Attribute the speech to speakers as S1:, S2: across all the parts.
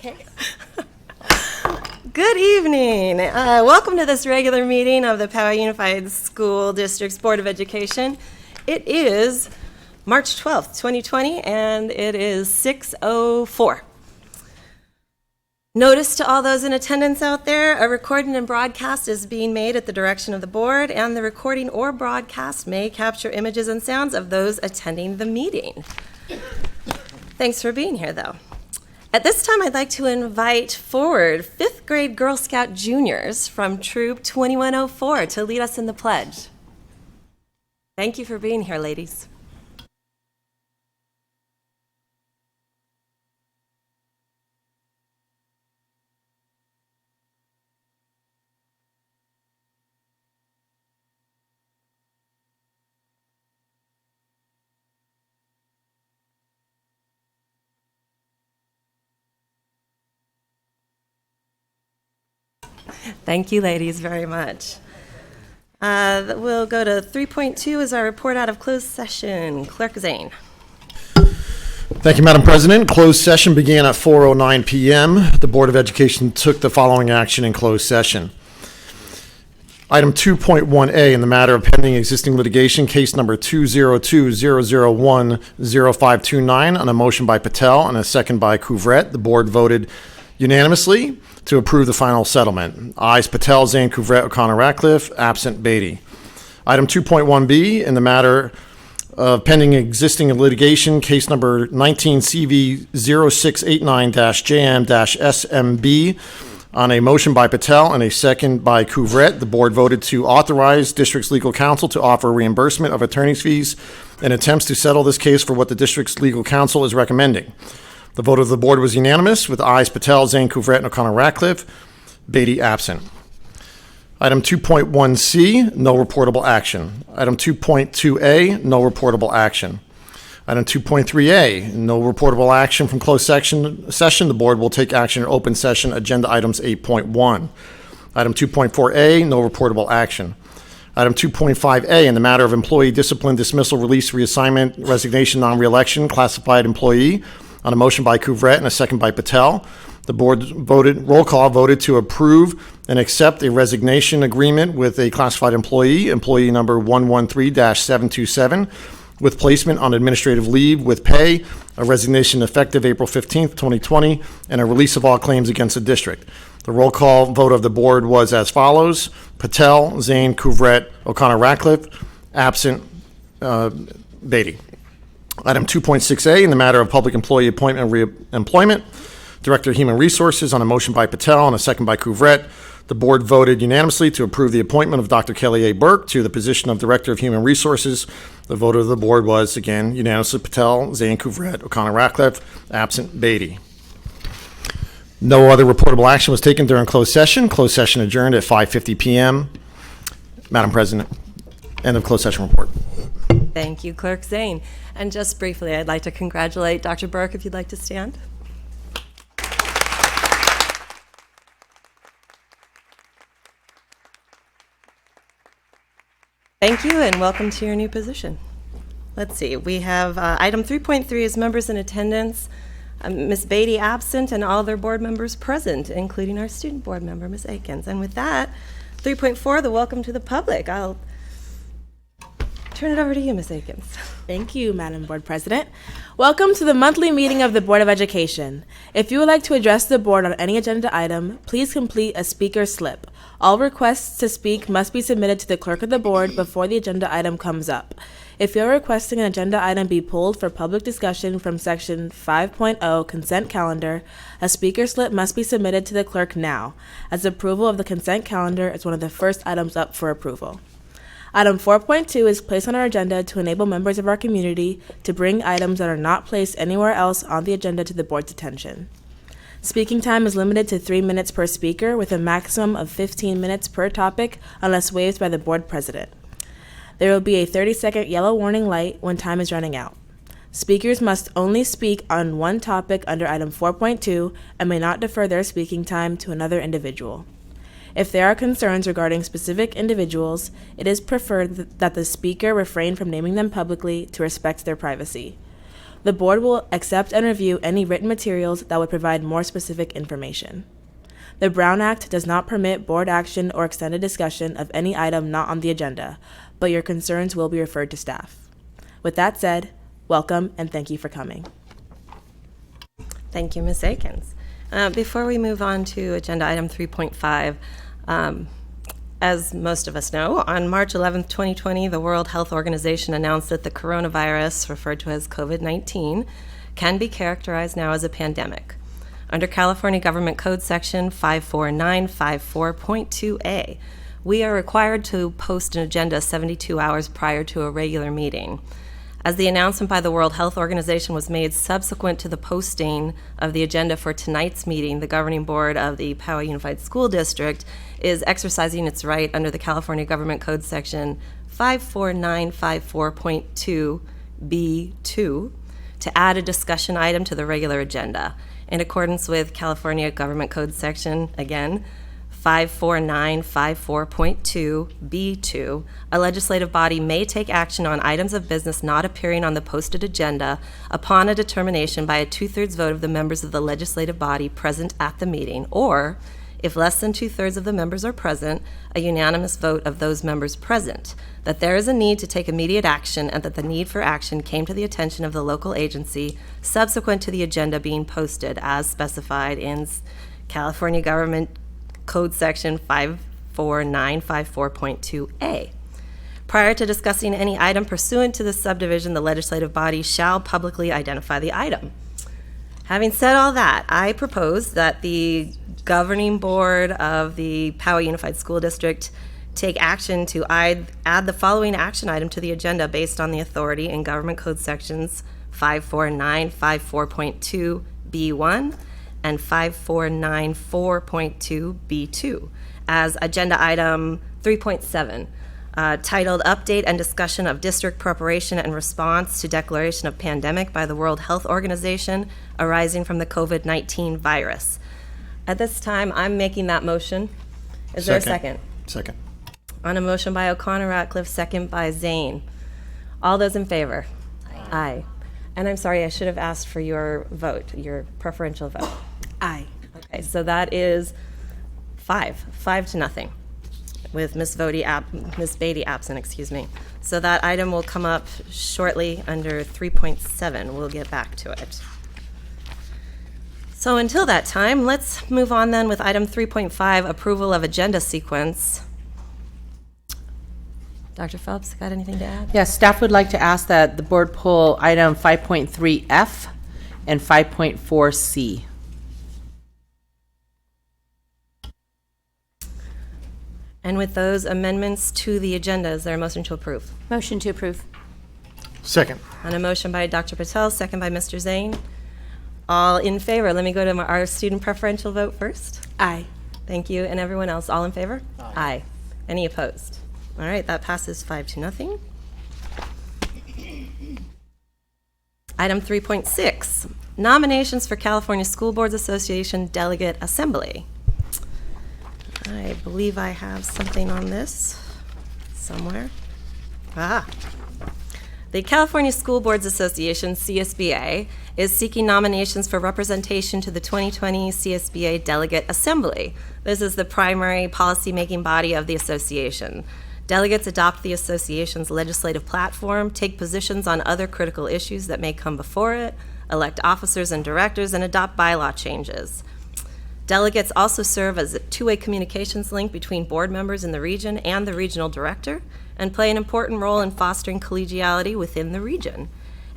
S1: Okay.
S2: Good evening. Welcome to this regular meeting of the Poway Unified School District's Board of Education. It is March 12th, 2020, and it is 6:04. Notice to all those in attendance out there, a recording and broadcast is being made at the direction of the board, and the recording or broadcast may capture images and sounds of those attending the meeting. Thanks for being here, though. At this time, I'd like to invite forward 5th grade Girl Scout juniors from Troop 2104 to lead us in the pledge. Thank you for being here, ladies. Thank you, ladies, very much. We'll go to 3.2 as our report out of closed session. Clerk Zane.
S3: Thank you, Madam President. Closed session began at 4:09 p.m. The Board of Education took the following action in closed session. Item 2.1A, in the matter of pending existing litigation, case number 202-001-0529, on a motion by Patel and a second by Couvret, the board voted unanimously to approve the final settlement. Ayes Patel, Zane, Couvret, O'Connor, Ratcliffe, absent Beatty. Item 2.1B, in the matter of pending existing litigation, case number 19CV0689-JM-SMB, on a motion by Patel and a second by Couvret, the board voted to authorize district's legal counsel to offer reimbursement of attorney's fees in attempts to settle this case for what the district's legal counsel is recommending. The vote of the board was unanimous, with ayes Patel, Zane, Couvret, and O'Connor, Ratcliffe, Beatty absent. Item 2.1C, no reportable action. Item 2.2A, no reportable action. Item 2.3A, no reportable action from closed session. The board will take action in open session, agenda items 8.1. Item 2.4A, no reportable action. Item 2.5A, in the matter of employee discipline, dismissal, release, reassignment, resignation, non-reelection, classified employee, on a motion by Couvret and a second by Patel, the board voted to approve and accept a resignation agreement with a classified employee, employee number 113-727, with placement on administrative leave with pay, a resignation effective April 15th, 2020, and a release of all claims against the district. The roll call vote of the board was as follows: Patel, Zane, Couvret, O'Connor, Ratcliffe, absent Beatty. Item 2.6A, in the matter of public employee appointment and reemployment, Director of Human Resources, on a motion by Patel and a second by Couvret, the board voted unanimously to approve the appointment of Dr. Kelly A. Burke to the position of Director of Human Resources. The vote of the board was, again, unanimously Patel, Zane, Couvret, O'Connor, Ratcliffe, absent Beatty. No other reportable action was taken during closed session. Closed session adjourned at 5:50 p.m. Madam President, end of closed session report.
S2: Thank you, Clerk Zane. And just briefly, I'd like to congratulate Dr. Burke, if you'd like to stand. Thank you, and welcome to your new position. Let's see, we have item 3.3 is members in attendance. Ms. Beatty absent and all their board members present, including our student board member, Ms. Aikens. And with that, 3.4, the welcome to the public. I'll turn it over to you, Ms. Aikens.
S1: Thank you, Madam Board President. Welcome to the monthly meeting of the Board of Education. If you would like to address the board on any agenda item, please complete a speaker slip. All requests to speak must be submitted to the clerk of the board before the agenda item comes up. If you're requesting an agenda item be pulled for public discussion from section 5.0 consent calendar, a speaker slip must be submitted to the clerk now, as approval of the consent calendar is one of the first items up for approval. Item 4.2 is placed on our agenda to enable members of our community to bring items that are not placed anywhere else on the agenda to the board's attention. Speaking time is limited to 3 minutes per speaker with a maximum of 15 minutes per topic unless waived by the board president. There will be a 30-second yellow warning light when time is running out. Speakers must only speak on one topic under item 4.2 and may not defer their speaking time to another individual. If there are concerns regarding specific individuals, it is preferred that the speaker refrain from naming them publicly to respect their privacy. The board will accept and review any written materials that would provide more specific information. The Brown Act does not permit board action or extended discussion of any item not on the agenda, but your concerns will be referred to staff. With that said, welcome and thank you for coming.
S2: Thank you, Ms. Akins. Before we move on to agenda item 3.5, as most of us know, on March 11th, 2020, the World Health Organization announced that the coronavirus, referred to as COVID-19, can be characterized now as a pandemic. Under California Government Code Section 54954.2a, we are required to post an agenda 72 hours prior to a regular meeting. As the announcement by the World Health Organization was made subsequent to the posting of the agenda for tonight's meeting, the governing board of the Poway Unified School District is exercising its right under the California Government Code Section 54954.2b2 to add a discussion item to the regular agenda. In accordance with California Government Code Section, again, 54954.2b2, a legislative body may take action on items of business not appearing on the posted agenda upon a determination by a 2/3 vote of the members of the legislative body present at the meeting, or, if less than 2/3 of the members are present, a unanimous vote of those members present, that there is a need to take immediate action and that the need for action came to the attention of the local agency subsequent to the agenda being posted as specified in California Government Code Section 54954.2a. Prior to discussing any item pursuant to this subdivision, the legislative body shall publicly identify the item. Having said all that, I propose that the governing board of the Poway Unified School District take action to add the following action item to the agenda based on the authority in Government Code Sections 54954.2b1 and 5494.2b2 as agenda item 3.7, titled Update and Discussion of District Preparation and Response to Declaration of Pandemic by the World Health Organization arising from the COVID-19 virus. At this time, I'm making that motion. Is there a second?
S3: Second.
S2: On a motion by O'Connor Ratcliffe, second by Zane. All those in favor? Aye. And I'm sorry, I should have asked for your vote, your preferential vote.
S1: Aye.
S2: Okay, so that is 5-0, with Ms. Beatty absent, excuse me. So that item will come up shortly under 3.7. We'll get back to it. So until that time, let's move on then with item 3.5, approval of agenda sequence. Dr. Phelps, got anything to add?
S4: Yes, staff would like to ask that the board pull item 5.3F and 5.4C.
S2: And with those amendments to the agenda, is there a motion to approve?
S5: Motion to approve.
S3: Second.
S2: On a motion by Dr. Patel, second by Mr. Zane. All in favor? Let me go to our student preferential vote first.
S1: Aye.
S2: Thank you. And everyone else, all in favor? Aye. Any opposed? All right, that passes 5-0. Item 3.6, nominations for California School Boards Association Delegate Assembly. I believe I have something on this somewhere. The California School Boards Association, CSBA, is seeking nominations for representation to the 2020 CSBA Delegate Assembly. This is the primary policy-making body of the association. Delegates adopt the association's legislative platform, take positions on other critical issues that may come before it, elect officers and directors, and adopt bylaw changes. Delegates also serve as a two-way communications link between board members in the region and the regional director, and play an important role in fostering collegiality within the region.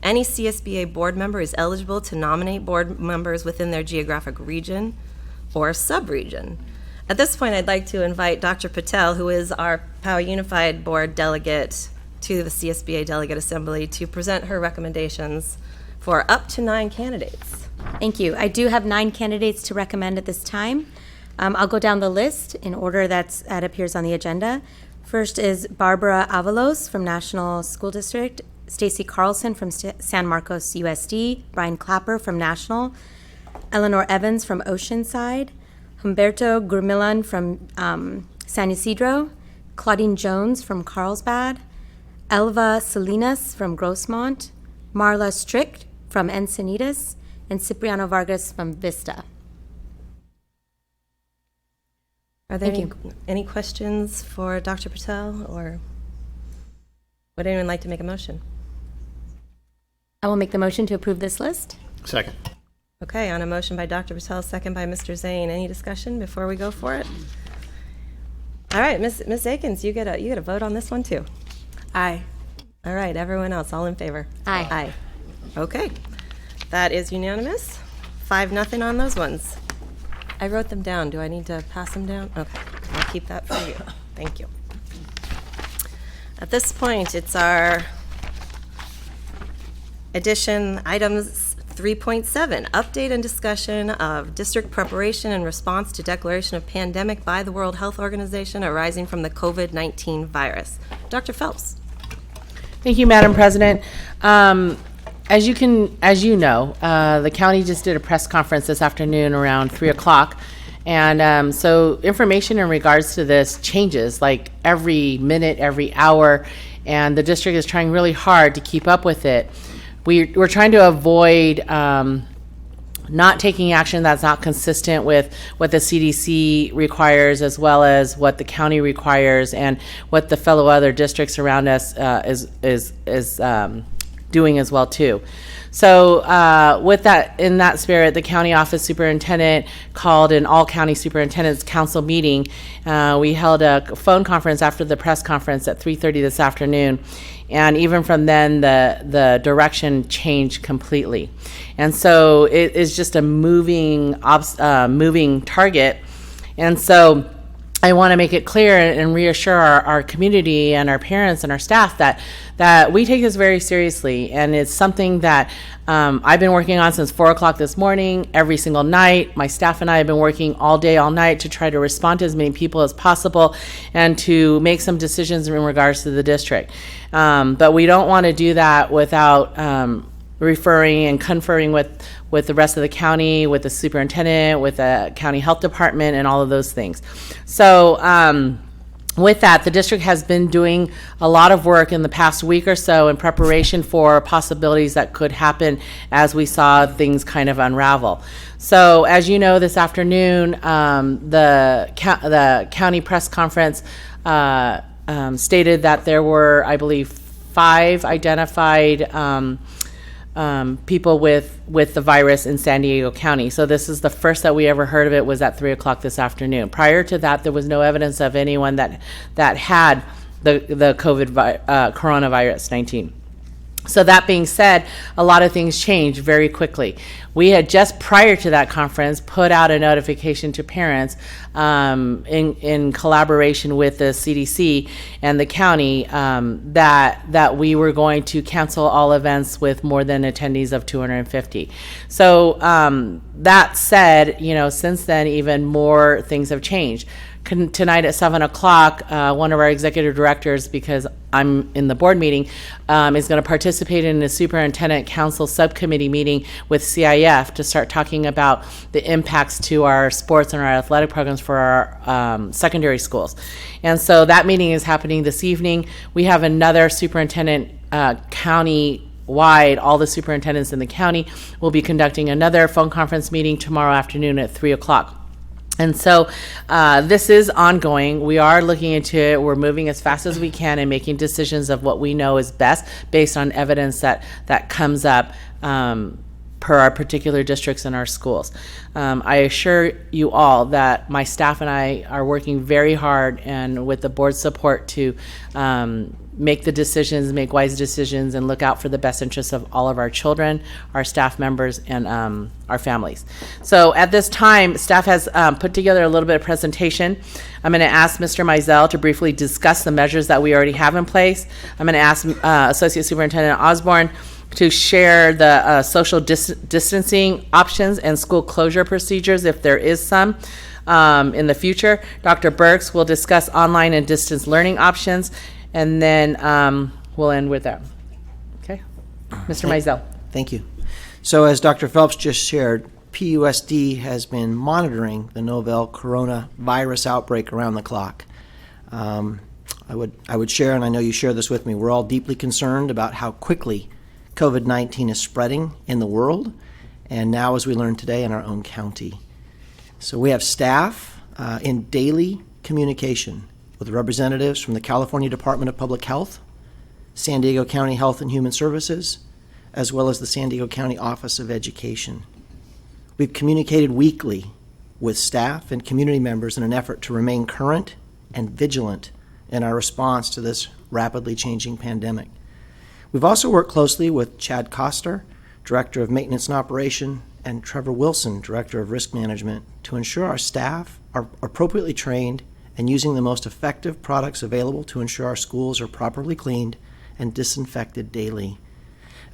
S2: Any CSBA board member is eligible to nominate board members within their geographic region or sub-region. At this point, I'd like to invite Dr. Patel, who is our Poway Unified Board delegate to the CSBA Delegate Assembly, to present her recommendations for up to 9 candidates.
S5: Thank you. I do have 9 candidates to recommend at this time. I'll go down the list in order that appears on the agenda. First is Barbara Avalos from National School District, Stacy Carlson from San Marcos USD, Brian Clapper from National, Eleanor Evans from Oceanside, Humberto Gurmilan from San Ysidro, Claudine Jones from Carlsbad, Elva Salinas from Grossmont, Marla Strick from Encinitas and Cipriano Vargas from Vista.
S2: Are there
S5: Thank
S2: any questions for Dr. Patel, or would anyone like to make a motion?
S5: I will make the motion to approve this list.
S3: Second.
S2: Okay, on a motion by Dr. Patel, second by Mr. Zane. Any discussion before we go for it? All right, Ms. Akins, you get a vote on this one too.
S1: Aye.
S2: All right, everyone else, all in favor?
S5: Aye.
S2: Aye. Okay, that is unanimous. 5-0 on those ones. I wrote them down. Do I need to pass them down? Okay, I'll keep that for you. Thank you. At this point, it's our addition items 3.7, update and discussion of district preparation and response to declaration of pandemic by the World Health Organization arising from the COVID-19 virus. Dr. Phelps.
S4: Thank you, Madam President. As you know, the county just did a press conference this afternoon around 3 o'clock. And so information in regards to this changes like every minute, every hour, and the district is trying really hard to keep up with it. We're trying to avoid not taking action that's not consistent with what the CDC requires, as well as what the county requires and what the fellow other districts around us is doing as well too. So with that, in that spirit, the county office superintendent called an all county superintendents council meeting. We held a phone conference after the press conference at 3:30 this afternoon. And even from then, the direction changed completely. And so it is just a moving target. And so I want to make it clear and reassure our community and our parents and our staff that we take this very seriously, and it's something that I've been working on since 4 o'clock this morning, every single night. My staff and I have been working all day, all night to try to respond to as many people as possible and to make some decisions in regards to the district. But we don't want to do that without referring and conferring with the rest of the county, with the superintendent, with the county health department, and all of those things. So with that, the district has been doing a lot of work in the past week or so in preparation for possibilities that could happen as we saw things kind of unravel. So as you know, this afternoon, the county press conference stated that there were, I believe, 5 identified people with the virus in San Diego County. So this is the first that we ever heard of it, was at 3 o'clock this afternoon. Prior to that, there was no evidence of anyone that had the coronavirus 19. So that being said, a lot of things changed very quickly. We had just prior to that conference put out a notification to parents in collaboration with the CDC and the county that we were going to cancel all events with more than attendees of 250. So that said, since then even more things have changed. Tonight at 7 o'clock, one of our executive directors, because I'm in the board meeting, is going to participate in a superintendent council subcommittee meeting with CIF to start talking about the impacts to our sports and our athletic programs for our secondary schools. And so that meeting is happening this evening. We have another superintendent county-wide, all the superintendents in the county will be conducting another phone conference meeting tomorrow afternoon at 3 o'clock. And so this is ongoing. We are looking into it. We're moving as fast as we can and making decisions of what we know is best based on evidence that comes up per our particular districts and our schools. I assure you all that my staff and I are working very hard and with the board's support to make the decisions, make wise decisions, and look out for the best interests of all of our children, our staff members, and our families. So at this time, staff has put together a little bit of presentation. I'm going to ask Mr. Mizell to briefly discuss the measures that we already have in place. I'm going to ask Associate Superintendent Osborne to share the social distancing options and school closure procedures, if there is some, in the future. Dr. Burks will discuss online and distance learning options, and then we'll end with that. Okay? Mr. Mizell.
S6: Thank you. So as Dr. Phelps just shared, PUSD has been monitoring the novel coronavirus outbreak around the clock. I would share, and I know you share this with me, we're all deeply concerned about how quickly COVID-19 is spreading in the world, and now, as we learned today, in our own county. So we have staff in daily communication with representatives from the California Department of Public Health, San Diego County Health and Human Services, as well as the San Diego County Office of Education. We've communicated weekly with staff and community members in an effort to remain current and vigilant in our response to this rapidly changing pandemic. We've also worked closely with Chad Koster, Director of Maintenance and Operation, and Trevor Wilson, Director of Risk Management, to ensure our staff are appropriately trained and using the most effective products available to ensure our schools are properly cleaned and disinfected daily.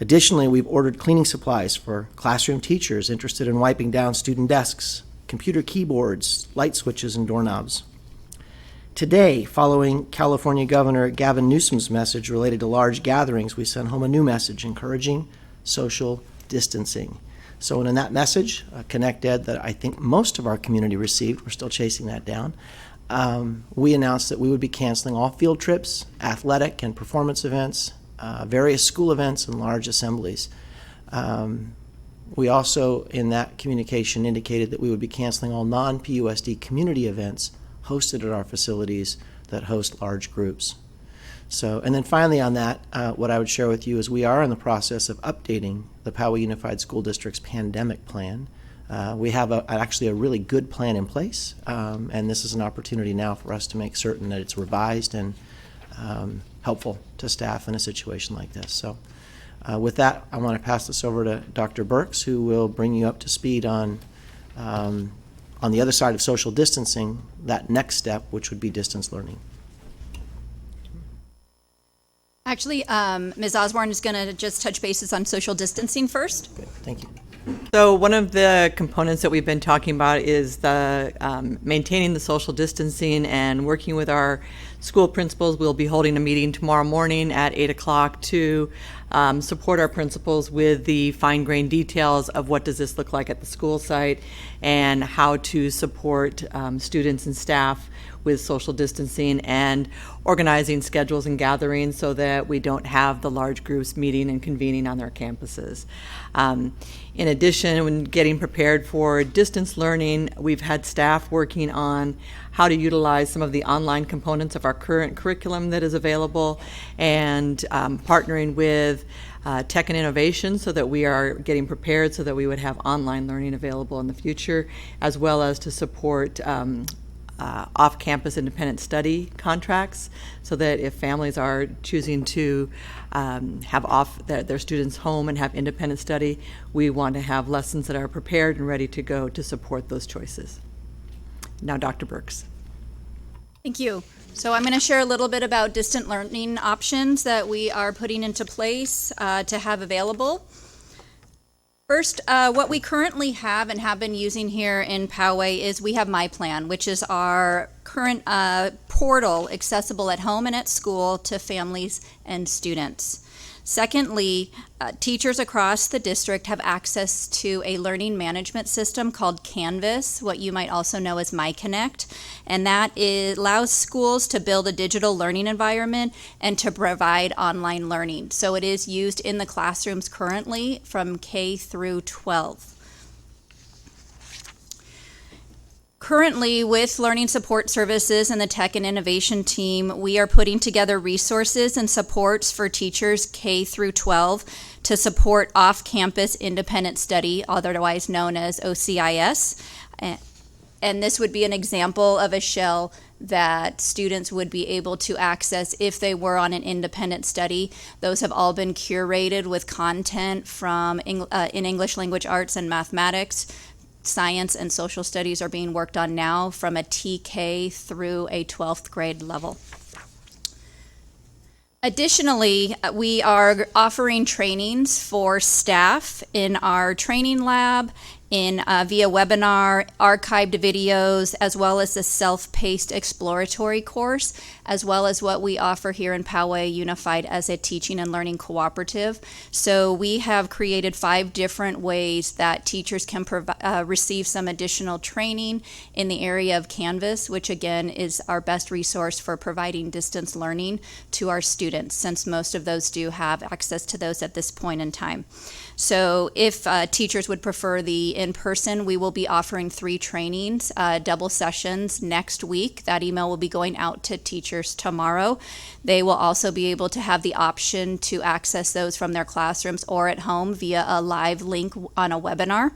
S6: Additionally, we've ordered cleaning supplies for classroom teachers interested in wiping down student desks, computer keyboards, light switches, and doorknobs. Today, following California Governor Gavin Newsom's message related to large gatherings, we sent home a new message encouraging social distancing. So in that message, Connect Ed, that I think most of our community received, we're still chasing that down, we announced that we would be canceling all field trips, athletic and performance events, various school events, and large assemblies. We also, in that communication, indicated that we would be canceling all non-PUSD community events hosted at our facilities that host large groups. So, and then finally on that, what I would share with you is we are in the process of updating the Poway Unified School District's pandemic plan. We have actually a really good plan in place, and this is an opportunity now for us to make certain that it's revised and helpful to staff in a situation like this. So with that, I want to pass this over to Dr. Burks, who will bring you up to speed on the other side of social distancing, that next step, which would be distance learning.
S7: Actually, Ms. Osborne is going to just touch bases on social distancing first.
S6: Good, thank you.
S8: So one of the components that we've been talking about is the maintaining the social distancing and working with our school principals. We'll be holding a meeting tomorrow morning at 8 o'clock to support our principals with the fine-grained details of what does this look like at the school site and how to support students and staff with social distancing and organizing schedules and gatherings so that we don't have the large groups meeting and convening on their campuses. In addition, when getting prepared for distance learning, we've had staff working on how to utilize some of the online components of our current curriculum that is available and partnering with tech and innovation so that we are getting prepared so that we would have online learning available in the future, as well as to support off-campus independent study contracts so that if families are choosing to have their students home and have independent study, we want to have lessons that are prepared and ready to go to support those choices. Now, Dr. Burks.
S7: Thank you. So I'm going to share a little bit about distant learning options that we are putting into place to have available. First, what we currently have and have been using here in Poway is we have My Plan, which is our current portal accessible at home and at school to families and students. Secondly, teachers across the district have access to a learning management system called Canvas, what you might also know as MyConnect, and that allows schools to build a digital learning environment and to provide online learning. So it is used in the classrooms currently from K through 12. Currently, with Learning Support Services and the Tech and Innovation team, we are putting together resources and supports for teachers K through 12 to support off-campus independent study, otherwise known as OCIS. And this would be an example of a shell that students would be able to access if they were on an independent study. Those have all been curated with content from in English language arts and mathematics. Science and social studies are being worked on now from a TK through a 12th grade level. Additionally, we are offering trainings for staff in our training lab, via webinar, archived videos, as well as the self-paced exploratory course as well as what we offer here in Poway Unified as a teaching and learning cooperative. So we have created 5 different ways that teachers can receive some additional training in the area of Canvas, which again is our best resource for providing distance learning to our students, since most of those do have access to those at this point in time. So if teachers would prefer the in-person, we will be offering 3 trainings, double sessions next week. That email will be going out to teachers tomorrow. They will also be able to have the option to access those from their classrooms or at home via a live link on a webinar.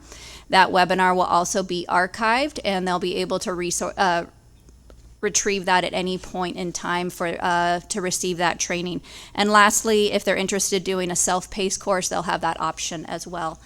S7: That webinar will also be archived, and they'll be able to retrieve that at any point in time to receive that training. And lastly, if they're interested in doing a self-paced course, they'll have that option as well.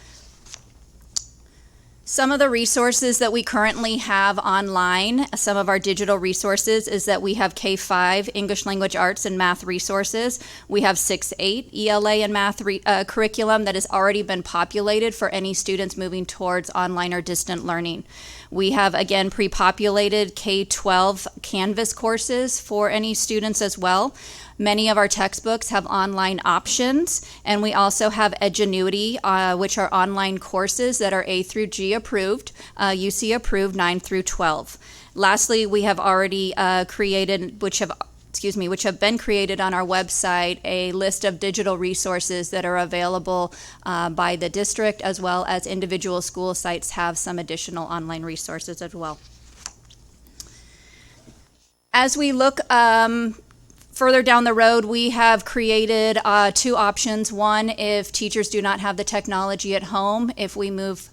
S7: Some of the resources that we currently have online, some of our digital resources, is that we have K-5 English Language Arts and Math resources. We have 6-8 ELA and Math curriculum that has already been populated for any students moving towards online or distant learning. We have, again, pre-populated K-12 Canvas courses for any students as well. Many of our textbooks have online options, and we also have Edgenuity, which are online courses that are A through G approved, UC approved 9 through 12. Lastly, we have already created, which have been created on our website, a list of digital resources that are available by the district, as well as individual school sites have some additional online resources as well. As we look further down the road, we have created 2 options. One, if teachers do not have the technology at home, if we move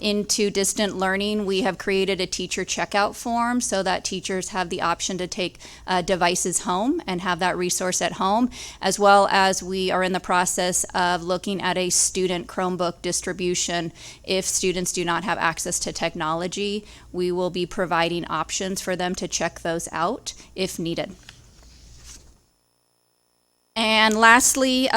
S7: into distant learning, we have created a teacher checkout form so that teachers have the option to take devices home and have that resource at home, as well as we are in the process of looking at a student Chromebook distribution. If students do not have access to technology, we will be providing options for them to check those out if needed. And lastly,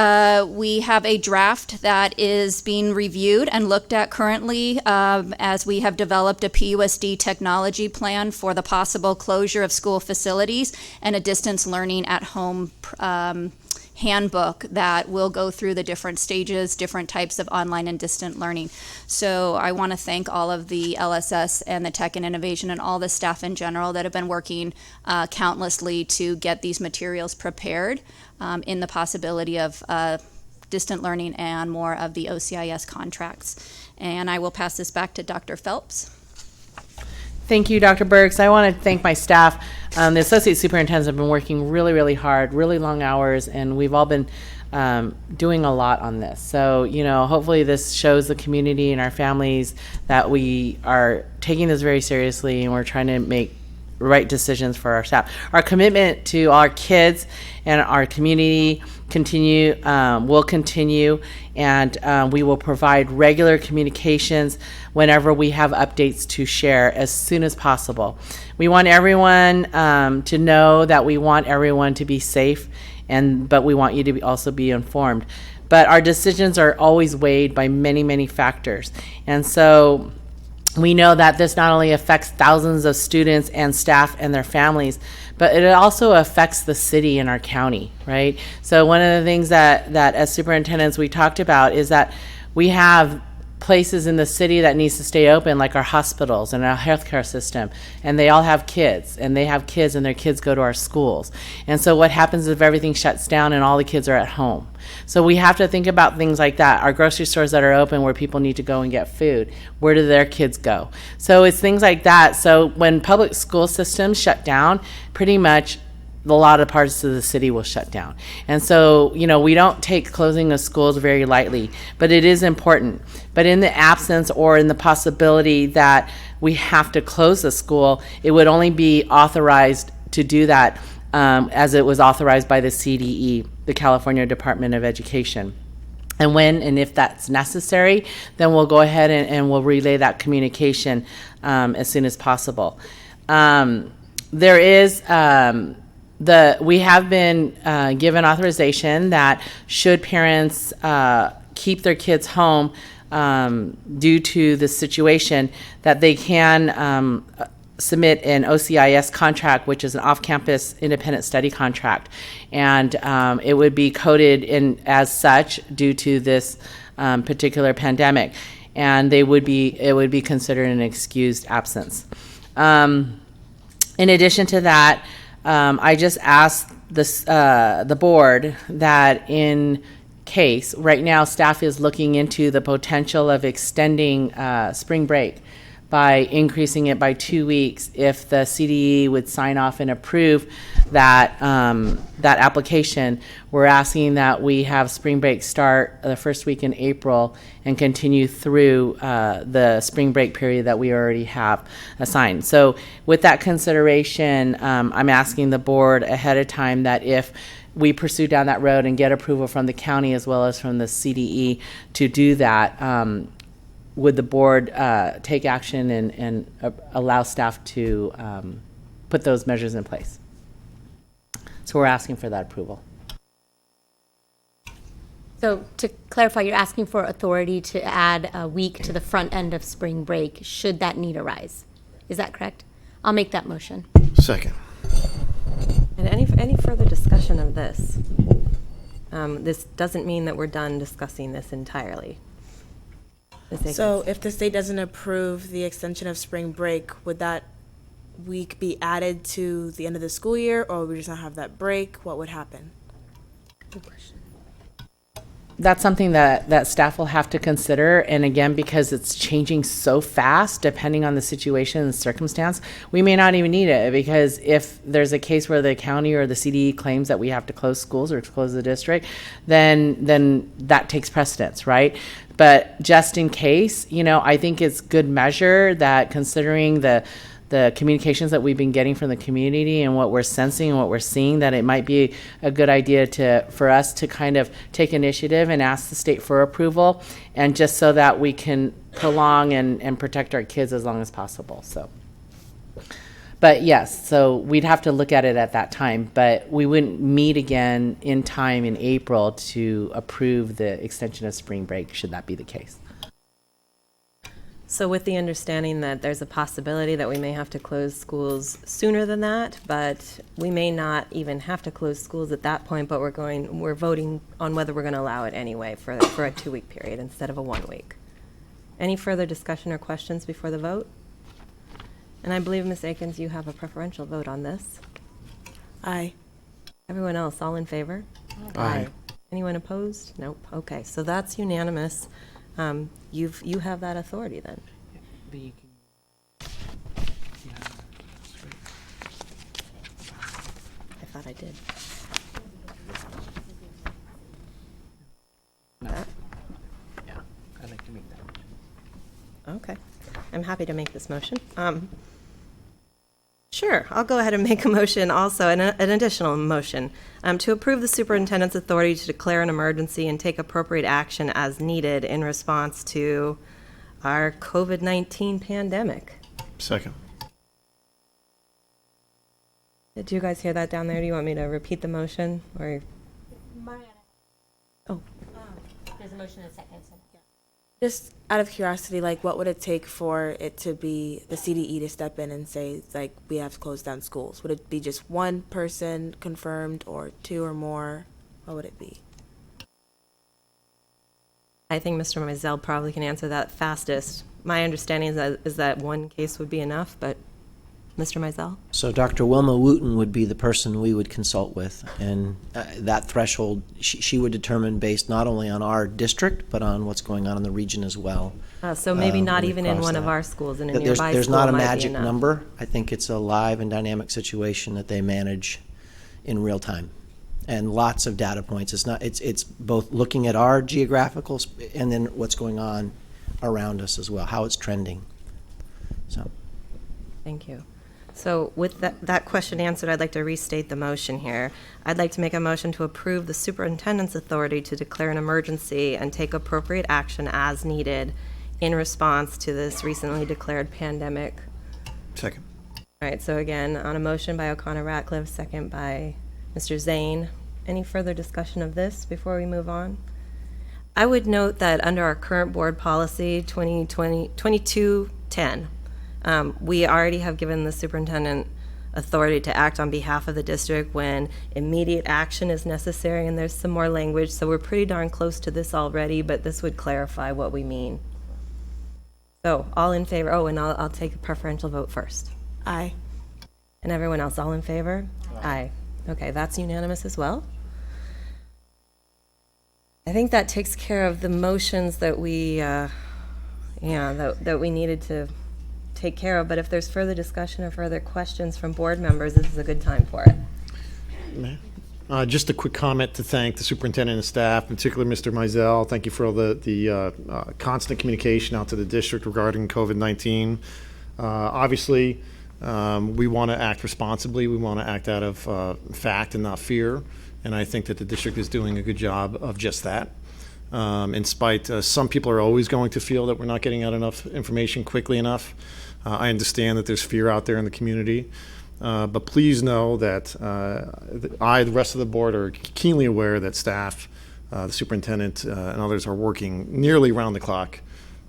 S7: we have a draft that is being reviewed and looked at currently as we have developed a PUSD technology plan for the possible closure of school facilities and a distance learning at home handbook that will go through the different stages, different types of online and distant learning. So I want to thank all of the LSS and the Tech and Innovation and all the staff in general that have been working countlessly to get these materials prepared in the possibility of distant learning and more of the OCIS contracts. And I will pass this back to Dr. Phelps.
S4: Thank you, Dr. Burks. I want to thank my staff. The associate superintendents have been working really, really hard, really long hours, and we've all been doing a lot on this. So, hopefully this shows the community and our families that we are taking this very seriously and we're trying to make right decisions for our staff. Our commitment to our kids and our community will continue, and we will provide regular communications whenever we have updates to share as soon as possible. We want everyone to know that we want everyone to be safe, but we want you to also be informed. But our decisions are always weighed by many, many factors. And so we know that this not only affects thousands of students and staff and their families, but it also affects the city and our county, right? So one of the things that as superintendents we talked about is that we have places in the city that needs to stay open, like our hospitals and our healthcare system, and they all have kids, and they have kids, and their kids go to our schools. And so what happens if everything shuts down and all the kids are at home? So we have to think about things like that. Our grocery stores that are open where people need to go and get food, where do their kids go? So it's things like that. So when public school systems shut down, pretty much a lot of parts of the city will shut down. And so, we don't take closing of schools very lightly, but it is important. But in the absence or in the possibility that we have to close the school, it would only be authorized to do that as it was authorized by the CDE, the California Department of Education. And when and if that's necessary, then we'll go ahead and we'll relay that communication as soon as possible. There is we have been given authorization that should parents keep their kids home due to the situation, that they can submit an OCIS contract, which is an off-campus independent study contract, and it would be coded in as such due to this particular pandemic, and it would be considered an excused absence. In addition to that, I just asked the board that in case, right now staff is looking into the potential of extending spring break by increasing it by 2 weeks if the CDE would sign off and approve that that application. We're asking that we have spring break start the first week in April and continue through the spring break period that we already have assigned. So with that consideration, I'm asking the board ahead of time that if we pursue down that road and get approval from the county as well as from the CDE to do that, would the board take action and allow staff to put those measures in place? So we're asking for that approval.
S5: So to clarify, you're asking for authority to add a week to the front end of spring break, should that need arise. Is that correct? I'll make that motion.
S3: Second.
S2: And any further discussion of this? This doesn't mean that we're done discussing this entirely. Ms. Akins?
S1: So if the state doesn't approve the extension of spring break, would that week be added to the end of the school year, or would we just not have that break? What would happen?
S5: Good question.
S4: That's something that staff will have to consider. And again, because it's changing so fast, depending on the situation and circumstance, we may not even need it, because if there's a case where the county or the CDE claims that we have to close schools or to close the district, then that takes precedence, right? But just in case, I think it's good measure that, considering the communications that we've been getting from the community and what we're sensing and what we're seeing, that it might be a good idea for us to kind of take initiative and ask the state for approval, and just so that we can prolong and protect our kids as long as possible. So, but yes, so we'd have to look at it at that time, but we wouldn't meet again in time in April to approve the extension of spring break, should that be the case.
S2: So with the understanding that there's a possibility that we may have to close schools sooner than that, but we may not even have to close schools at that point, but we're voting on whether we're going to allow it anyway for a 2-week period instead of a 1 week. Any further discussion or questions before the vote? And I believe, Ms. Akins, you have a preferential vote on this.
S1: Aye.
S2: Everyone else, all in favor?
S3: Aye.
S2: Anyone opposed? Nope. Okay, so that's unanimous. You have that authority then. I thought I did.
S4: Yeah, I'd like to make that.
S2: Okay, I'm happy to make this motion. Sure, I'll go ahead and make a motion also, an additional motion, to approve the superintendent's authority to declare an emergency and take appropriate action as needed in response to our COVID-19 pandemic.
S3: Second.
S2: Did you guys hear that down there? Do you want me to repeat the motion, or? Oh,
S5: There's a motion and a second.
S1: Just out of curiosity, what would it take for it to be the CDE to step in and say, we have to close down schools? Would it be just one person confirmed, or 2 or more? What would it be?
S2: I think Mr. Mizell probably can answer that fastest. My understanding is that one case would be enough, but Mr. Mizell?
S6: So Dr. Wilma Wooten would be the person we would consult with, and that threshold she would determine based not only on our district, but on what's going on in the region as well.
S2: So maybe not
S6: when we
S2: even in
S6: cross
S2: one of
S6: that.
S2: our schools, in a nearby school
S6: There's not a
S2: might be
S6: magic
S2: enough.
S6: number. I think it's a live and dynamic situation that they manage in real time, and lots of data points. It's both looking at our geographical and then what's going on around us as well, how it's trending. So.
S2: Thank you. So with that question answered, I'd like to restate the motion here. I'd like to make a motion to approve the superintendent's authority to declare an emergency and take appropriate action as needed in response to this recently declared pandemic.
S3: Second.
S2: All right, so again, on a motion by O'Connor Ratcliffe, second by Mr. Zane. Any further discussion of this before we move on? I would note that under our current board policy 2210, We already have given the superintendent authority to act on behalf of the district when immediate action is necessary, and there's some more language, so we're pretty darn close to this already, but this would clarify what we mean. So, all in favor? Oh, and I'll take a preferential vote first.
S1: Aye.
S2: And everyone else, all in favor? Aye. Okay, that's unanimous as well. I think that takes care of the motions that we, that we needed to take care of, but if there's further discussion or further questions from board members, this is a good time for it.
S3: Just a quick comment to thank the superintendent and staff, particularly Mr. Mizell. Thank you for all the constant communication out to the district regarding COVID-19. Obviously, we want to act responsibly. We want to act out of fact and not fear. And I think that the district is doing a good job of just that. In spite, some people are always going to feel that we're not getting out enough information quickly enough. I understand that there's fear out there in the community. But please know that the rest of the board, are keenly aware that staff, the superintendent, and others are working nearly round the clock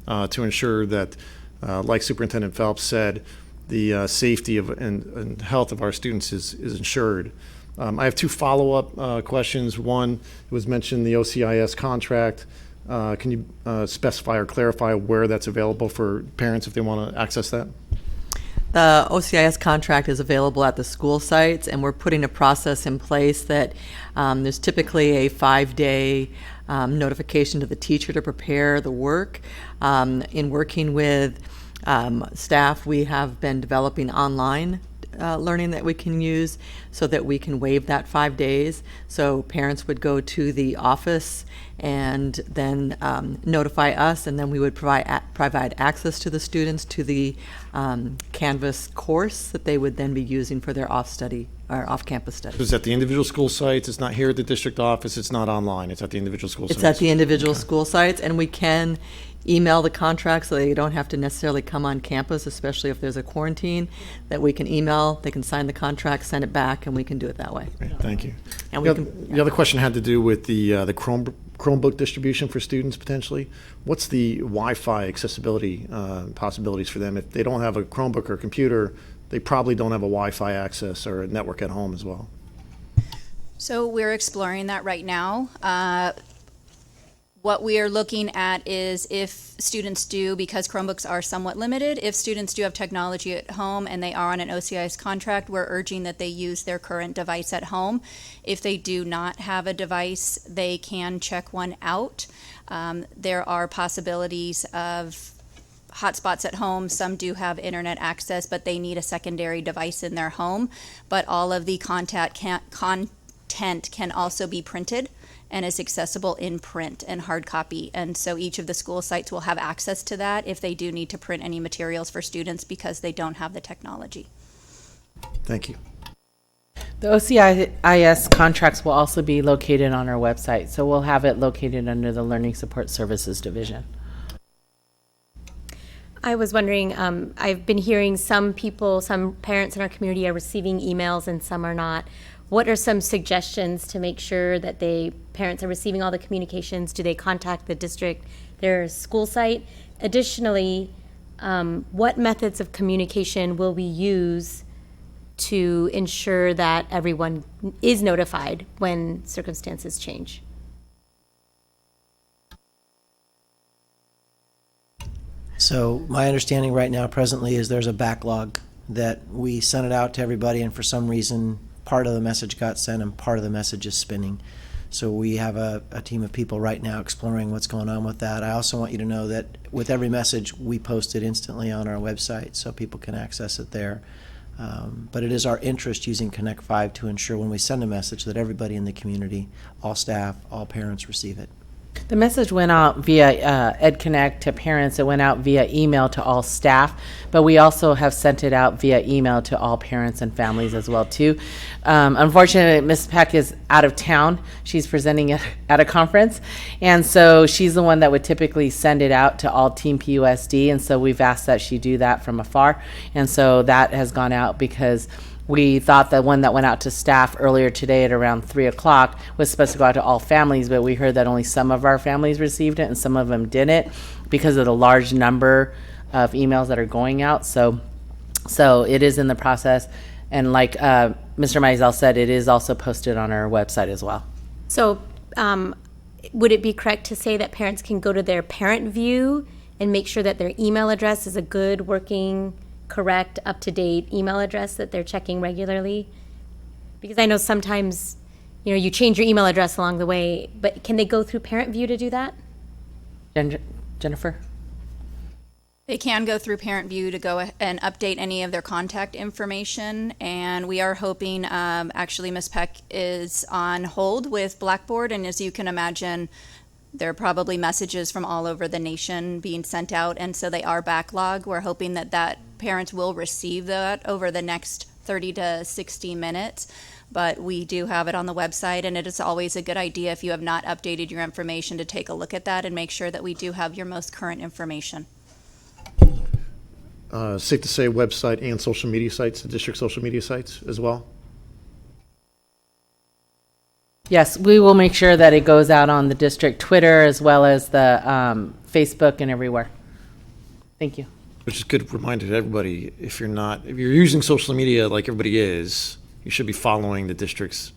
S3: to ensure that, like Superintendent Phelps said, the safety of and health of our students is ensured. I have two follow-up questions. One, it was mentioned the OCIS contract. Can you specify or clarify where that's available for parents if they want to access that?
S8: The OCIS contract is available at the school sites, and we're putting a process in place that there's typically a 5-day notification to the teacher to prepare the work. In working with staff, we have been developing online learning that we can use so that we can waive that 5 days. So parents would go to the office and then notify us, and then we would provide access to the students to the Canvas course that they would then be using for their off-campus study.
S3: It's at the individual school sites. It's not here at the district office. It's not online. It's at the individual school sites.
S8: It's at the individual school sites, and we can email the contract so they don't have to necessarily come on campus, especially if there's a quarantine, that we can email, they can sign the contract, send it back, and we can do it that way.
S3: Great, thank you.
S8: And
S3: The other question had to do with the Chromebook distribution for students potentially. What's the Wi-Fi accessibility possibilities for them? If they don't have a Chromebook or computer, they probably don't have a Wi-Fi access or a network at home as well.
S7: So we're exploring that right now. What we are looking at is if students do, because Chromebooks are somewhat limited, if students do have technology at home and they are on an OCIS contract, we're urging that they use their current device at home. If they do not have a device, they can check one out. There are possibilities of hotspots at home. Some do have internet access, but they need a secondary device in their home. But all of the content can also be printed and is accessible in print and hard copy. And so each of the school sites will have access to that if they do need to print any materials for students because they don't have the technology.
S3: Thank you.
S4: The OCIS contracts will also be located on our website, so we'll have it located under the Learning Support Services Division.
S5: I was wondering, I've been hearing some parents in our community are receiving emails and some are not. What are some suggestions to make sure that parents are receiving all the communications? Do they contact the district, their school site? Additionally, what methods of communication will we use to ensure that everyone is notified when circumstances change?
S6: So my understanding right now presently is there's a backlog that we sent it out to everybody, and for some reason part of the message got sent and part of the message is spinning. So we have a team of people right now exploring what's going on with that. I also want you to know that with every message we post it instantly on our website so people can access it there. But it is our interest using Connect 5 to ensure when we send a message that everybody in the community, all staff, all parents receive it.
S4: The message went out via EdConnect to parents. It went out via email to all staff, but we also have sent it out via email to all parents and families as well too. Unfortunately, Ms. Peck is out of town. She's presenting at a conference, and so she's the one that would typically send it out to all Team PUSD, and so we've asked that she do that from afar, and so that has gone out because we thought the one that went out to staff earlier today at around 3 o'clock was supposed to go out to all families, but we heard that only some of our families received it and some of them didn't because of the large number of emails that are going out. So it is in the process. And like Mr. Mizell said, it is also posted on our website as well.
S5: So would it be correct to say that parents can go to their parent view and make sure that their email address is a good, working, correct, up-to-date email address that they're checking regularly? Because I know sometimes, you change your email address along the way, but can they go through parent view to do that?
S4: Jennifer?
S7: They can go through Parent View to go and update any of their contact information, and we are hoping, actually Ms. Peck is on hold with Blackboard, and as you can imagine, there are probably messages from all over the nation being sent out, and so they are backlogged. We're hoping that parents will receive that over the next 30 to 60 minutes, but we do have it on the website, and it is always a good idea if you have not updated your information to take a look at that and make sure that we do have your most current information.
S3: Safe to say website and social media sites, the district social media sites as well?
S4: Yes, we will make sure that it goes out on the district Twitter as well as the Facebook and everywhere. Thank you.
S3: Which is a good reminder to everybody, if you're using social media like everybody is, you should be following the district's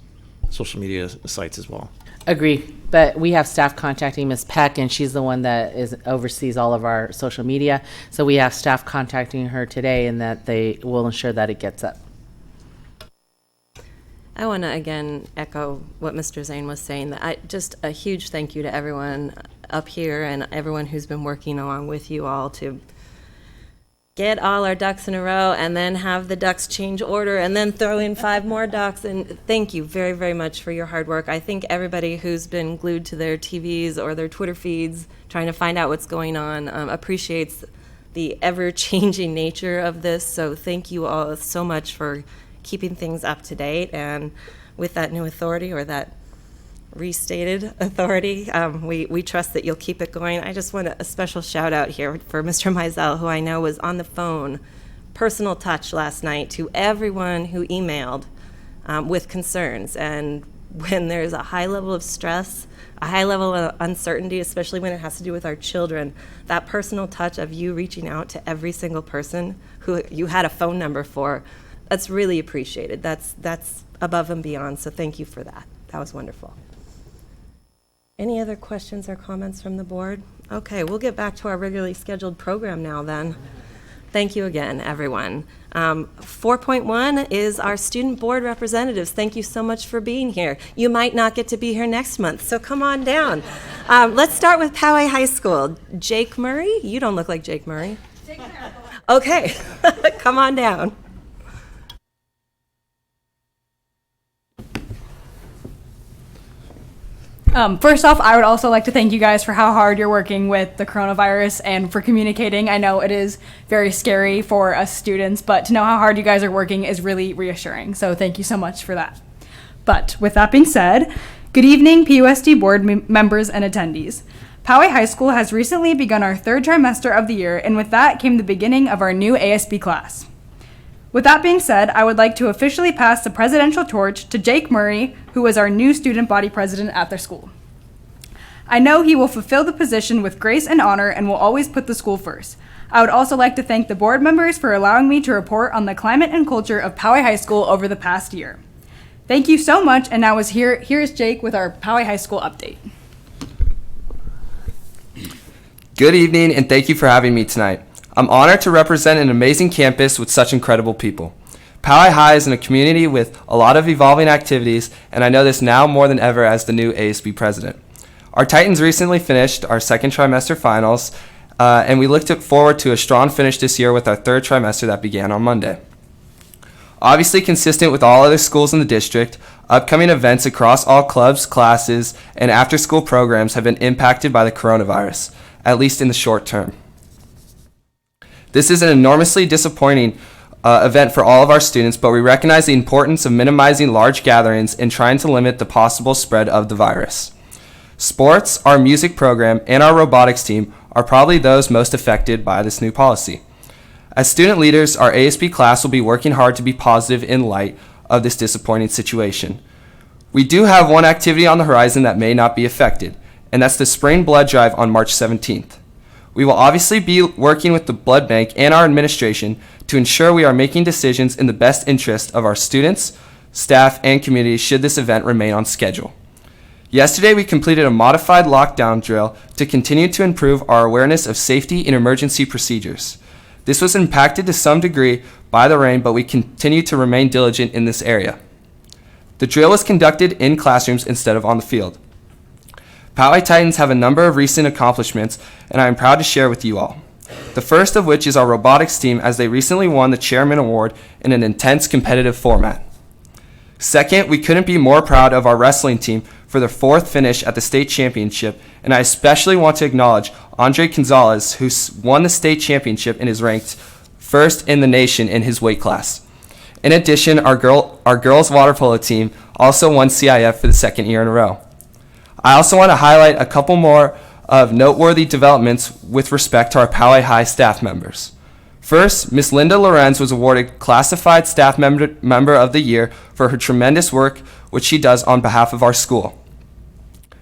S3: social media sites as well.
S4: Agree, but we have staff contacting Ms. Peck, and she's the one that oversees all of our social media. So we have staff contacting her today, and that they will ensure that it gets up.
S2: I want to again echo what Mr. Zane was saying, that just a huge thank you to everyone up here and everyone who's been working along with you all to get all our ducks in a row and then have the ducks change order and then throw in 5 more ducks. And thank you very, very much for your hard work. I think everybody who's been glued to their TVs or their Twitter feeds trying to find out what's going on appreciates the ever-changing nature of this. So thank you all so much for keeping things up to date. And with that new authority, or that restated authority, we trust that you'll keep it going. I just want a special shout out here for Mr. Mizell, who I know was on the phone, personal touch last night to everyone who emailed with concerns. And when there's a high level of stress, a high level of uncertainty, especially when it has to do with our children, that personal touch of you reaching out to every single person who you had a phone number for, that's really appreciated. That's above and beyond, so thank you for that. That was wonderful. Any other questions or comments from the board? Okay, we'll get back to our regularly scheduled program now then. Thank you again, everyone. 4.1 is our student board representatives. Thank you so much for being here. You might not get to be here next month, so come on down. Let's start with Poway High School. Jake Murray? You don't look like Jake Murray. Jake Murray. Okay, come on down.
S9: First off, I would also like to thank you guys for how hard you're working with the coronavirus and for communicating. I know it is very scary for us students, but to know how hard you guys are working is really reassuring. So thank you so much for that. But with that being said, good evening, PUSD board members and attendees. Poway High School has recently begun our 3rd trimester of the year, and with that came the beginning of our new ASB class. With that being said, I would like to officially pass the presidential torch to Jake Murray, who is our new student body president at their school. I know he will fulfill the position with grace and honor and will always put the school first. I would also like to thank the board members for allowing me to report on the climate and culture of Poway High School over the past year. Thank you so much, and now here's Jake with our Poway High School update.
S10: Good evening, and thank you for having me tonight. I'm honored to represent an amazing campus with such incredible people. Poway High is in a community with a lot of evolving activities, and I know this now more than ever as the new ASB president. Our Titans recently finished our 2nd trimester finals, and we looked forward to a strong finish this year with our 3rd trimester that began on Monday. Obviously consistent with all other schools in the district, upcoming events across all clubs, classes, and after-school programs have been impacted by the coronavirus, at least in the short term. This is an enormously disappointing event for all of our students, but we recognize the importance of minimizing large gatherings and trying to limit the possible spread of the virus. Sports, our music program, and our robotics team are probably those most affected by this new policy. As student leaders, our ASB class will be working hard to be positive in light of this disappointing situation. We do have one activity on the horizon that may not be affected, and that's the spring blood drive on March 17th. We will obviously be working with the blood bank and our administration to ensure we are making decisions in the best interest of our students, staff, and community should this event remain on schedule. Yesterday, we completed a modified lockdown drill to continue to improve our awareness of safety and emergency procedures. This was impacted to some degree by the rain, but we continue to remain diligent in this area. The drill was conducted in classrooms instead of on the field. Poway Titans have a number of recent accomplishments, and I am proud to share with you all. The first of which is our robotics team, as they recently won the Chairman Award in an intense competitive format. Second, we couldn't be more proud of our wrestling team for their 4th finish at the state championship, and I especially want to acknowledge Andre Gonzalez, who won the state championship and is ranked 1st in the nation in his weight class. In addition, our girls water polo team also won CIF for the 2nd year in a row. I also want to highlight a couple more of noteworthy developments with respect to our Poway High staff members. First, Ms. Linda Lorenz was awarded Classified Staff Member of the Year for her tremendous work which she does on behalf of our school.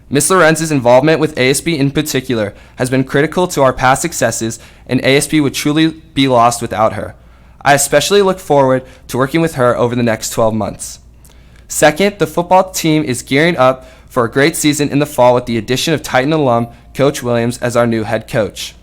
S10: Ms. Lorenz's involvement with ASB in particular has been critical to our past successes, and ASB would truly be lost without her. I especially look forward to working with her over the next 12 months. Second, the football team is gearing up for a great season in the fall with the addition of Titan alum Coach Williams as our new head coach.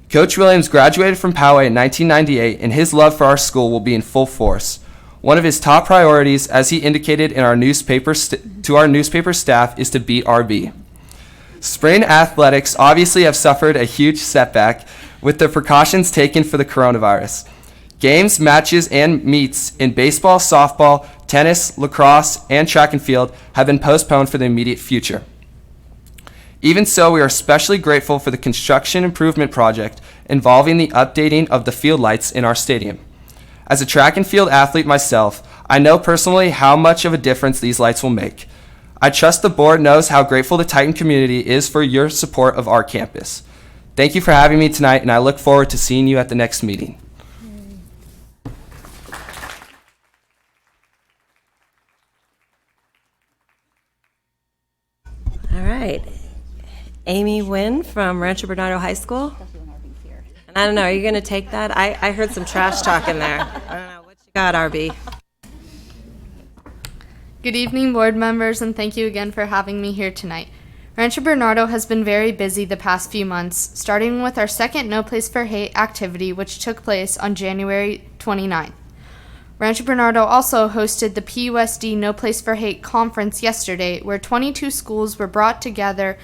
S10: Coach Williams graduated from Poway in 1998, and his love for our school will be in full force. One of his top priorities, as he indicated in our newspaper to our newspaper staff, is to beat RB. Spring athletics obviously have suffered a huge setback with the precautions taken for the coronavirus. Games, matches, and meets in baseball, softball, tennis, lacrosse, and track and field have been postponed for the immediate future. Even so, we are especially grateful for the construction improvement project involving the updating of the field lights in our stadium. As a track and field athlete myself, I know personally how much of a difference these lights will make. I trust the board knows how grateful the Titan community is for your support of our campus. Thank you for having me tonight, and I look forward to seeing you at the next meeting.
S2: All right. Amy Wynn from Rancho Bernardo High School. And I don't know, are you going to take that? I heard some trash talk in there. I don't know. What you got, RB?
S11: Good evening, board members, and thank you again for having me here tonight. Rancho Bernardo has been very busy the past few months, starting with our second No Place for Hate activity, which took place on January 29th. Rancho Bernardo also hosted the PUSD No Place for Hate conference yesterday, where 22 schools were brought together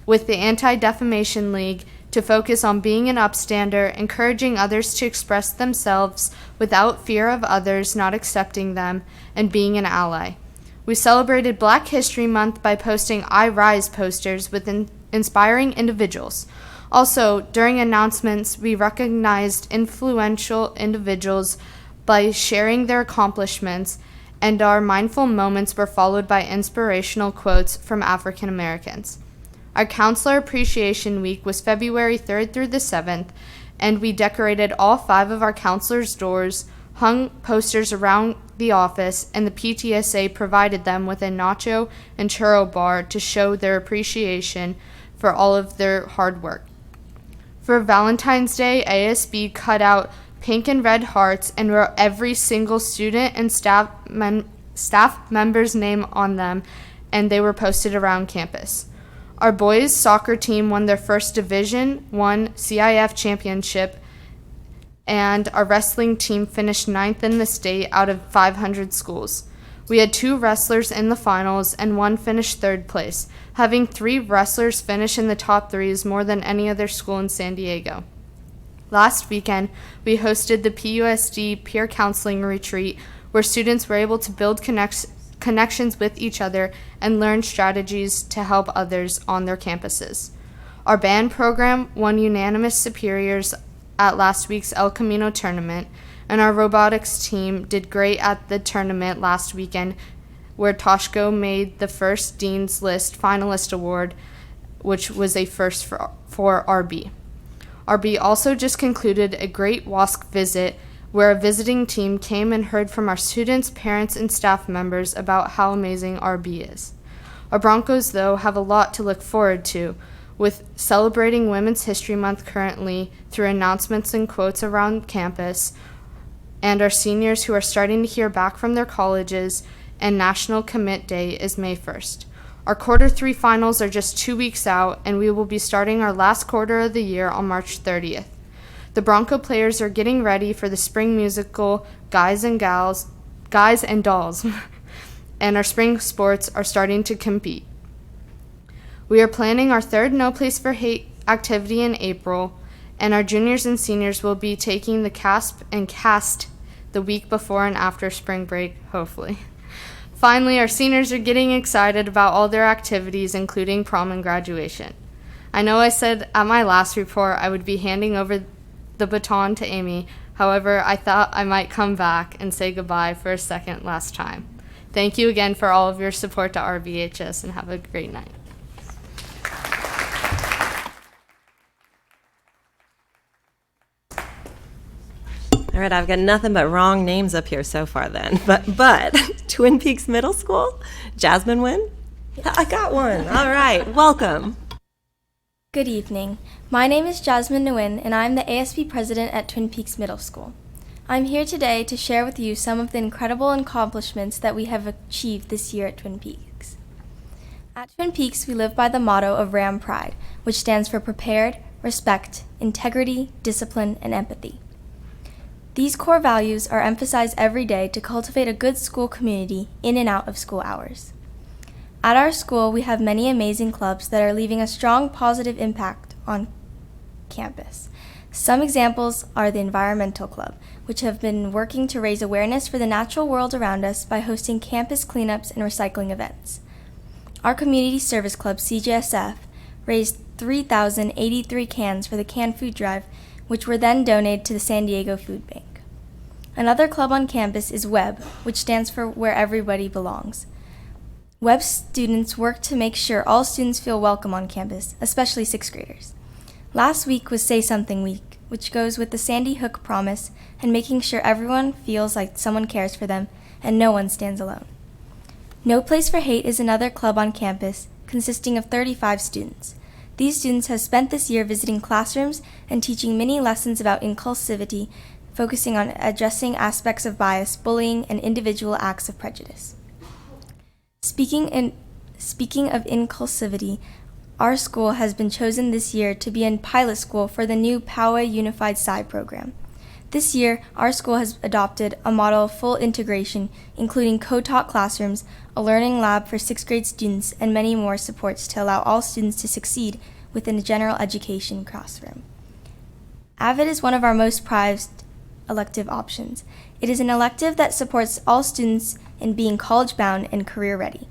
S11: with the Anti-Defamation League to focus on being an upstander, encouraging others to express themselves without fear of others not accepting them, and being an ally. We celebrated Black History Month by posting I Rise posters with inspiring individuals. Also, during announcements, we recognized influential individuals by sharing their accomplishments, and our mindful moments were followed by inspirational quotes from African Americans. Our Counselor Appreciation Week was February 3rd through the 7th, and we decorated all 5 of our counselors' doors, hung posters around the office, and the PTSA provided them with a nacho and churro bar to show their appreciation for all of their hard work. For Valentine's Day, ASB cut out pink and red hearts and wrote every single student and staff member's name on them, and they were posted around campus. Our boys soccer team won their first Division I CIF championship, and our wrestling team finished 9th in the state out of 500 schools. We had 2 wrestlers in the finals, and 1 finished 3rd place. Having 3 wrestlers finish in the top 3 is more than any other school in San Diego. Last weekend, we hosted the PUSD Peer Counseling Retreat, where students were able to build connections with each other and learn strategies to help others on their campuses. Our band program won unanimous superiors at last week's El Camino tournament, and our robotics team did great at the tournament last weekend, where Toshko made the first Dean's List finalist award, which was a first for RB. RB also just concluded a great WASC visit, where a visiting team came and heard from our students, parents, and staff members about how amazing RB is. Our Broncos, though, have a lot to look forward to. with celebrating Women's History Month currently through announcements and quotes around campus, and our seniors who are starting to hear back from their colleges, and National Commit Day is May 1st. Our quarter 3 finals are just 2 weeks out, and we will be starting our last quarter of the year on March 30th. The Bronco players are getting ready for the spring musical Guys and Dolls, and our spring sports are starting to compete. We are planning our 3rd No Place for Hate activity in April, and our juniors and seniors will be taking the CASP and CAST the week before and after spring break, hopefully. Finally, our seniors are getting excited about all their activities, including prom and graduation. I know I said at my last report I would be handing over the baton to Amy. However, I thought I might come back and say goodbye for a second last time. Thank you again for all of your support to RBHS, and have a great night.
S2: All right, I've got nothing but wrong names up here so far then. But Twin Peaks Middle School, Jasmine Nguyen? I got one. All right, welcome.
S12: Good evening. My name is Jasmine Nguyen, and I'm the ASB president at Twin Peaks Middle School. I'm here today to share with you some of the incredible accomplishments that we have achieved this year at Twin Peaks. At Twin Peaks, we live by the motto of RAM Pride, which stands for Prepared, Respect, Integrity, Discipline, and Empathy. These core values are emphasized every day to cultivate a good school community in and out of school hours. At our school, we have many amazing clubs that are leaving a strong positive impact on campus. Some examples are the Environmental Club, which have been working to raise awareness for the natural world around us by hosting campus cleanups and recycling events. Our Community Service Club, CJSF, raised 3,083 cans for the canned food drive, which were then donated to the San Diego Food Bank. Another club on campus is WEB, which stands for Where Everybody Belongs. WEB students work to make sure all students feel welcome on campus, especially 6th graders. Last week was Say Something Week, which goes with the Sandy Hook promise and making sure everyone feels like someone cares for them and no one stands alone. No Place for Hate is another club on campus consisting of 35 students. These students have spent this year visiting classrooms and teaching many lessons about inclusivity, focusing on addressing aspects of bias, bullying, and individual acts of prejudice. Speaking of inclusivity, our school has been chosen this year to be in pilot school for the new Poway Unified Sci program. This year, our school has adopted a model of full integration, including co-taught classrooms, a learning lab for 6th grade students, and many more supports to allow all students to succeed within a general education classroom. AVID is one of our most prized elective options. It is an elective that supports all students in being college-bound and career-ready.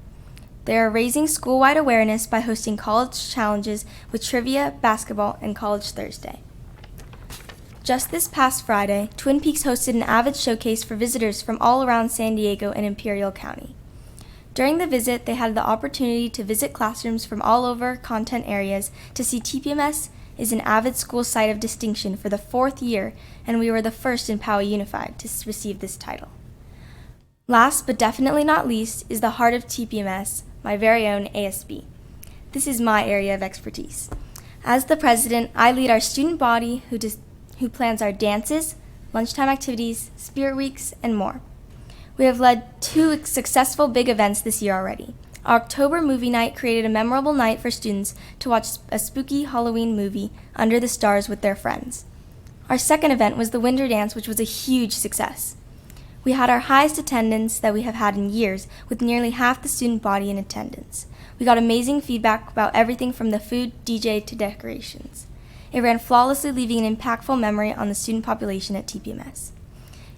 S12: They are raising school-wide awareness by hosting college challenges with trivia, basketball, and College Thursday. Just this past Friday, Twin Peaks hosted an AVID showcase for visitors from all around San Diego and Imperial County. During the visit, they had the opportunity to visit classrooms from all over content areas to see TPMS is an AVID school site of distinction for the 4th year, and we were the first in Poway Unified to receive this title. Last but definitely not least is the heart of TPMS, my very own ASB. This is my area of expertise. As the president, I lead our student body who plans our dances, lunchtime activities, spirit weeks, and more. We have led 2 successful big events this year already. Our October movie night created a memorable night for students to watch a spooky Halloween movie under the stars with their friends. Our second event was the Winter Dance, which was a huge success. We had our highest attendance that we have had in years, with nearly half the student body in attendance. We got amazing feedback about everything from the food, DJ, to decorations. It ran flawlessly, leaving an impactful memory on the student population at TPMS.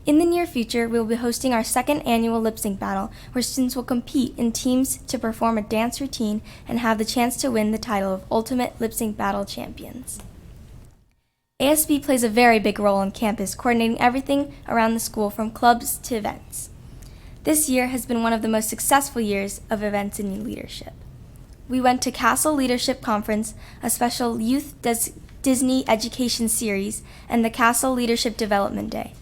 S12: In the near future, we will be hosting our 2nd annual lip sync battle, where students will compete in teams to perform a dance routine and have the chance to win the title of Ultimate Lip Sync Battle Champions. ASB plays a very big role on campus, coordinating everything around the school from clubs to events. This year has been one of the most successful years of events in leadership. We went to Castle Leadership Conference, a special youth Disney education series, and the Castle Leadership Development Day.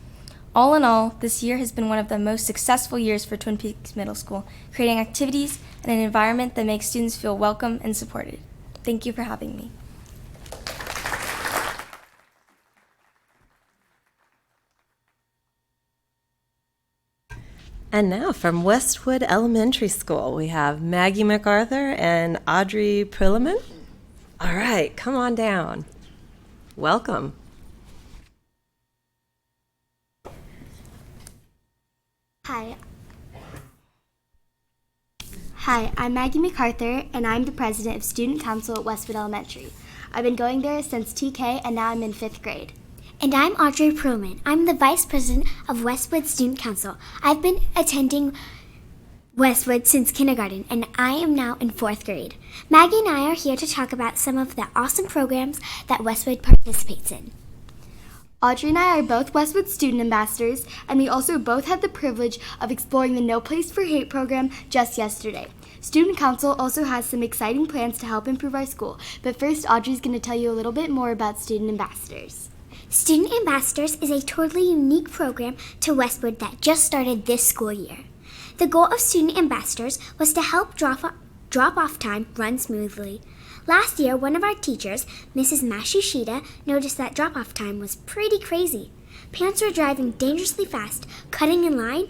S12: All in all, this year has been one of the most successful years for Twin Peaks Middle School, creating activities and an environment that makes students feel welcome and supported. Thank you for having me.
S2: And now from Westwood Elementary School, we have Maggie MacArthur and Audrey Prilleman. All right, come on down. Welcome.
S13: Hi. Hi, I'm Maggie MacArthur, and I'm the president of Student Council at Westwood Elementary. I've been going there since TK, and now I'm in 5th grade.
S14: And I'm Audrey Perlman. I'm the Vice President of Westwood Student Council. I've been attending Westwood since kindergarten, and I am now in 4th grade. Maggie and I are here to talk about some of the awesome programs that Westwood participates in.
S13: Audrey and I are both Westwood student ambassadors, and we also both had the privilege of exploring the No Place for Hate program just yesterday. Student Council also has some exciting plans to help improve our school, but first Audrey's going to tell you a little bit more about Student Ambassadors.
S14: Student Ambassadors is a totally unique program to Westwood that just started this school year. The goal of Student Ambassadors was to help drop-off time run smoothly. Last year, one of our teachers, Mrs. Mashushita, noticed that drop-off time was pretty crazy. Parents were driving dangerously fast, cutting in line,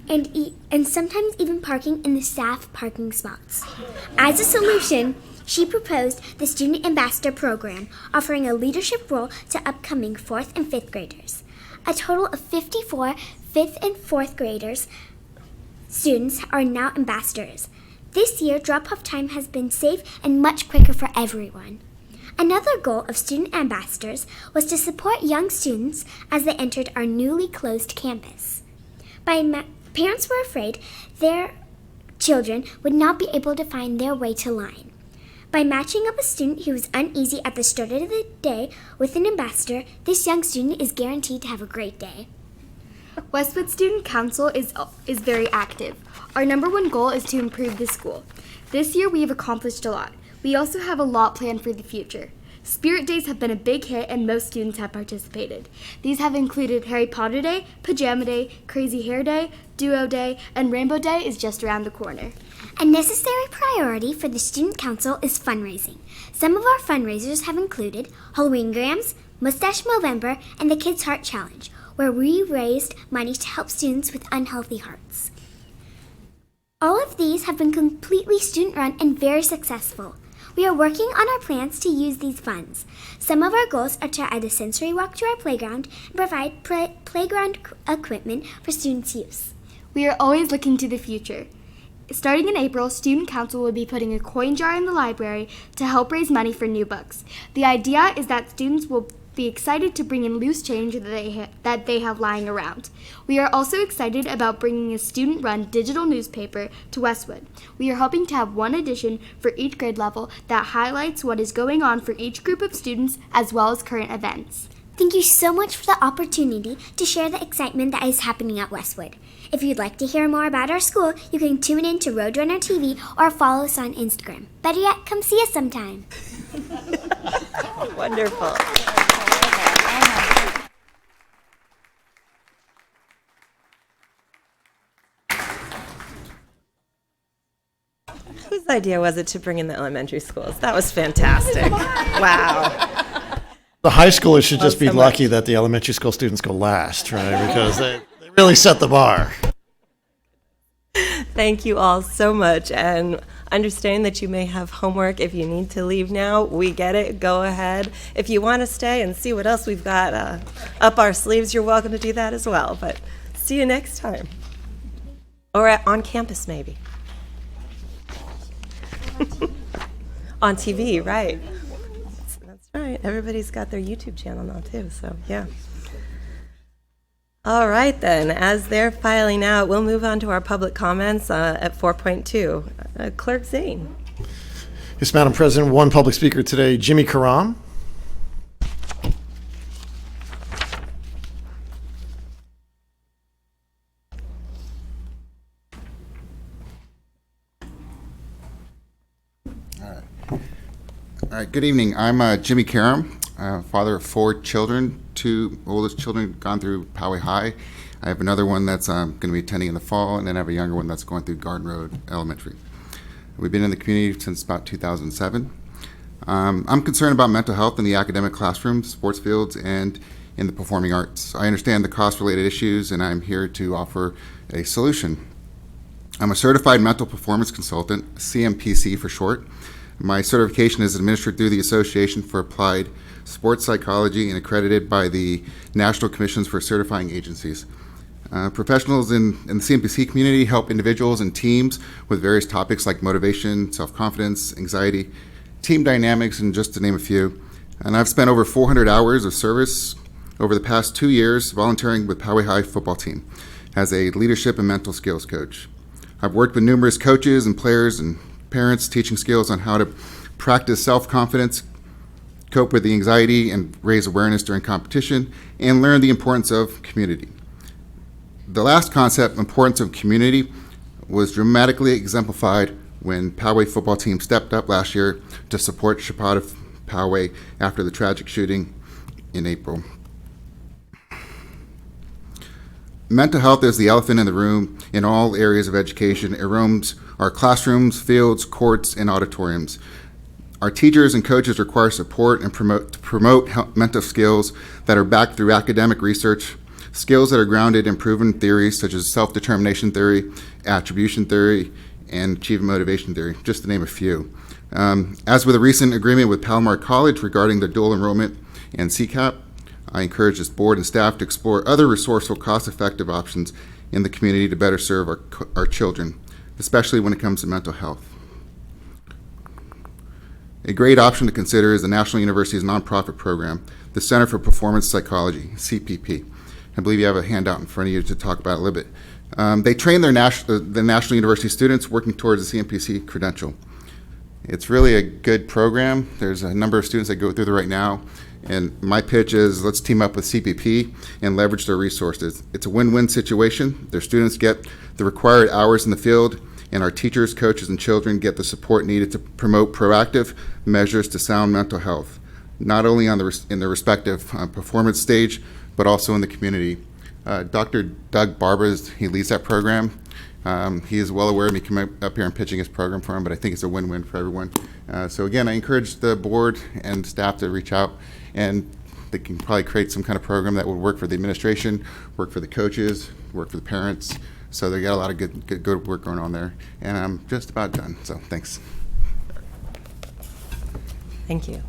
S14: and sometimes even parking in the staff parking spots. As a solution, she proposed the Student Ambassador Program, offering a leadership role to upcoming 4th and 5th graders. A total of 54 5th and 4th graders students are now ambassadors. This year, drop-off time has been safe and much quicker for everyone. Another goal of Student Ambassadors was to support young students as they entered our newly closed campus. Parents were afraid their children would not be able to find their way to line. By matching up a student who was uneasy at the start of the day with an ambassador, this young student is guaranteed to have a great day.
S13: Westwood Student Council is very active. Our number one goal is to improve the school. This year we have accomplished a lot. We also have a lot planned for the future. Spirit Days have been a big hit and most students have participated. These have included Harry Potter Day, Pajama Day, Crazy Hair Day, Duo Day, and Rainbow Day is just around the corner.
S14: A necessary priority for the Student Council is fundraising. Some of our fundraisers have included Halloween Grams, Mustache Movember, and the Kids Heart Challenge, where we raised money to help students with unhealthy hearts. All of these have been completely student-run and very successful. We are working on our plans to use these funds. Some of our goals are to add a sensory walk to our playground and provide playground equipment for students' use.
S13: We are always looking to the future. Starting in April, Student Council will be putting a coin jar in the library to help raise money for new books. The idea is that students will be excited to bring in loose change that they have lying around. We are also excited about bringing a student-run digital newspaper to Westwood. We are hoping to have one edition for each grade level that highlights what is going on for each group of students as well as current events.
S14: Thank you so much for the opportunity to share the excitement that is happening at Westwood. If you'd like to hear more about our school, you can tune in to Roadrunner TV or follow us on Instagram. Better yet, come see us sometime.
S2: Wonderful. Whose idea was it to bring in the elementary schools? That was fantastic. Wow.
S3: The high schoolers should just be lucky that the elementary school students go last, right? Because they really set the bar.
S2: Thank you all so much, and understand that you may have homework. If you need to leave now, we get it. Go ahead. If you want to stay and see what else we've got up our sleeves, you're welcome to do that as well. But see you next time. Or on campus, maybe. On TV, right. That's right. Everybody's got their YouTube channel now, too, so yeah. All right, then. As they're filing out, we'll move on to our public comments at 4.2. Clerk Zane.
S3: Yes, Madam President, one public speaker today, Jimmy Karam.
S15: All right, good evening. I'm Jimmy Karam, father of 4 children. 2 oldest children gone through Poway High. I have another one that's going to be attending in the fall, and then I have a younger one that's going through Garden Road Elementary. We've been in the community since about 2007. I'm concerned about mental health in the academic classroom, sports fields, and in the performing arts. I understand the cost-related issues, and I'm here to offer a solution. I'm a certified mental performance consultant, CMPC for short. My certification is administered through the Association for Applied Sports Psychology and accredited by the National Commissions for Certifying Agencies. Professionals in the CMPC community help individuals and teams with various topics like motivation, self-confidence, anxiety, team dynamics, and just to name a few. And I've spent over 400 hours of service over the past 2 years volunteering with Poway High football team as a leadership and mental skills coach. I've worked with numerous coaches and players and parents teaching skills on how to practice self-confidence, cope with the anxiety, and raise awareness during competition, and learn the importance of community. The last concept, importance of community, was dramatically exemplified when Poway football team stepped up last year to support Chapada Poway after the tragic shooting in April. Mental health is the elephant in the room in all areas of education. It roams our classrooms, fields, courts, and auditoriums. Our teachers and coaches require support and promote mental skills that are backed through academic research, skills that are grounded in proven theories such as self-determination theory, attribution theory, and achievement motivation theory, just to name a few. As with a recent agreement with Palomar College regarding the dual enrollment and CCAP, I encourage this board and staff to explore other resourceful, cost-effective options in the community to better serve our children, especially when it comes to mental health. A great option to consider is the National University's nonprofit program, the Center for Performance Psychology, CPP. I believe you have a handout in front of you to talk about it a little bit. They train the National University students working towards the CMPC credential. It's really a good program. There's a number of students that go through it right now. And my pitch is let's team up with CPP and leverage their resources. It's a win-win situation. Their students get the required hours in the field, and our teachers, coaches, and children get the support needed to promote proactive measures to sound mental health, not only in the respective performance stage, but also in the community. Dr. Doug Barber, he leads that program. He is well aware of me coming up here and pitching his program for him, but I think it's a win-win for everyone. So again, I encourage the board and staff to reach out, and they can probably create some kind of program that would work for the administration, work for the coaches, work for the parents. So they got a lot of good work going on there. And I'm just about done, so thanks.
S2: Thank you.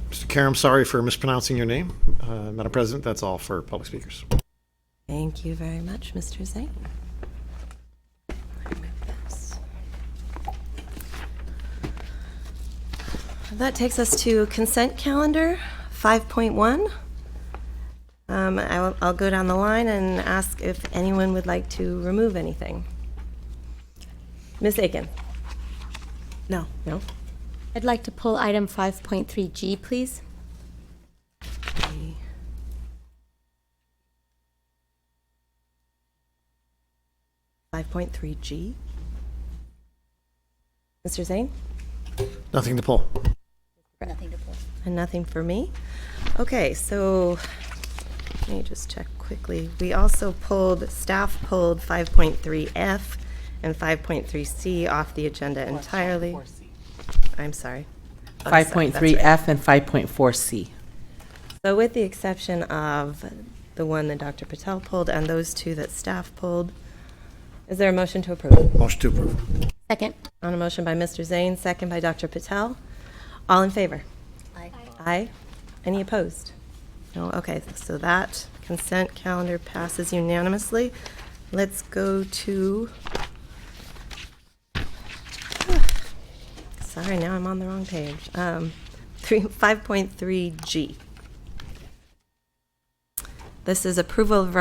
S3: Mr. Karam, sorry for mispronouncing your name. Madam President, that's all for public speakers.
S2: Thank you very much, Mr. Zane. That takes us to consent calendar 5.1. I'll go down the line and ask if anyone would like to remove anything. Ms. Aiken?
S1: No.
S2: No?
S5: I'd like to pull item 5.3G, please.
S2: 5.3G. Mr. Zane?
S3: Nothing to pull.
S5: Nothing to pull.
S2: And nothing for me. Okay, so let me just check quickly. We also staff pulled 5.3F and 5.3C off the agenda entirely. I'm sorry.
S4: 5.3F and 5.4C.
S2: So with the exception of the one that Dr. Patel pulled and those two that staff pulled, is there a motion to approve?
S3: Motion to approve.
S5: Second.
S2: On a motion by Mr. Zane, second by Dr. Patel. All in favor?
S5: Aye.
S2: Aye. Any opposed? No? Okay, so that consent calendar passes unanimously. Let's go to, sorry, now I'm on the wrong page. 5.3G. This is approval of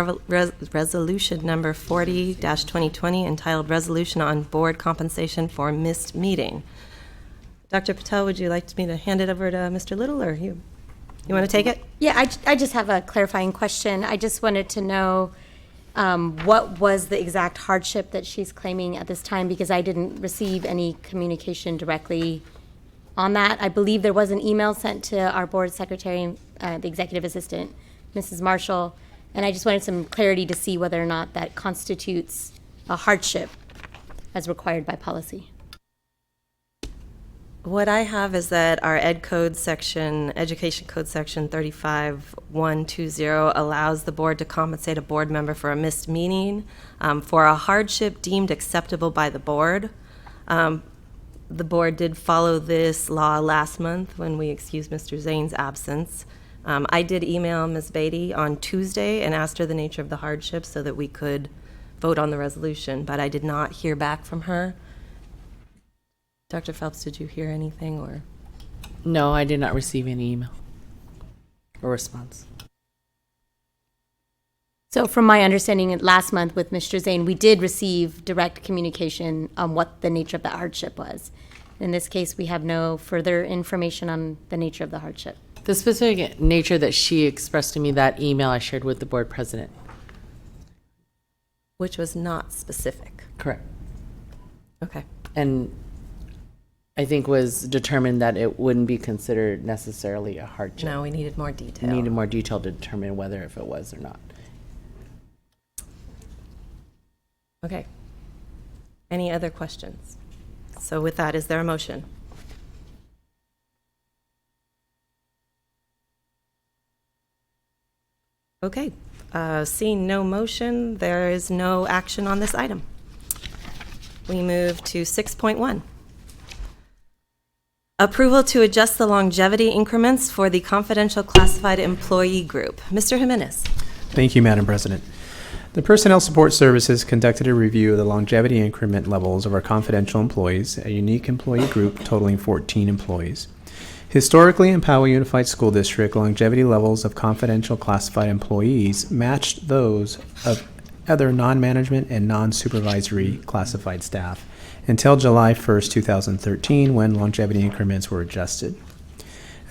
S2: resolution number 40-2020 entitled Resolution on Board Compensation for Missed Meeting. Dr. Patel, would you like me to hand it over to Mr. Little, or you want to take it?
S5: Yeah, I just have a clarifying question. I just wanted to know what was the exact hardship that she's claiming at this time, because I didn't receive any communication directly on that. I believe there was an email sent to our board secretary, the executive assistant, Mrs. Marshall, and I just wanted some clarity to see whether or not that constitutes a hardship as required by policy.
S2: What I have is that our Ed Code section, Education Code section 35120 allows the board to compensate a board member for a missed meeting for a hardship deemed acceptable by the board. The board did follow this law last month when we excused Mr. Zane's absence. I did email Ms. Beatty on Tuesday and asked her the nature of the hardship so that we could vote on the resolution, but I did not hear back from her. Dr. Phelps, did you hear anything or?
S4: No, I did not receive any email or response.
S5: So from my understanding, last month with Mr. Zane, we did receive direct communication on what the nature of the hardship was. In this case, we have no further information on the nature of the hardship.
S4: The specific nature that she expressed to me, that email I shared with the board president.
S2: Which was not specific.
S4: Correct.
S2: Okay.
S4: And I think was determined that it wouldn't be considered necessarily a hardship.
S2: No, we needed more detail.
S4: Needed more detail to determine whether if it was or not.
S2: Okay. Any other questions? So with that, is there a motion? Okay. Seeing no motion, there is no action on this item. We move to 6.1. Approval to adjust the longevity increments for the confidential classified employee group. Mr. Jimenez.
S16: Thank you, Madam President. The Personnel Support Services conducted a review of the longevity increment levels of our confidential employees, a unique employee group totaling 14 employees. Historically, in Poway Unified School District, longevity levels of confidential classified employees matched those of other non-management and non-supervisory classified staff until July 1st, 2013, when longevity increments were adjusted.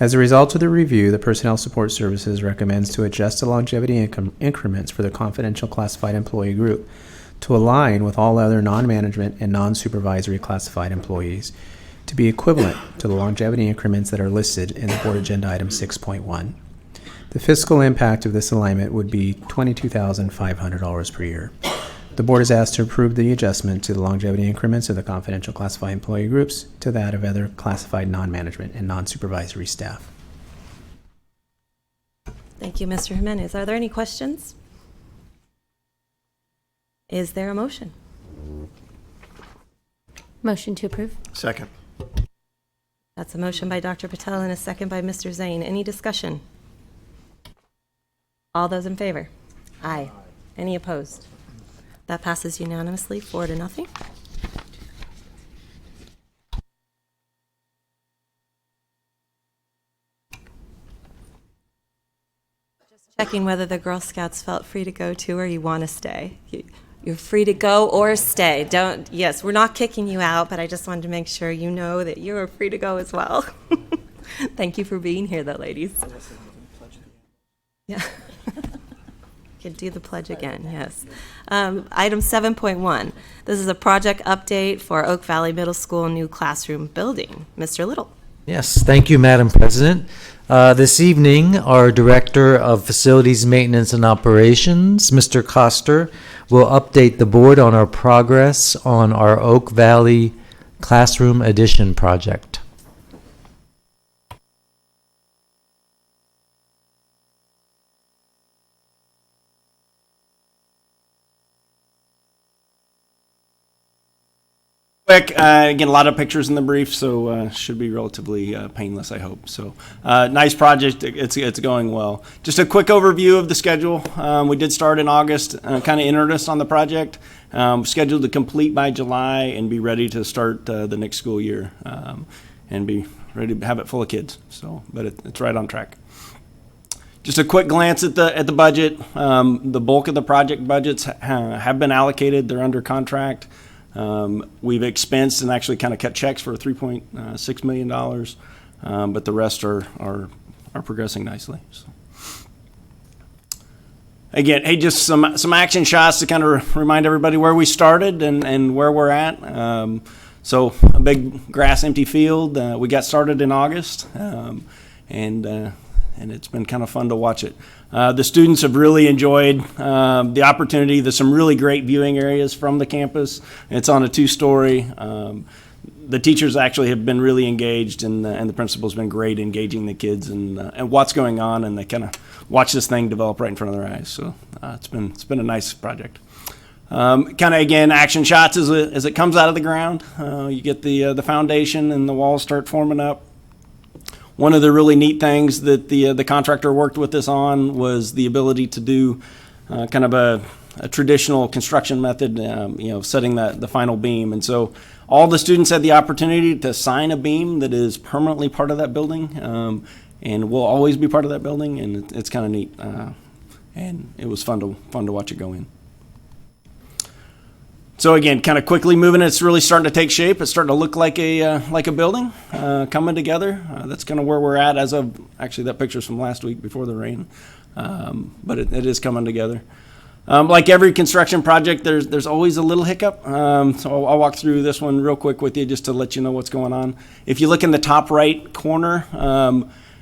S16: As a result of the review, the Personnel Support Services recommends to adjust the longevity increments for the confidential classified employee group to align with all other non-management and non-supervisory classified employees to be equivalent to the longevity increments that are listed in the Board Agenda Item 6.1. The fiscal impact of this alignment would be $22,500 per year. The Board is asked to approve the adjustment to the longevity increments of the confidential classified employee groups to that of other classified non-management and non-supervisory staff.
S2: Thank you, Mr. Jimenez. Are there any questions? Is there a motion?
S5: Motion to approve.
S3: Second.
S2: That's a motion by Dr. Patel and a second by Mr. Zane. Any discussion? All those in favor? Aye. Any opposed? That passes unanimously, 4-0. Just checking whether the Girl Scouts felt free to go too, or you want to stay. You're free to go or stay. Yes, we're not kicking you out, but I just wanted to make sure you know that you are free to go as well. Thank you for being here, though, ladies. Yeah. Could do the pledge again, yes. Item 7.1. This is a project update for Oak Valley Middle School new classroom building. Mr. Little.
S17: Yes, thank you, Madam President. This evening, our Director of Facilities Maintenance and Operations, Mr. Coster, will update the board on our progress on our Oak Valley Classroom Addition project.
S18: Quick, again, a lot of pictures in the brief, so should be relatively painless, I hope. So, nice project. It's going well. Just a quick overview of the schedule. We did start in August, kind of in earnest on the project. Scheduled to complete by July and be ready to start the next school year and be ready to have it full of kids. So, but it's right on track. Just a quick glance at the budget. The bulk of the project budgets have been allocated. They're under contract. We've expensed and actually kind of cut checks for $3.6 million, but the rest are progressing nicely. So. Again, hey, just some action shots to kind of remind everybody where we started and where we're at. So a big grass empty field. We got started in August, and it's been kind of fun to watch it. The students have really enjoyed the opportunity. There's some really great viewing areas from the campus. It's on a 2-story. the teachers actually have been really engaged, and the principal's been great engaging the kids and what's going on, and they kind of watch this thing develop right in front of their eyes. So it's been a nice project. Kind of again, action shots as it comes out of the ground. You get the foundation and the walls start forming up. One of the really neat things that the contractor worked with us on was the ability to do kind of a traditional construction method, setting the final beam. And so all the students had the opportunity to sign a beam that is permanently part of that building, and will always be part of that building. And it's kind of neat, and it was fun to watch it go in. So again, kind of quickly moving, it's really starting to take shape. It's starting to look like a building coming together. That's kind of where we're at as of, actually that picture's from last week before the rain, but it is coming together. Like every construction project, there's always a little hiccup. So I'll walk through this one real quick with you just to let you know what's going on. If you look in the top right corner,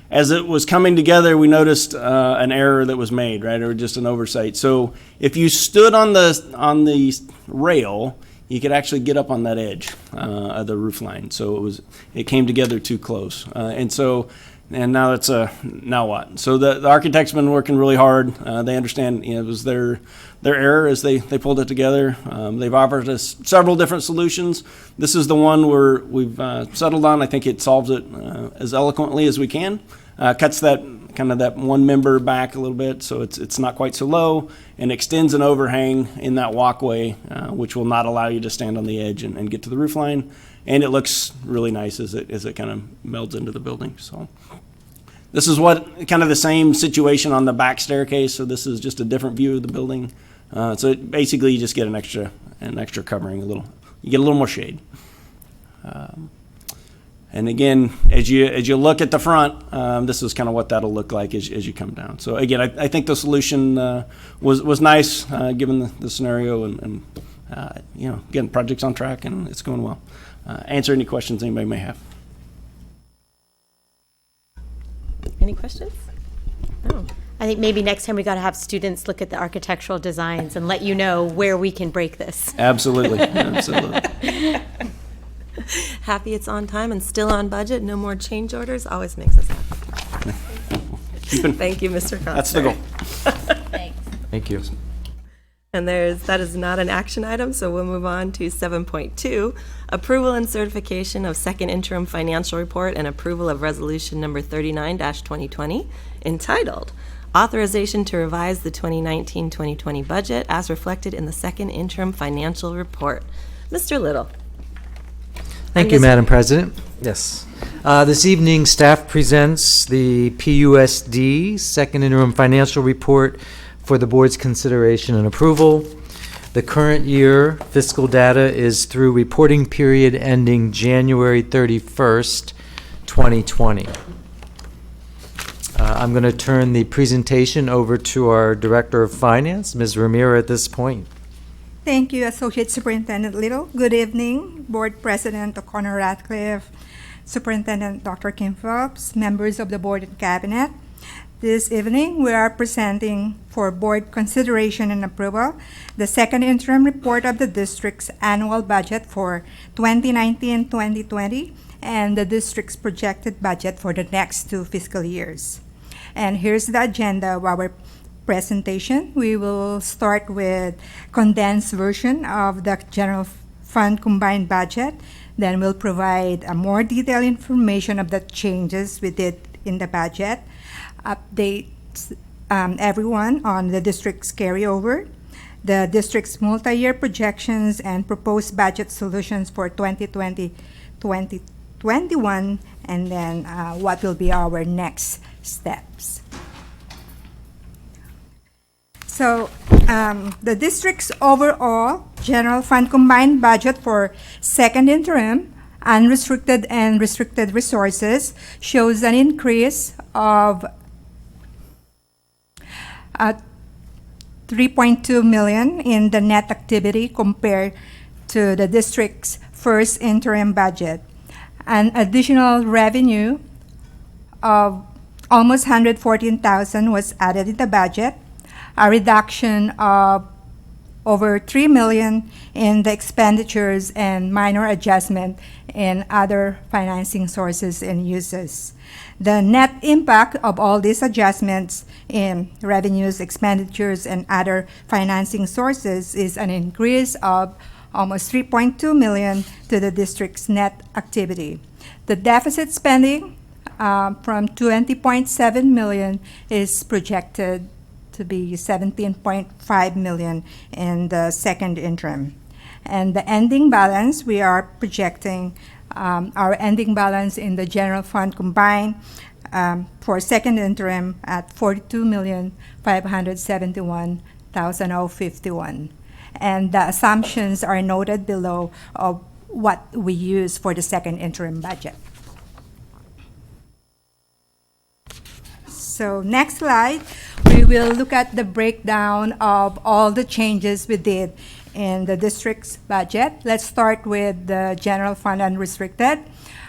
S18: as it was coming together, we noticed an error that was made, right, or just an oversight. So if you stood on the rail, you could actually get up on that edge of the roof line. So it came together too close, and now it's now what? So the architect's been working really hard. They understand it was their error as they pulled it together. They've offered us several different solutions. This is the one where we've settled on. I think it solves it as eloquently as we can. Cuts that one member back a little bit, so it's not quite so low, and extends an overhang in that walkway, which will not allow you to stand on the edge and get to the roof line. And it looks really nice as it kind of melds into the building. So this is what kind of the same situation on the back staircase. So this is just a different view of the building. So basically you just get an extra covering, you get a little more shade. And again, as you look at the front, this is kind of what that'll look like as you come down. So again, I think the solution was nice given the scenario, and again, project's on track and it's going well. Answer any questions anybody may have.
S2: Any questions? No.
S5: I think maybe next time we got to have students look at the architectural designs and let you know where we can break this.
S18: Absolutely, absolutely.
S2: Happy it's on time and still on budget. No more change orders. Always makes us happy. Thank you, Mr. Costa.
S18: That's the goal.
S5: Thanks.
S17: Thank you.
S2: And that is not an action item, so we'll move on to 7.2, approval and certification of second interim financial report and approval of resolution number 39-2020, entitled Authorization to Revise the 2019-2020 Budget as reflected in the second interim financial report. Mr. Little.
S17: Thank you, Madam President. Yes. This evening, staff presents the PUSD Second Interim Financial Report for the board's consideration and approval. The current year fiscal data is through reporting period ending January 31st, 2020. I'm going to turn the presentation over to our Director of Finance, Ms. Ramirez, at this point.
S19: Thank you, Associate Superintendent Little. Good evening, Board President O'Connor Ratcliffe, Superintendent Dr. Kim Phelps, members of the Board and Cabinet. This evening, we are presenting for Board consideration and approval the second interim report of the district's annual budget for 2019-2020 and the district's projected budget for the next 2 fiscal years. And here's the agenda of our presentation. We will start with condensed version of the general fund combined budget. Then we'll provide a more detailed information of the changes we did in the budget, update everyone on the district's carryover, the district's multi-year projections and proposed budget solutions for 2020-2021, and then what will be our next steps. So the district's overall general fund combined budget for second interim, unrestricted and restricted resources shows an increase of $3.2 million in the net activity compared to the district's first interim budget. An additional revenue of almost $114,000 was added in the budget, a reduction of over 3 million in the expenditures and minor adjustment in other financing sources and uses. The net impact of all these adjustments in revenues, expenditures, and other financing sources is an increase of almost 3.2 million to the district's net activity. The deficit spending from 20.7 million is projected to be 17.5 million in the second interim. And the ending balance, we are projecting our ending balance in the general fund combined for second interim at 42,571,051. And the assumptions are noted below of what we use for the second interim budget. So next slide, we will look at the breakdown of all the changes we did in the district's budget. Let's start with the general fund unrestricted.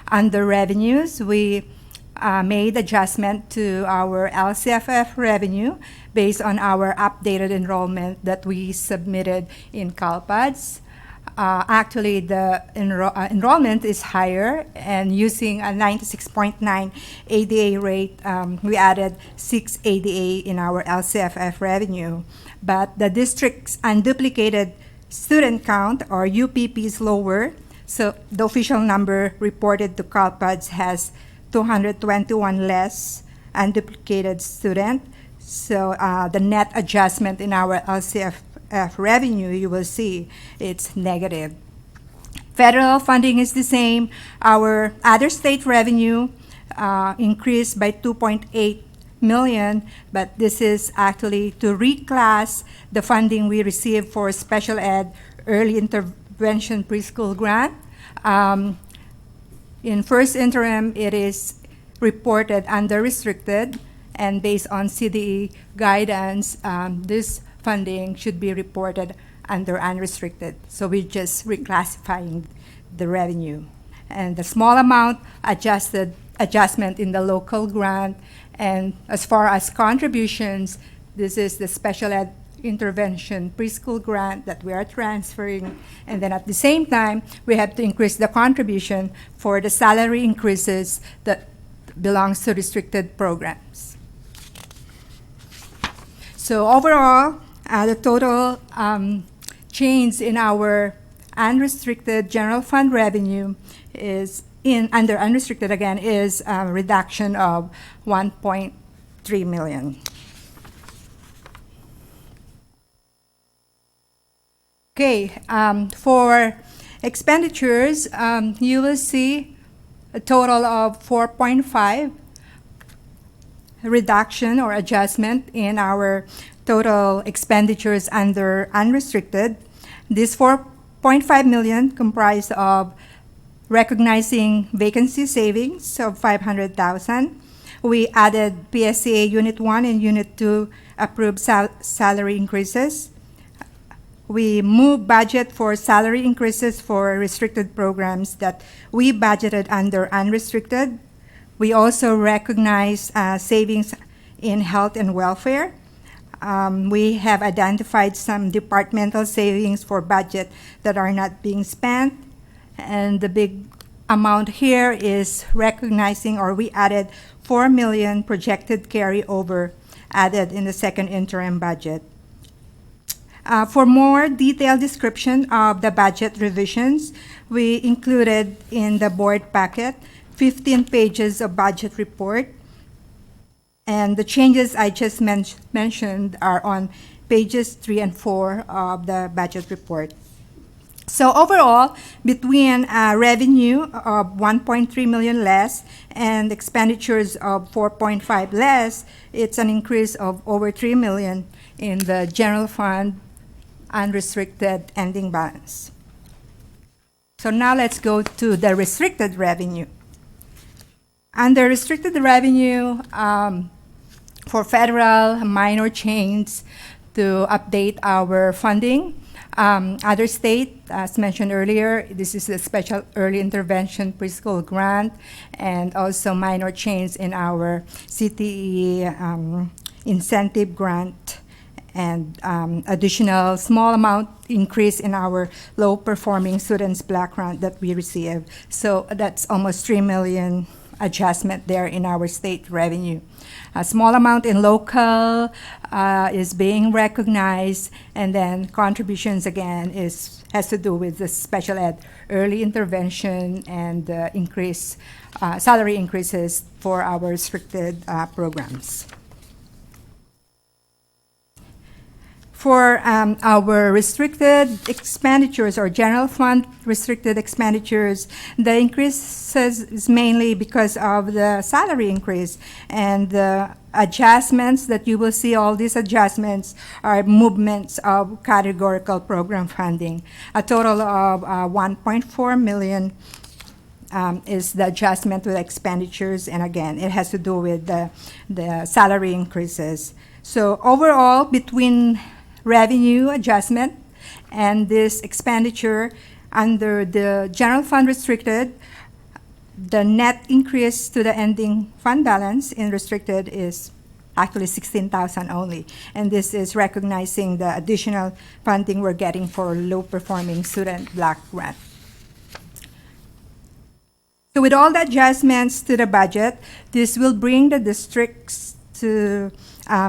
S19: Under revenues, we made adjustment to our LCFF revenue based on our updated enrollment that we submitted in CalPADS. Actually, the enrollment is higher, and using a 96.9 ADA rate, we added 6 ADA in our LCFF revenue. But the district's unduplicated student count, or UPP, is lower, so the official number reported to CalPADS has 221 less unduplicated student. So the net adjustment in our LCFF revenue, you will see it's negative. Federal funding is the same. Our other state revenue increased by 2.8 million, but this is actually to reclass the funding we receive for special ed early intervention preschool grant. In first interim, it is reported under restricted, and based on CDE guidance, this funding should be reported under unrestricted. So we're just reclassifying the revenue. And the small amount adjustment in the local grant. And as far as contributions, this is the special ed intervention preschool grant that we are transferring. And then at the same time, we have to increase the contribution for the salary increases that belongs to restricted programs. So overall, the total change in our unrestricted general fund revenue is under unrestricted again is a reduction of 1.3 million. Okay, for expenditures, you will see a total of 4.5 reduction or adjustment in our total expenditures under unrestricted. This 4.5 million comprised of recognizing vacancy savings of 500,000. We added PSCA Unit 1 and Unit 2 approved salary increases. We moved budget for salary increases for restricted programs that we budgeted under unrestricted. We also recognize savings in health and welfare. We have identified some departmental savings for budget that are not being spent. And the big amount here is recognizing, or we added 4 million projected carryover added in the second interim budget. For more detailed description of the budget revisions, we included in the board packet 15 pages of budget report. And the changes I just mentioned are on pages 3 and 4 of the budget report. So overall, between revenue of 1.3 million less and expenditures of 4.5 less, it's an increase of over 3 million in the general fund unrestricted ending balance. So now let's go to the restricted revenue. Under restricted revenue, for federal, minor change to update our funding. Other state, as mentioned earlier, this is a special early intervention preschool grant, and also minor change in our CTE incentive grant. and additional small amount increase in our low-performing students block grant that we receive. So that's almost 3 million adjustment there in our state revenue. A small amount in local is being recognized, and then contributions again has to do with the special ed early intervention and salary increases for our restricted programs. For our restricted expenditures or general fund restricted expenditures, the increases is mainly because of the salary increase, and the adjustments that you will see, all these adjustments are movements of categorical program funding. A total of 1.4 million is the adjustment to the expenditures, and again, it has to do with the salary increases. So overall, between revenue adjustment and this expenditure under the general fund restricted, the net increase to the ending fund balance in restricted is actually 16,000 only. And this is recognizing the additional funding we're getting for low-performing student block grant. So with all the adjustments to the budget, this will bring the districts to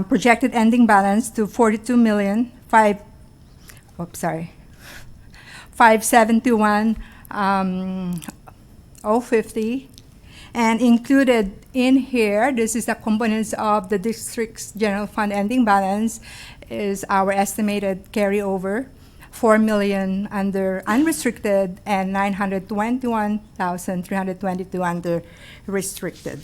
S19: projected ending balance to 571,050, and included in here, this is the components of the district's general fund ending balance, is our estimated carryover, 4 million under unrestricted and 921,322 under restricted.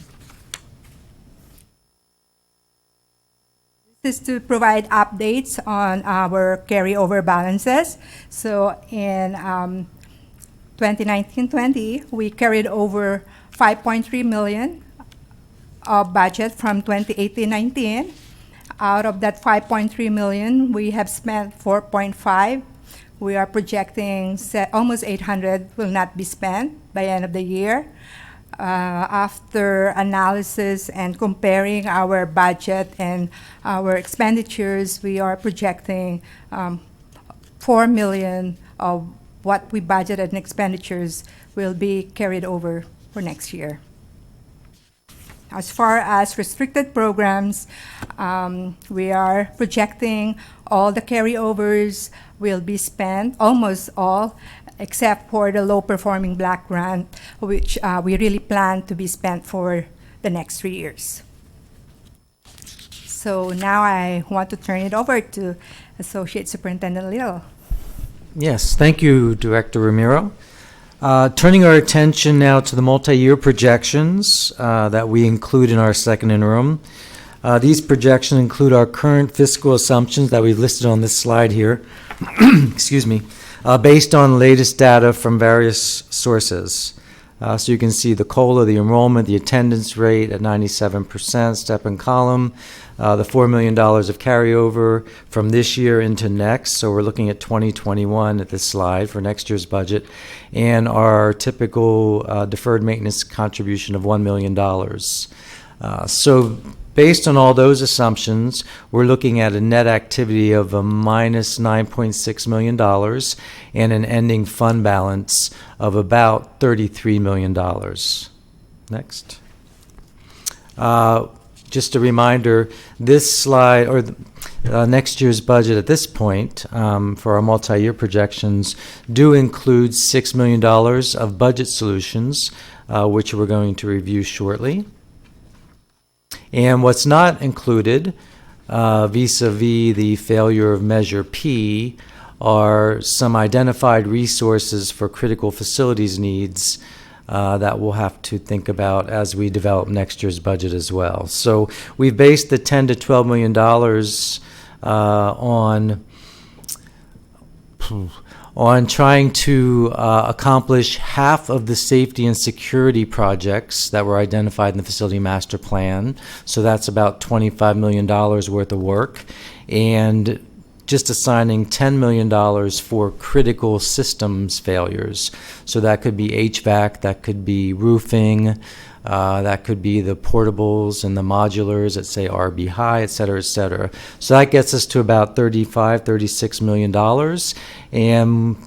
S19: This is to provide updates on our carryover balances. So in 2019-20, we carried over 5.3 million of budget from 2018-19. Out of that 5.3 million, we have spent 4.5. We are projecting almost 800 will not be spent by end of the year. After analysis and comparing our budget and our expenditures, we are projecting 4 million of what we budgeted in expenditures will be carried over for next year. As far as restricted programs, we are projecting all the carryovers will be spent, almost all, except for the low-performing block grant, which we really plan to be spent for the next 3 years. So now I want to turn it over to Associate Superintendent Little.
S17: Yes, thank you, Director Ramiro. Turning our attention now to the multi-year projections that we include in our second interim. These projections include our current fiscal assumptions that we've listed on this slide here, excuse me, based on latest data from various sources. So you can see the COLA, the enrollment, the attendance rate at 97%, step and column, the $4 million of carryover from this year into next. So we're looking at 2021 at this slide for next year's budget, and our typical deferred maintenance contribution of $1 million. So based on all those assumptions, we're looking at a net activity of a minus $9.6 million and an ending fund balance of about $33 million. Next. Just a reminder, this slide, or next year's budget at this point for our multi-year projections do include $6 million of budget solutions, which we're going to review shortly. And what's not included, vis-a-vis the failure of Measure P, are some identified resources for critical facilities needs that we'll have to think about as we develop next year's budget as well. So we've based the $10 to $12 million on trying to accomplish half of the safety and security projects that were identified in the facility master plan. So that's about $25 million worth of work. And just assigning $10 million for critical systems failures. So that could be HVAC, that could be roofing, That could be the portables and the modulars that say RB High, et cetera, et cetera. So that gets us to about $36 million. And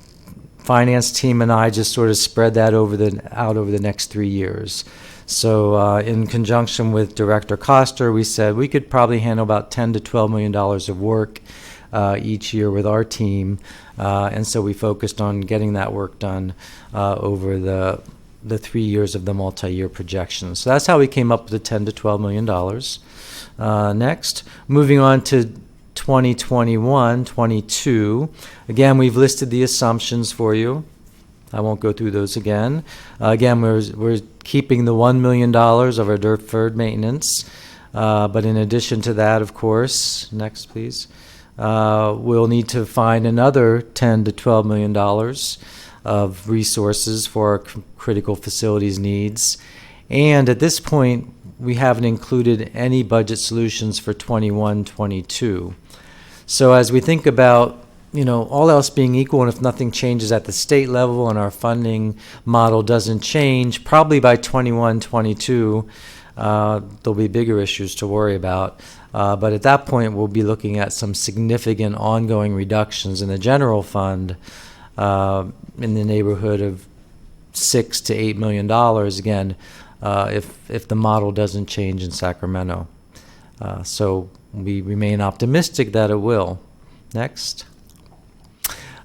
S17: finance team and I just sort of spread that out over the next 3 years. So in conjunction with Director Coster, we said we could probably handle about $10 to $12 million of work each year with our team. And so we focused on getting that work done over the 3 years of the multi-year projection. So that's how we came up with the $10 to $12 million. Next, moving on to 2021-22. Again, we've listed the assumptions for you. I won't go through those again. Again, we're keeping the $1 million of our deferred maintenance. But in addition to that, of course, next please, we'll need to find another $10 to $12 million of resources for our critical facilities needs. And at this point, we haven't included any budget solutions for 21-22. So as we think about, all else being equal, and if nothing changes at the state level and our funding model doesn't change, probably by 21-22, there'll be bigger issues to worry about. But at that point, we'll be looking at some significant ongoing reductions in the general fund in the neighborhood of $6 to $8 million, again, if the model doesn't change in Sacramento. So we remain optimistic that it will. Next.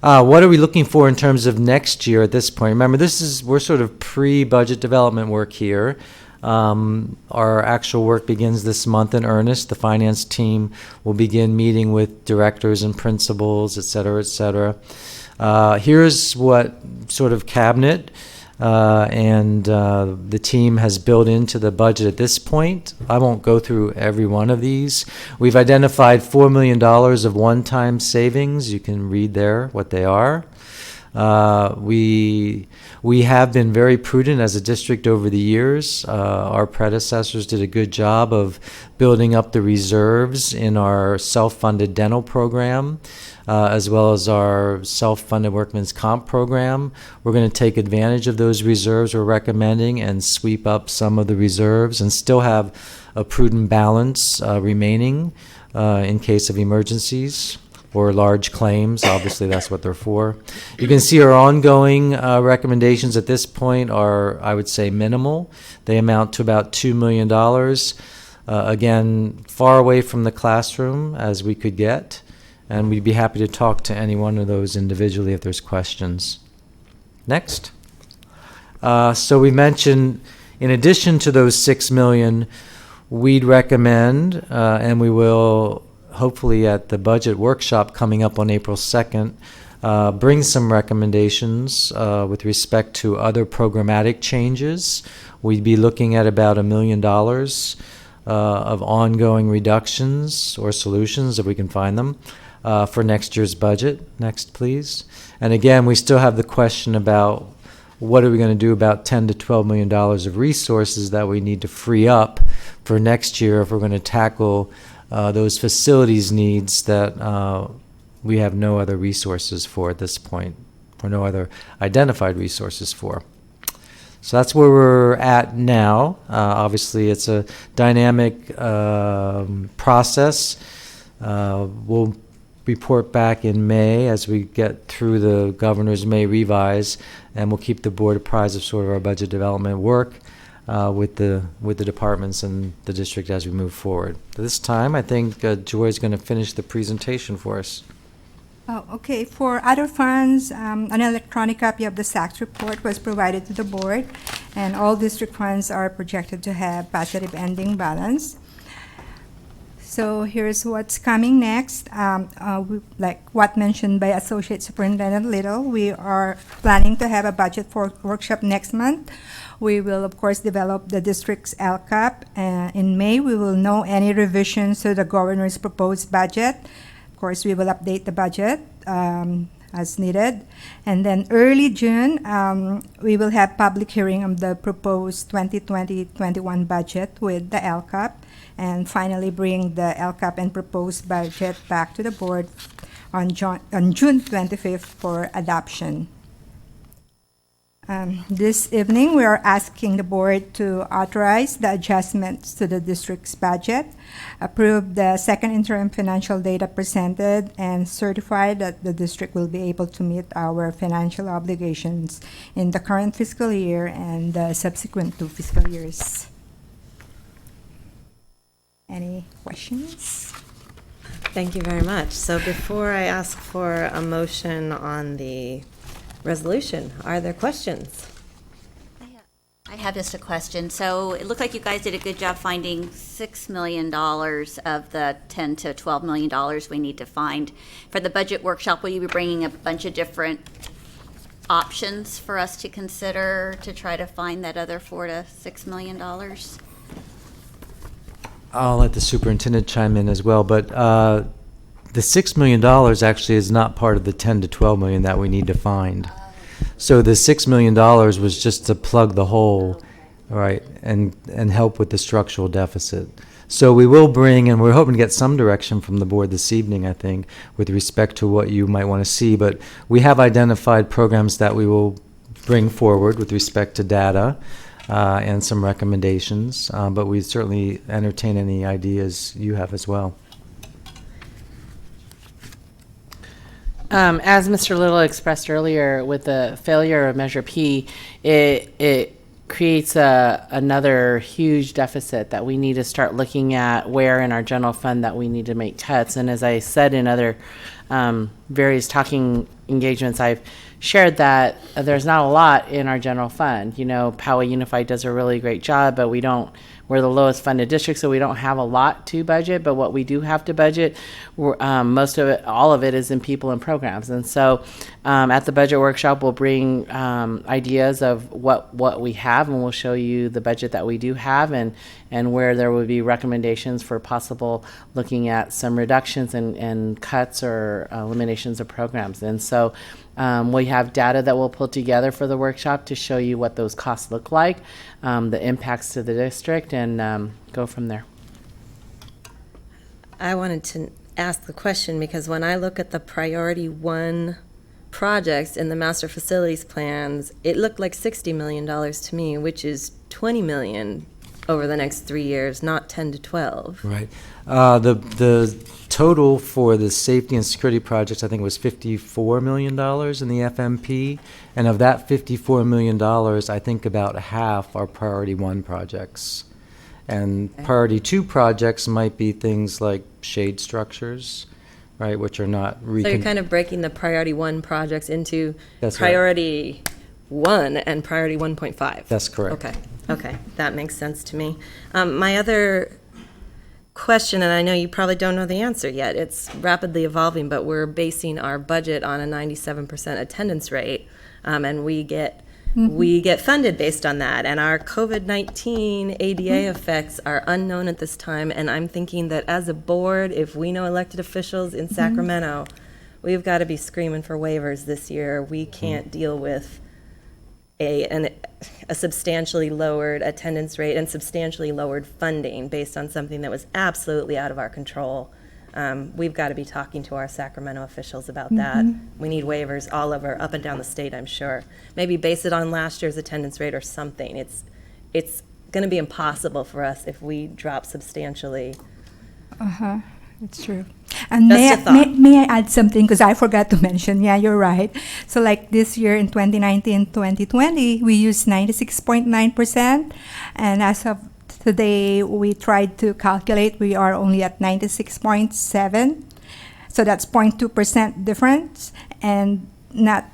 S17: What are we looking for in terms of next year at this point? Remember, we're sort of pre-budget development work here. Our actual work begins this month in earnest. The finance team will begin meeting with directors and principals, et cetera, et cetera. Here's what sort of cabinet and the team has built into the budget at this point. I won't go through every one of these. We've identified $4 million of one-time savings. You can read there what they are. We have been very prudent as a district over the years. Our predecessors did a good job of building up the reserves in our self-funded dental program, as well as our self-funded workman's comp program. We're going to take advantage of those reserves we're recommending and sweep up some of the reserves and still have a prudent balance remaining in case of emergencies or large claims. Obviously, that's what they're for. You can see our ongoing recommendations at this point are, I would say, minimal. They amount to about $2 million. Again, far away from the classroom as we could get, and we'd be happy to talk to any one of those individually if there's questions. Next. So we mentioned, in addition to those $6 million, we'd recommend, and we will hopefully at the budget workshop coming up on April 2nd, bring some recommendations with respect to other programmatic changes. We'd be looking at about $1 million of ongoing reductions or solutions, if we can find them, for next year's budget. Next, please. And again, we still have the question about what are we going to do about $10 to $12 million of resources that we need to free up for next year if we're going to tackle those facilities needs that we have no other resources for at this point, or no other identified resources for. So that's where we're at now. Obviously, it's a dynamic process. We'll report back in May as we get through the governor's May revise, and we'll keep the board apprised of sort of our budget development work with the departments and the district as we move forward. This time, I think Joy's going to finish the presentation for us.
S19: Oh, okay. For other funds, an electronic copy of the SACS report was provided to the board, and all district funds are projected to have positive ending balance. So here's what's coming next. Like what mentioned by Associate Superintendent Little, we are planning to have a budget workshop next month. We will, of course, develop the district's LCAP. In May, we will know any revisions to the governor's proposed budget. Of course, we will update the budget as needed. And then early June, we will have public hearing on the proposed 2020-21 budget with the LCAP, and finally bring the LCAP and proposed budget back to the board on June 25th for adoption. This evening, we are asking the board to authorize the adjustments to the district's budget, approve the second interim financial data presented, and certify that the district will be able to meet our financial obligations in the current fiscal year and the subsequent 2 fiscal years. Any questions?
S2: Thank you very much. So before I ask for a motion on the resolution, are there questions?
S20: I have just a question. So it looked like you guys did a good job finding $6 million of the $10 to $12 million we need to find. For the budget workshop, will you be bringing a bunch of different options for us to consider to try to find that other $4 to $6 million?
S17: I'll let the superintendent chime in as well, but the $6 million actually is not part of the 10 to 12 million that we need to find. So the $6 million was just to plug the hole, right, and help with the structural deficit. So we will bring, and we're hoping to get some direction from the board this evening, I think, with respect to what you might want to see. But we have identified programs that we will bring forward with respect to data and some recommendations, but we certainly entertain any ideas you have as well.
S4: As Mr. Little expressed earlier, with the failure of Measure P, it creates another huge deficit that we need to start looking at where in our general fund that we need to make cuts. And as I said in other various talking engagements, I've shared that there's not a lot in our general fund. You know, Poway Unified does a really great job, but we're the lowest funded district, so we don't have a lot to budget. But what we do have to budget, most of it, all of it, is in people and programs. And so at the budget workshop, we'll bring ideas of what we have, and we'll show you the budget that we do have, and where there would be recommendations for possible looking at some reductions and cuts or eliminations of programs. And so we have data that we'll pull together for the workshop to show you what those costs look like, the impacts to the district, and go from there.
S2: I wanted to ask the question because when I look at the priority 1 projects in the master facilities plans, it looked like $60 million to me, which is $20 million over the next 3 years, not 10 to 12.
S17: Right. The total for the safety and security projects, I think, was $54 million in the FMP. And of that $54 million, I think about half are priority 1 projects. And priority 2 projects might be things like shade structures, right, which are not
S2: So you're kind of breaking the priority 1 projects into priority 1 and priority 1.5.
S17: That's correct.
S2: Okay, that makes sense to me. My other question, and I know you probably don't know the answer yet, it's rapidly evolving, but we're basing our budget on a 97% attendance rate, and we get funded based on that, and our COVID-19 ADA effects are unknown at this time, and I'm thinking that as a board, if we know elected officials in Sacramento, we've got to be screaming for waivers this year. We can't deal with a substantially lowered attendance rate and substantially lowered funding based on something that was absolutely out of our control. We've got to be talking to our Sacramento officials about that. We need waivers all over, up and down the state, I'm sure. Maybe base it on last year's attendance rate or something. It's going to be impossible for us if we drop substantially.
S19: It's true. And may I add something, because I forgot to mention. Yeah, you're right. So like this year in 2019-2020, we used 96.9%. And as of today, we tried to calculate, we are only at 96.7. So that's 0.2% difference. And not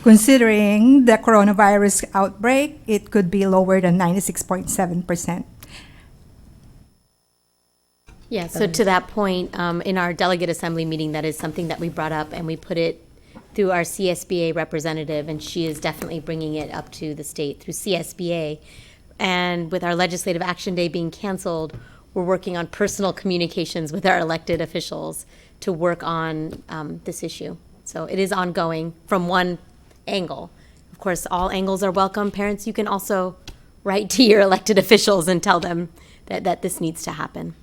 S19: considering the coronavirus outbreak, it could be lower than 96.7%.
S5: Yeah, so to that point, in our delegate assembly meeting, that is something that we brought up, and we put it through our CSBA representative, and she is definitely bringing it up to the state through CSBA. And with our legislative action day being canceled, we're working on personal communications with our elected officials to work on this issue. So it is ongoing from one angle. Of course, all angles are welcome. Parents, you can also write to your elected officials and tell them that this needs to happen.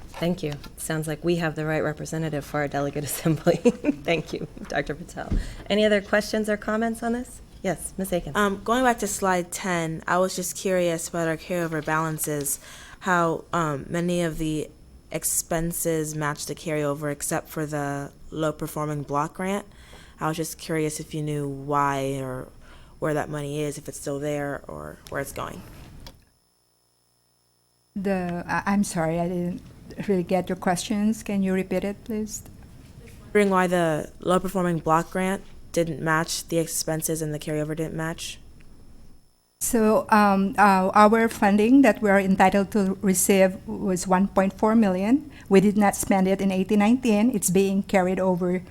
S2: Thank you. Sounds like we have the right representative for our delegate assembly. Thank you, Dr. Patel. Any other questions or comments on this? Yes, Ms. Akins.
S1: Going back to slide 10, I was just curious about our carryover balances, how many of the expenses match the carryover except for the low-performing block grant. I was just curious if you knew why or where that money is, if it's still there or where it's going.
S19: I'm sorry, I didn't really get your questions. Can you repeat it, please?
S1: Wondering why the low-performing block grant didn't match the expenses and the carryover didn't match?
S19: So our funding that we are entitled to receive was 1.4 million. We did not spend it in 18-19. It's being carried over.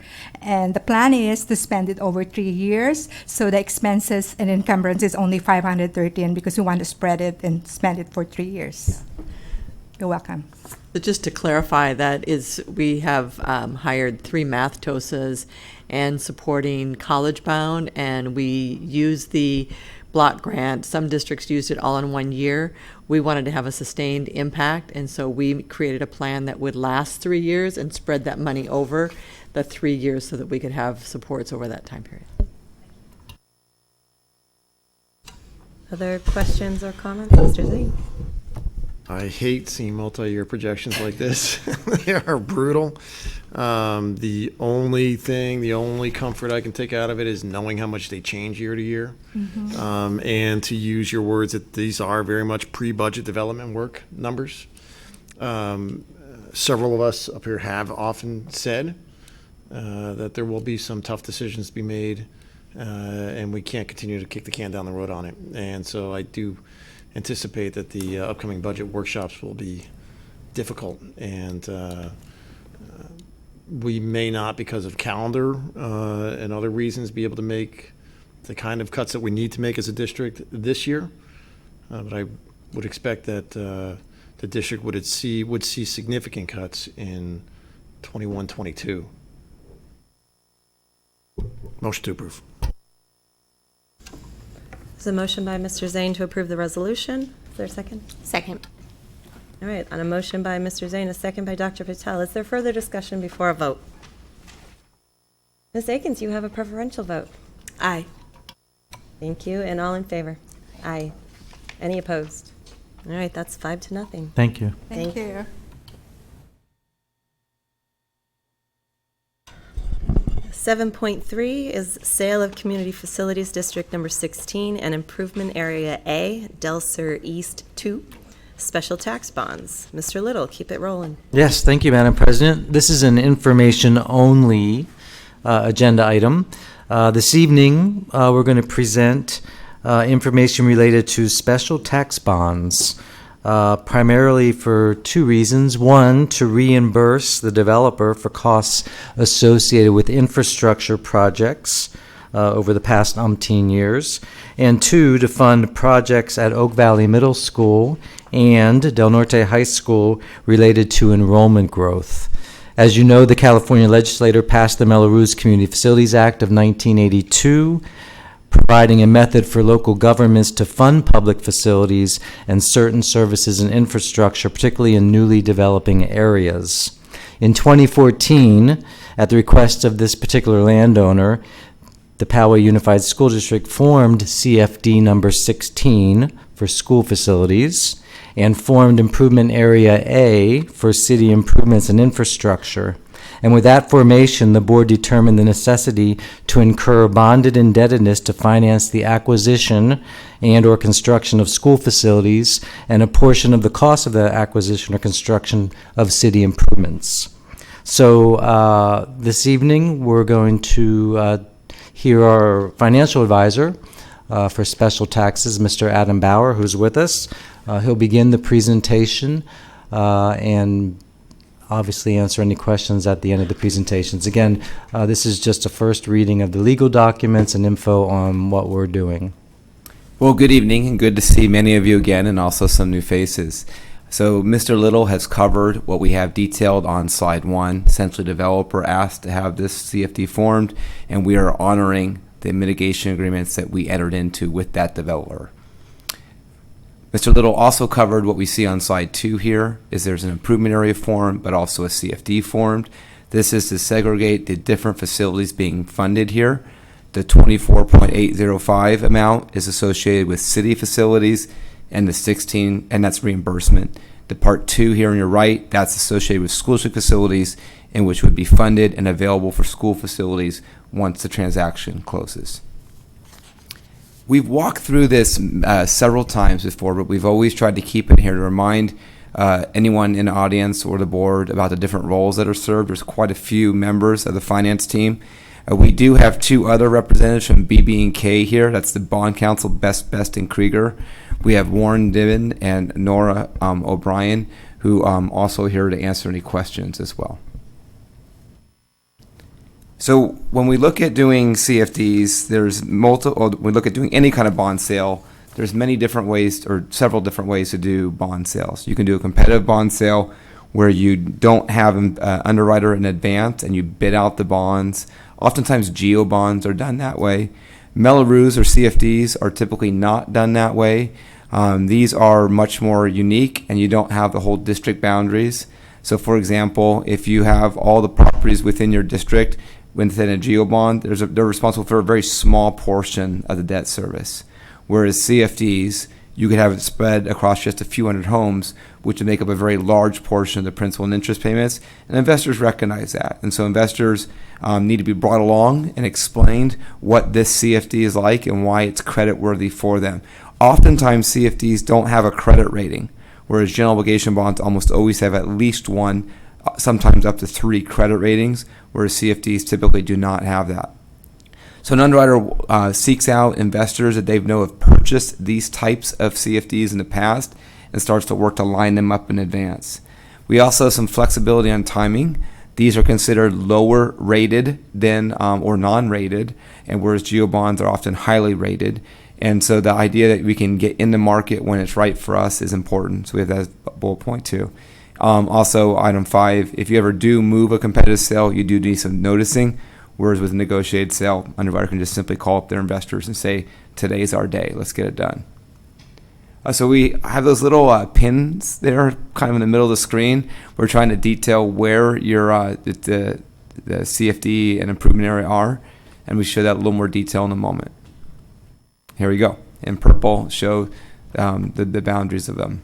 S19: And the plan is to spend it over 3 years. So the expenses and encumbrance is only 513 because we want to spread it and spend it for 3 years. You're welcome.
S8: But just to clarify, that is, we have hired 3 math TOSAs and supporting College Bound, and we use the block grant. Some districts used it all in 1 year. We wanted to have a sustained impact, and so we created a plan that would last 3 years and spread that money over the 3 years so that we could have supports over that time period.
S2: Other questions or comments, Mr. Zane?
S3: I hate seeing multi-year projections like this. They are brutal. The only comfort I can take out of it is knowing how much they change year to year.
S19: Mm-hmm.
S3: And to use your words, that these are very much pre-budget development work numbers. Several of us up here have often said that there will be some tough decisions to be made, and we can't continue to kick the can down the road on it. And so I do anticipate that the upcoming budget workshops will be difficult, and we may not, because of calendar and other reasons, be able to make the kind of cuts that we need to make as a district this year. But I would expect that the district would see significant cuts in 21-22. Motion to approve.
S2: There's a motion by Mr. Zane to approve the resolution. Is there a second?
S5: Second.
S2: All right, on a motion by Mr. Zane, a second by Dr. Patel. Is there further discussion before a vote? Ms. Akins, you have a preferential vote.
S1: Aye.
S2: Thank you, and all in favor? Aye. Any opposed? All right, that's 5-0.
S17: Thank you.
S19: Thank you.
S2: 7.3 is sale of community facilities district number 16 and improvement area A, Del Sur East 2, special tax bonds. Mr. Little, keep it rolling.
S17: Yes, thank you, Madam President. This is an information-only agenda item. This evening, we're going to present information related to special tax bonds, primarily for 2 reasons. One, to reimburse the developer for costs associated with infrastructure projects over the past umpteen years. And 2, to fund projects at Oak Valley Middle School and Del Norte High School related to enrollment growth. As you know, the California legislature passed the Mello-Roos Community Facilities Act of 1982, providing a method for local governments to fund public facilities and certain services and infrastructure, particularly in newly developing areas. In 2014, at the request of this particular landowner, the Poway Unified School District formed CFD number 16 for school facilities and formed Improvement Area A for city improvements and infrastructure. And with that formation, the board determined the necessity to incur bonded indebtedness to finance the acquisition and or construction of school facilities and a portion of the cost of the acquisition or construction of city improvements. So this evening, we're going to hear our financial advisor for special taxes, Mr. Adam Bauer, who's with us. He'll begin the presentation and obviously answer any questions at the end of the presentations. Again, this is just a first reading of the legal documents and info on what we're doing.
S21: Well, good evening, and good to see many of you again, and also some new faces. So Mr. Little has covered what we have detailed on slide 1. Essentially, developer asked to have this CFD formed, and we are honoring the mitigation agreements that we entered into with that developer. Mr. Little also covered what we see on slide 2 here, is there's an improvement area formed, but also a CFD formed. This is to segregate the different facilities being funded here The 24.805 amount is associated with city facilities, and the 16, and that's reimbursement. The part 2 here on your right, that's associated with school district facilities, and which would be funded and available for school facilities once the transaction closes. We've walked through this several times before, but we've always tried to keep it here to remind anyone in the audience or the board about the different roles that are served. There's quite a few members of the finance team. We do have 2 other representatives from BB&K here. That's the Bond Counsel, Best and Krieger. We have Warren Dibben and Nora O'Brien, who also here to answer any questions as well. So when we look at doing CFDs, there's multiple. We look at doing any kind of bond sale. There's many different ways, or several different ways to do bond sales. You can do a competitive bond sale where you don't have an underwriter in advance and you bid out the bonds. Oftentimes geo bonds are done that way. Melleroos or CFDs are typically not done that way. These are much more unique and you don't have the whole district boundaries. So for example, if you have all the properties within your district within a geo bond, they're responsible for a very small portion of the debt service. Whereas CFDs, you could have it spread across just a few hundred homes, which would make up a very large portion of the principal and interest payments, and investors recognize that. And so investors need to be brought along and explained what this CFD is like and why it's credit worthy for them. Oftentimes CFDs don't have a credit rating, whereas general obligation bonds almost always have at least 1, sometimes up to 3 credit ratings, whereas CFDs typically do not have that. So an underwriter seeks out investors that they know have purchased these types of CFDs in the past and starts to work to line them up in advance. We also have some flexibility on timing. These are considered lower rated than or non-rated, and whereas geo bonds are often highly rated. And so the idea that we can get in the market when it's right for us is important. So we have that as bullet point 2. Also, item 5, if you ever do move a competitive sale, you do need some noticing. Whereas with a negotiated sale, underwriter can just simply call up their investors and say, today's our day, let's get it done. So we have those little pins there kind of in the middle of the screen. We're trying to detail where your the CFD and improvement area are, and we show that a little more detail in a moment. Here we go. In purple, show the boundaries of them.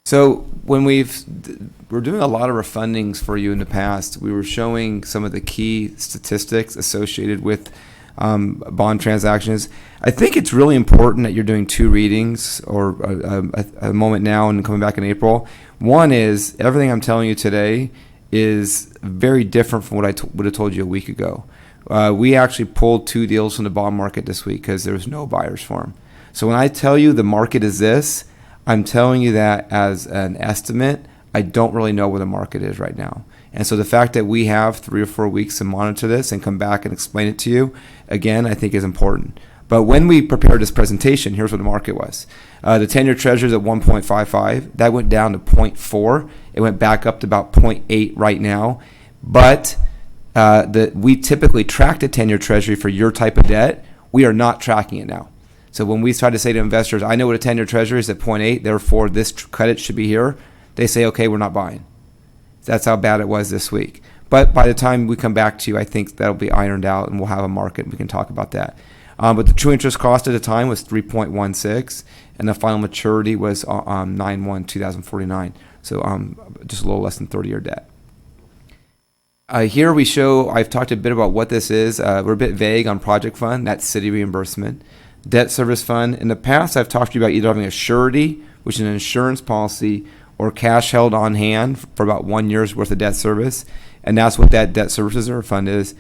S21: So when we're doing a lot of refundings for you in the past, we were showing some of the key statistics associated with bond transactions. I think it's really important that you're doing 2 readings or a moment now and coming back in April. One is everything I'm telling you today is very different from what I would have told you a week ago. We actually pulled 2 deals from the bond market this week because there was no buyers for them. So when I tell you the market is this, I'm telling you that as an estimate. I don't really know where the market is right now. And so the fact that we have 3 or 4 weeks to monitor this and come back and explain it to you, again, I think is important. But when we prepared this presentation, here's what the market was. The 10-year treasury is at 1.55. That went down to 0.4. It went back up to about 0.8 right now. But we typically track the 10-year treasury for your type of debt. We are not tracking it now. So when we try to say to investors, I know what a 10-year treasury is at 0.8, therefore this credit should be here, they say, okay, we're not buying. That's how bad it was this week. But by the time we come back to you, I think that'll be ironed out and we'll have a market and we can talk about that. But the true interest cost at the time was 3.16 and the final maturity was 9/1/2049. So just a little less than 30-year debt. Here we show, I've talked a bit about what this is. We're a bit vague on project fund, that's city reimbursement. Debt service fund. In the past, I've talked to you about either having a surety, which is an insurance policy, or cash held on hand for about 1 year's worth of debt service. And that's what that debt service reserve fund is.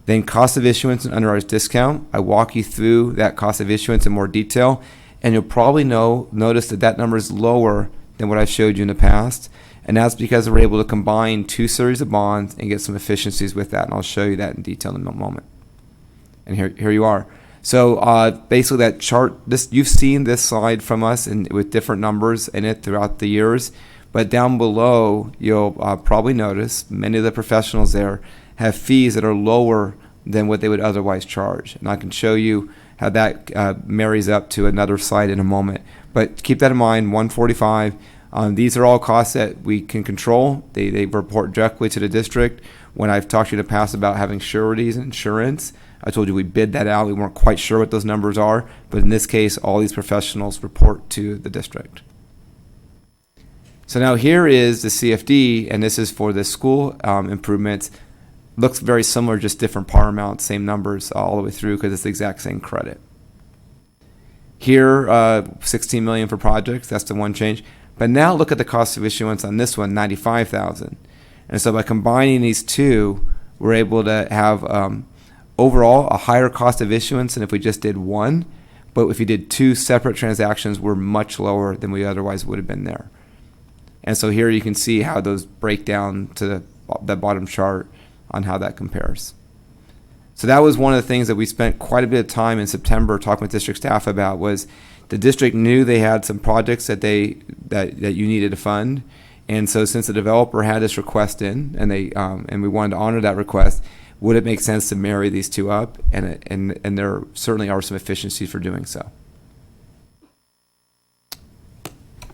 S21: Then cost of issuance and underwriter's discount. I walk you through that cost of issuance in more detail. And you'll probably notice that number is lower than what I showed you in the past. And that's because we're able to combine 2 series of bonds and get some efficiencies with that. And I'll show you that in detail in a moment. And here you are. So basically that chart, you've seen this slide from us with different numbers in it throughout the years. But down below, you'll probably notice many of the professionals there have fees that are lower than what they would otherwise charge. And I can show you how that marries up to another slide in a moment. But keep that in mind, 145 These are all costs that we can control. They report directly to the district. When I've talked to you in the past about having sureties and insurance, I told you we bid that out. We weren't quite sure what those numbers are, but in this case, all these professionals report to the district. So now here is the CFD, and this is for the school improvements. Looks very similar, just different par amounts, same numbers all the way through because it's the exact same credit. Here, 16 million for projects, that's the one change. But now look at the cost of issuance on this one, 95,000. And so by combining these two, we're able to have overall a higher cost of issuance than if we just did one. But if you did two separate transactions, we're much lower than we otherwise would have been there. And so here you can see how those break down to the bottom chart on how that compares. So that was one of the things that we spent quite a bit of time in September talking with district staff about. Was the district knew they had some projects that you needed to fund, and so since the developer had this request in, and we wanted to honor that request, would it make sense to marry these two up? And there certainly are some efficiencies for doing so.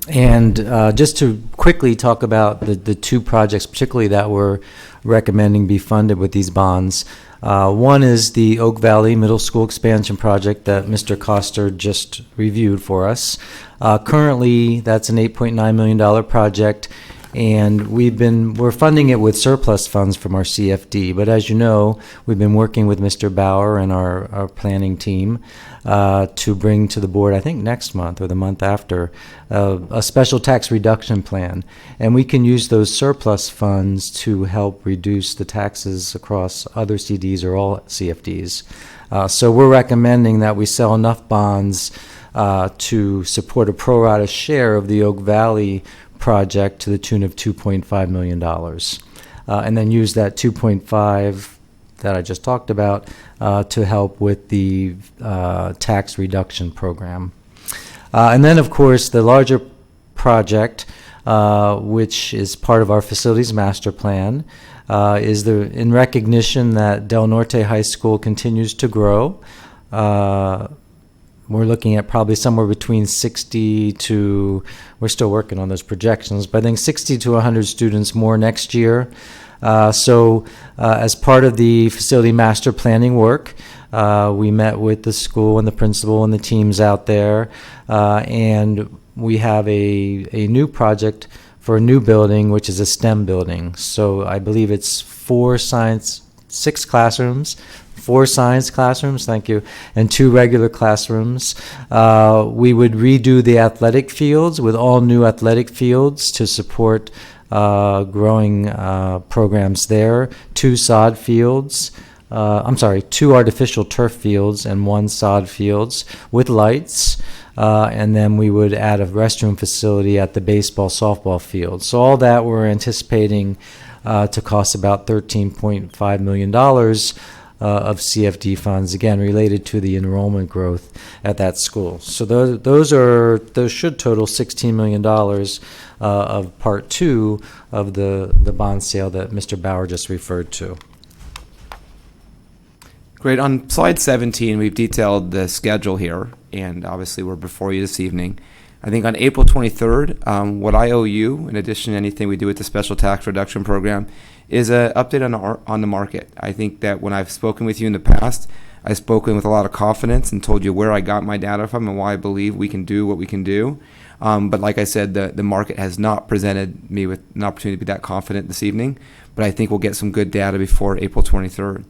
S17: And just to quickly talk about the two projects, particularly that we're recommending be funded with these bonds. One is the Oak Valley Middle School expansion project that Mr. Coster just reviewed for us. Currently, that's an $8.9 million project, and we're funding it with surplus funds from our CFD. But as you know, we've been working with Mr. Bauer and our planning team to bring to the board, I think next month or the month after, a special tax reduction plan. And we can use those surplus funds to help reduce the taxes across other CDs or all CFDs. So we're recommending that we sell enough bonds to support a pro rata share of the Oak Valley project to the tune of $2.5 million. And then use that 2.5 that I just talked about to help with the tax reduction program. And then, of course, the larger project, which is part of our facilities master plan, is in recognition that Del Norte High School continues to grow. We're looking at probably somewhere between 60 to, we're still working on those projections, but I think 60 to 100 students more next year. So as part of the facility master planning work, we met with the school and the principal and the teams out there, and we have a new project for a new building, which is a STEM building. So I believe it's 6 classrooms, 4 science classrooms, thank you, and 2 regular classrooms. We would redo the athletic fields with all new athletic fields to support growing programs there. 2 sod fields, 2 artificial turf fields and 1 sod fields with lights. And then we would add a restroom facility at the baseball, softball field. So all that we're anticipating to cost about $13.5 million of CFD funds, again, related to the enrollment growth at that school. So those should total $16 million of part 2 of the bond sale that Mr. Bauer just referred to.
S21: Great. On slide 17, we've detailed the schedule here, and obviously we're before you this evening. I think on April 23rd, what I owe you, in addition to anything we do with the special tax reduction program, is an update on the market. I think that when I've spoken with you in the past, I've spoken with a lot of confidence and told you where I got my data from and why I believe we can do what we can do. But like I said, the market has not presented me with an opportunity to be that confident this evening, but I think we'll get some good data before April 23rd.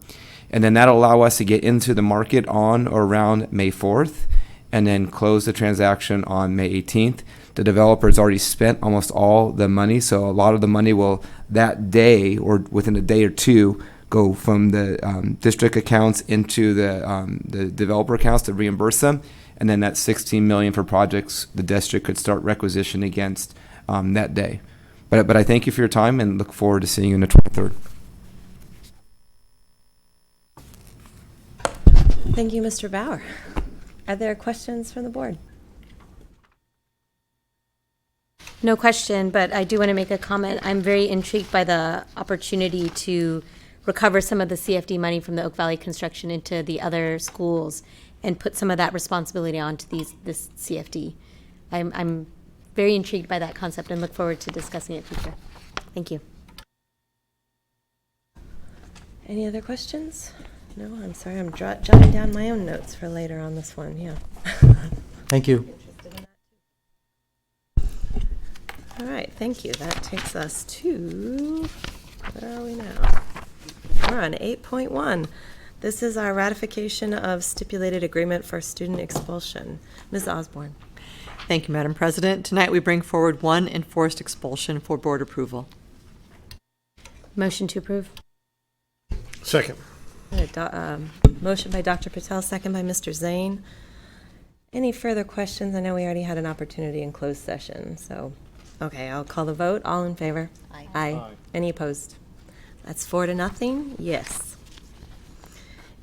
S21: And then that'll allow us to get into the market on or around May 4th, and then close the transaction on May 18th. The developer's already spent almost all the money, so a lot of the money will that day or within a day or two go from the district accounts into the developer accounts to reimburse them, and then that $16 million for projects the district could start requisition against that day. But I thank you for your time and look forward to seeing you on the 23rd.
S2: Thank you, Mr. Bauer. Are there questions from the board?
S5: No question, but I do want to make a comment. I'm very intrigued by the opportunity to recover some of the CFD money from the Oak Valley construction into the other schools and put some of that responsibility onto this CFD. I'm very intrigued by that concept and look forward to discussing it future. Thank you.
S2: Any other questions? No, I'm sorry, I'm jotting down my own notes for later on this one, yeah.
S17: Thank you.
S2: All right, thank you. That takes us to, where are we now? We're on 8.1. This is our ratification of stipulated agreement for student expulsion. Ms. Osborne.
S8: Thank you, Madam President. Tonight we bring forward one enforced expulsion for board approval.
S5: Motion to approve.
S3: Second.
S2: Motion by Dr. Patel, second by Mr. Zane. Any further questions? I know we already had an opportunity in closed session, so, okay, I'll call the vote. All in favor? Aye. Aye. Any opposed? That's 4-0, yes.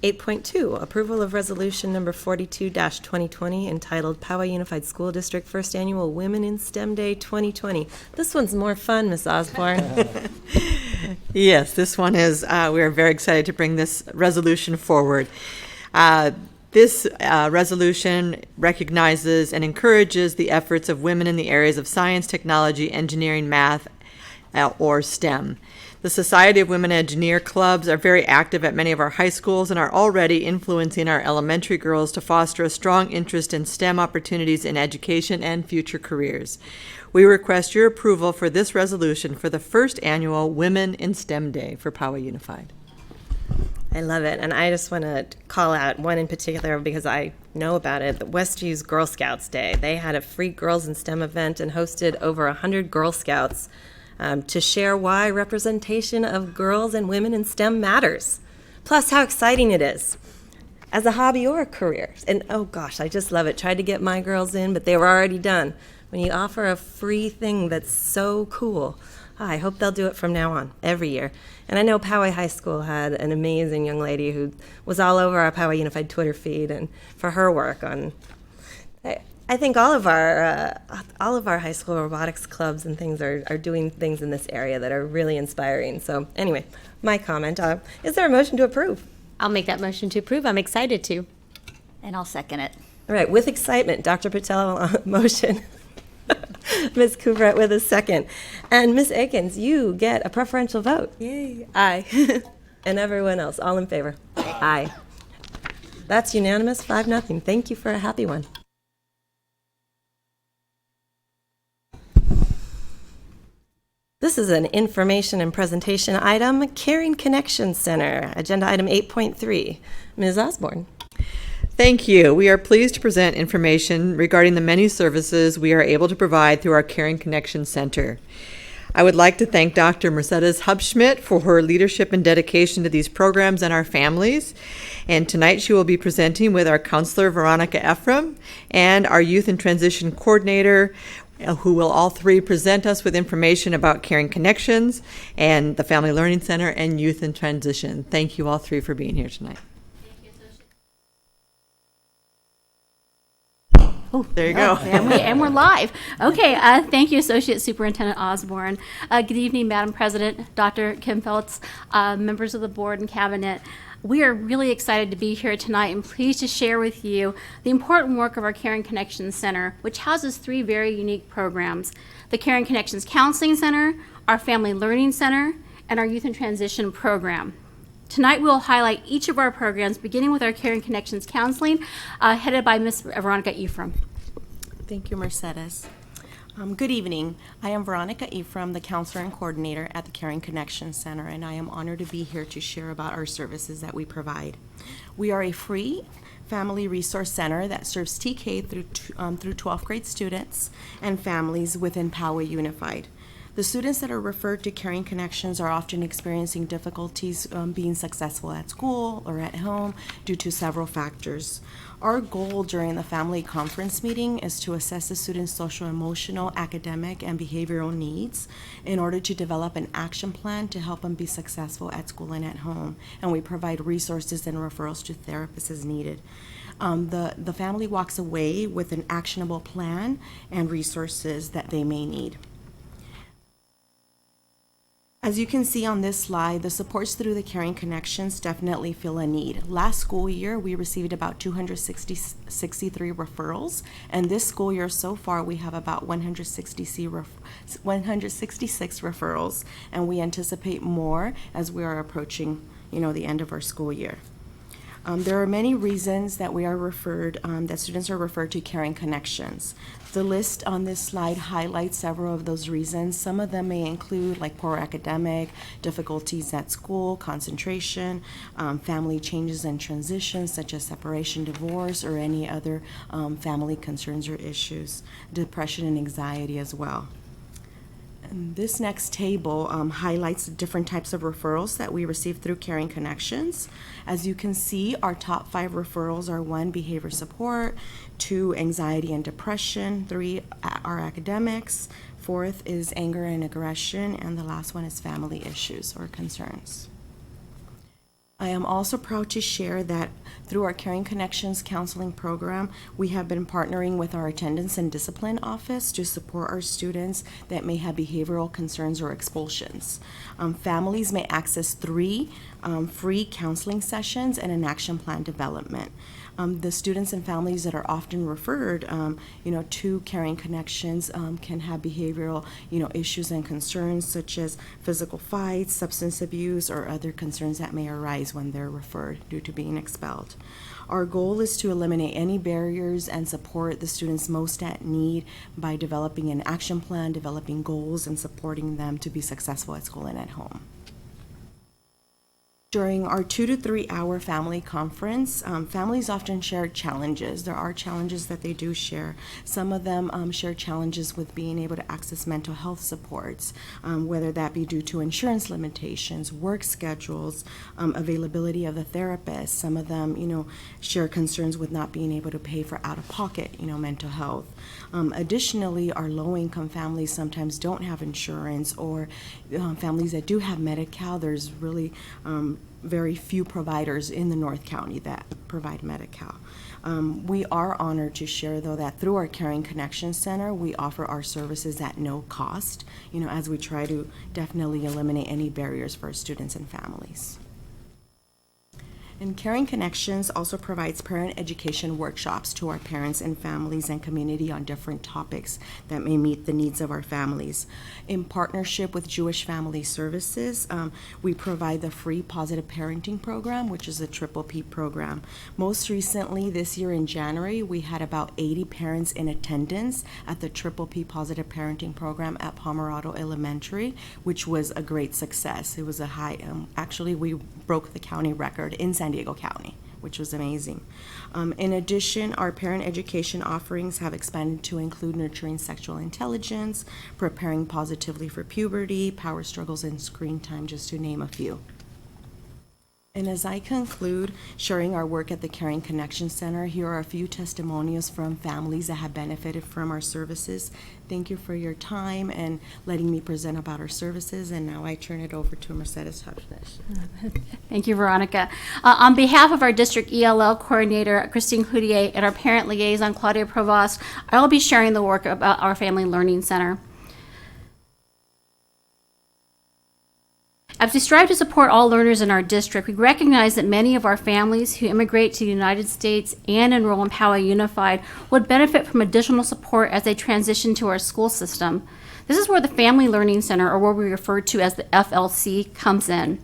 S2: 8.2, approval of resolution number 42-2020 entitled Poway Unified School District First Annual Women in STEM Day 2020. This one's more fun, Ms. Osborne.
S8: Yes, this one is, we are very excited to bring this resolution forward. This resolution recognizes and encourages the efforts of women in the areas of science, technology, engineering, math, or STEM. The Society of Women Engineer Clubs are very active at many of our high schools and are already influencing our elementary girls to foster a strong interest in STEM opportunities in education and future careers. We request your approval for this resolution for the first annual Women in STEM Day for Poway Unified.
S2: I love it, and I just want to call out one in particular because I know about it, the Westview's Girl Scouts Day. They had a free Girls in STEM event and hosted over 100 Girl Scouts to share why representation of girls and women in STEM matters, plus how exciting it is as a hobby or a career. And oh gosh, I just love it. Tried to get my girls in, but they were already done. When you offer a free thing that's so cool, I hope they'll do it from now on, every year. And I know Poway High School had an amazing young lady who was all over our Poway Unified Twitter feed, and for her work on, I think all of our high school robotics clubs and things are doing things in this area that are really inspiring. So anyway, my comment, is there a motion to approve?
S5: I'll make that motion to approve. I'm excited to.
S20: And I'll second it.
S2: All right, with excitement, Dr. Patel, motion. Ms. Couvret with a second. And Ms. Akins, you get a preferential vote. Yay. Aye. And everyone else, all in favor? Aye. That's unanimous, 5-0. Thank you for a happy one. This is an information and presentation item, Caring Connection Center, agenda item 8.3. Ms. Osborne.
S8: Thank you. We are pleased to present information regarding the many services we are able to provide through our Caring Connection Center. I would like to thank Dr. Mercedes Hubschmidt for her leadership and dedication to these programs and our families. And tonight she will be presenting with our counselor, Veronica Ephraim, and our youth and transition coordinator, who will all three present us with information about Caring Connections and the Family Learning Center and Youth in Transition. Thank you all three for being here tonight.
S6: Oh,
S8: there you go.
S6: And we're live. Okay, thank you, Associate Superintendent Osborne. Good evening, Madam President, Dr. Kim Feltz, members of the board and cabinet. We are really excited to be here tonight and pleased to share with you the important work of our Caring Connections Center, which houses three very unique programs: the Caring Connections Counseling Center, our Family Learning Center, and our Youth in Transition program. Tonight we'll highlight each of our programs, beginning with our Caring Connections Counseling, headed by Ms. Veronica Ephraim.
S22: Thank you, Mercedes. Good evening. I am Veronica Ephraim, the counselor and coordinator at the Caring Connections Center, and I am honored to be here to share about our services that we provide. We are a free family resource center that serves TK through 12th grade students and families within Poway Unified. The students that are referred to Caring Connections are often experiencing difficulties being successful at school or at home due to several factors. Our goal during the family conference meeting is to assess the students' social, emotional, academic, and behavioral needs in order to develop an action plan to help them be successful at school and at home. And we provide resources and referrals to therapists as needed. The family walks away with an actionable plan and resources that they may need. As you can see on this slide, the supports through the Caring Connections definitely fill a need. Last school year, we received about 263 referrals, and this school year so far, we have about 166 referrals, and we anticipate more as we are approaching, the end of our school year. There are many reasons that we are referred, that students are referred to Caring Connections. The list on this slide highlights several of those reasons. Some of them may include like poor academic, difficulties at school, concentration, family changes and transitions such as separation, divorce, or any other family concerns or issues, depression and anxiety as well. And this next table highlights the different types of referrals that we receive through Caring Connections. As you can see, our top 5 referrals are 1, behavior support, 2, anxiety and depression, 3 are academics, 4th is anger and aggression, and the last one is family issues or concerns. I am also proud to share that through our Caring Connections counseling program, we have been partnering with our attendance and discipline office to support our students that may have behavioral concerns or expulsions. Families may access 3 free counseling sessions and an action plan development. The students and families that are often referred, to Caring Connections can have behavioral, issues and concerns such as physical fights, substance abuse, or other concerns that may arise when they're referred due to being expelled. Our goal is to eliminate any barriers and support the students most at need by developing an action plan, developing goals, and supporting them to be successful at school and at home. During our 2 to 3 hour family conference, families often share challenges. There are challenges that they do share. Some of them share challenges with being able to access mental health supports, whether that be due to insurance limitations, work schedules, availability of the therapist. Some of them, share concerns with not being able to pay for out-of-pocket, mental health. Additionally, our low-income families sometimes don't have insurance, or families that do have Medi-Cal, there's really very few providers in the North County that provide Medi-Cal. We are honored to share, though, that through our Caring Connections Center, we offer our services at no cost, as we try to definitely eliminate any barriers for our students and families. And Caring Connections also provides parent education workshops to our parents and families and community on different topics that may meet the needs of our families. In partnership with Jewish Family Services, we provide the free Positive Parenting Program, which is a PPP program. Most recently, this year in January, we had about 80 parents in attendance at the PPP Positive Parenting Program at Pomerado Elementary, which was a great success. It was a high, actually we broke the county record in San Diego County, which was amazing. In addition, our parent education offerings have expanded to include nurturing sexual intelligence, preparing positively for puberty, power struggles, and screen time, just to name a few. And as I conclude sharing our work at the Caring Connection Center, here are a few testimonials from families that have benefited from our services. Thank you for your time and letting me present about our services. And now I turn it over to Mercedes Hutchins.
S6: Thank you, Veronica. On behalf of our district ELL coordinator, Christine Cloutier, and our parent liaison, Claudia Provost, I will be sharing the work about our Family Learning Center. As we strive to support all learners in our district, we recognize that many of our families who immigrate to the United States and enroll in Poway Unified would benefit from additional support as they transition to our school system. This is where the Family Learning Center, or what we refer to as the FLC, comes in.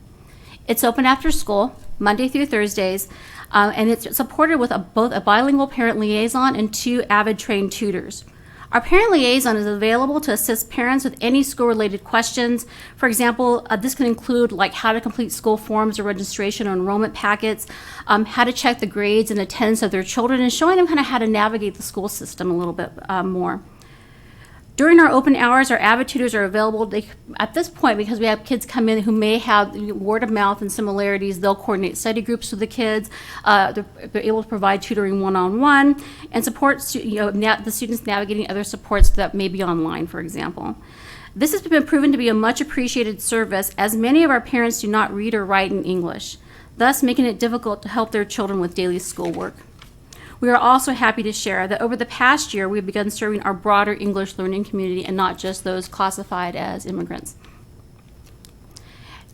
S6: It's open after school, Monday through Thursdays, and it's supported with both a bilingual parent liaison and 2 avid trained tutors. Our parent liaison is available to assist parents with any school-related questions. For example, this can include like how to complete school forms or registration or enrollment packets, how to check the grades and attendance of their children, and showing them kind of how to navigate the school system a little bit more. During our open hours, our avid tutors are available. At this point, because we have kids come in who may have word of mouth and similarities, they'll coordinate study groups with the kids. They're able to provide tutoring one-on-one and support the students navigating other supports that may be online, for example. This has been proven to be a much appreciated service, as many of our parents do not read or write in English, thus making it difficult to help their children with daily schoolwork. We are also happy to share that over the past year, we've begun serving our broader English learning community and not just those classified as immigrants.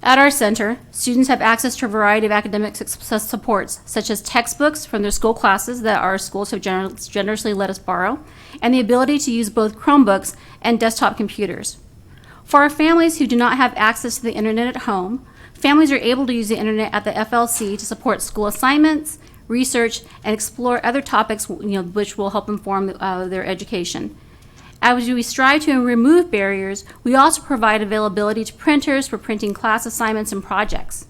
S6: At our center, students have access to a variety of academic success supports, such as textbooks from their school classes that our schools have generously let us borrow, and the ability to use both Chromebooks and desktop computers. For our families who do not have access to the internet at home, families are able to use the internet at the FLC to support school assignments, research, and explore other topics which will help inform their education. As we strive to remove barriers, we also provide availability to printers for printing class assignments and projects.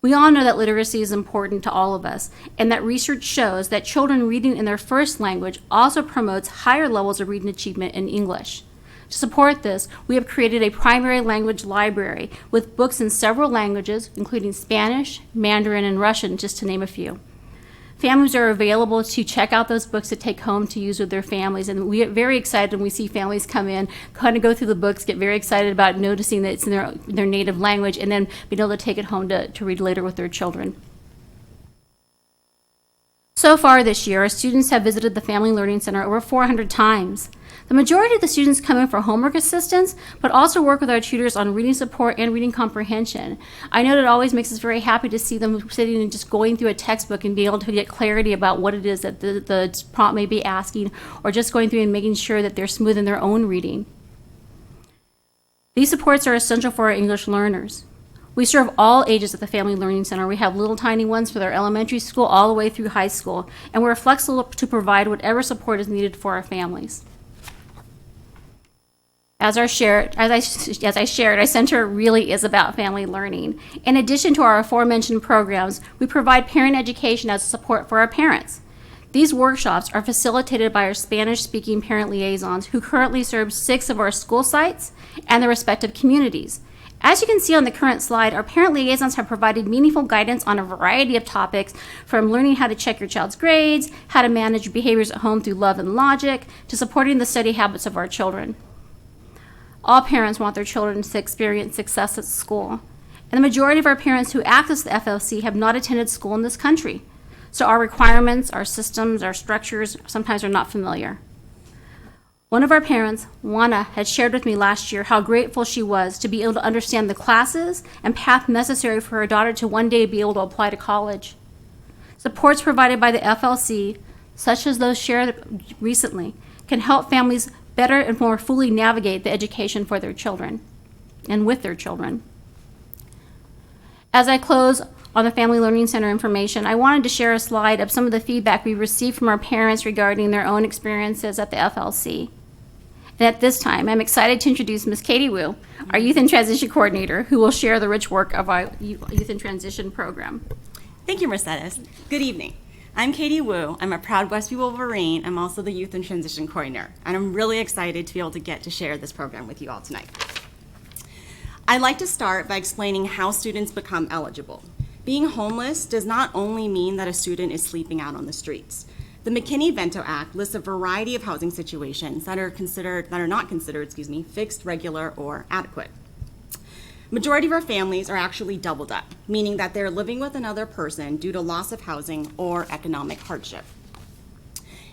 S6: We all know that literacy is important to all of us, and that research shows that children reading in their first language also promotes higher levels of reading achievement in English. To support this, we have created a primary language library with books in several languages, including Spanish, Mandarin, and Russian, just to name a few. Families are available to check out those books to take home to use with their families, and we get very excited when we see families come in, kind of go through the books, get very excited about noticing that it's in their native language, and then being able to take it home to read later with their children. So far this year, our students have visited the Family Learning Center over 400 times. The majority of the students come in for homework assistance, but also work with our tutors on reading support and reading comprehension. I know it always makes us very happy to see them sitting and just going through a textbook and being able to get clarity about what it is that the prompt may be asking, or just going through and making sure that they're smooth in their own reading. These supports are essential for our English learners. We serve all ages at the Family Learning Center. We have little tiny ones for their elementary school all the way through high school, and we're flexible to provide whatever support is needed for our families. As I shared, our center really is about family learning. In addition to our aforementioned programs, we provide parent education as support for our parents. These workshops are facilitated by our Spanish-speaking parent liaisons, who currently serve 6 of our school sites and their respective communities. As you can see on the current slide, our parent liaisons have provided meaningful guidance on a variety of topics, from learning how to check your child's grades, how to manage behaviors at home through love and logic, to supporting the study habits of our children. All parents want their children to experience success at school, and the majority of our parents who access the FLC have not attended school in this country. So our requirements, our systems, our structures sometimes are not familiar. One of our parents, Juana, had shared with me last year how grateful she was to be able to understand the classes and path necessary for her daughter to one day be able to apply to college. Supports provided by the FLC, such as those shared recently, can help families better and more fully navigate the education for their children and with their children. As I close on the Family Learning Center information, I wanted to share a slide of some of the feedback we received from our parents regarding their own experiences at the FLC. And at this time, I'm excited to introduce Ms. Katie Wu, our Youth and Transition Coordinator, who will share the rich work of our Youth and Transition program.
S7: Thank you, Mercedes. Good evening. I'm Katie Wu. I'm a proud Westview Wolverine. I'm also the Youth and Transition Coordinator, and I'm really excited to be able to get to share this program with you all tonight. I'd like to start by explaining how students become eligible. Being homeless does not only mean that a student is sleeping out on the streets. The McKinney-Vento Act lists a variety of housing situations that are not considered, fixed, regular, or adequate. Majority of our families are actually doubled up, meaning that they're living with another person due to loss of housing or economic hardship.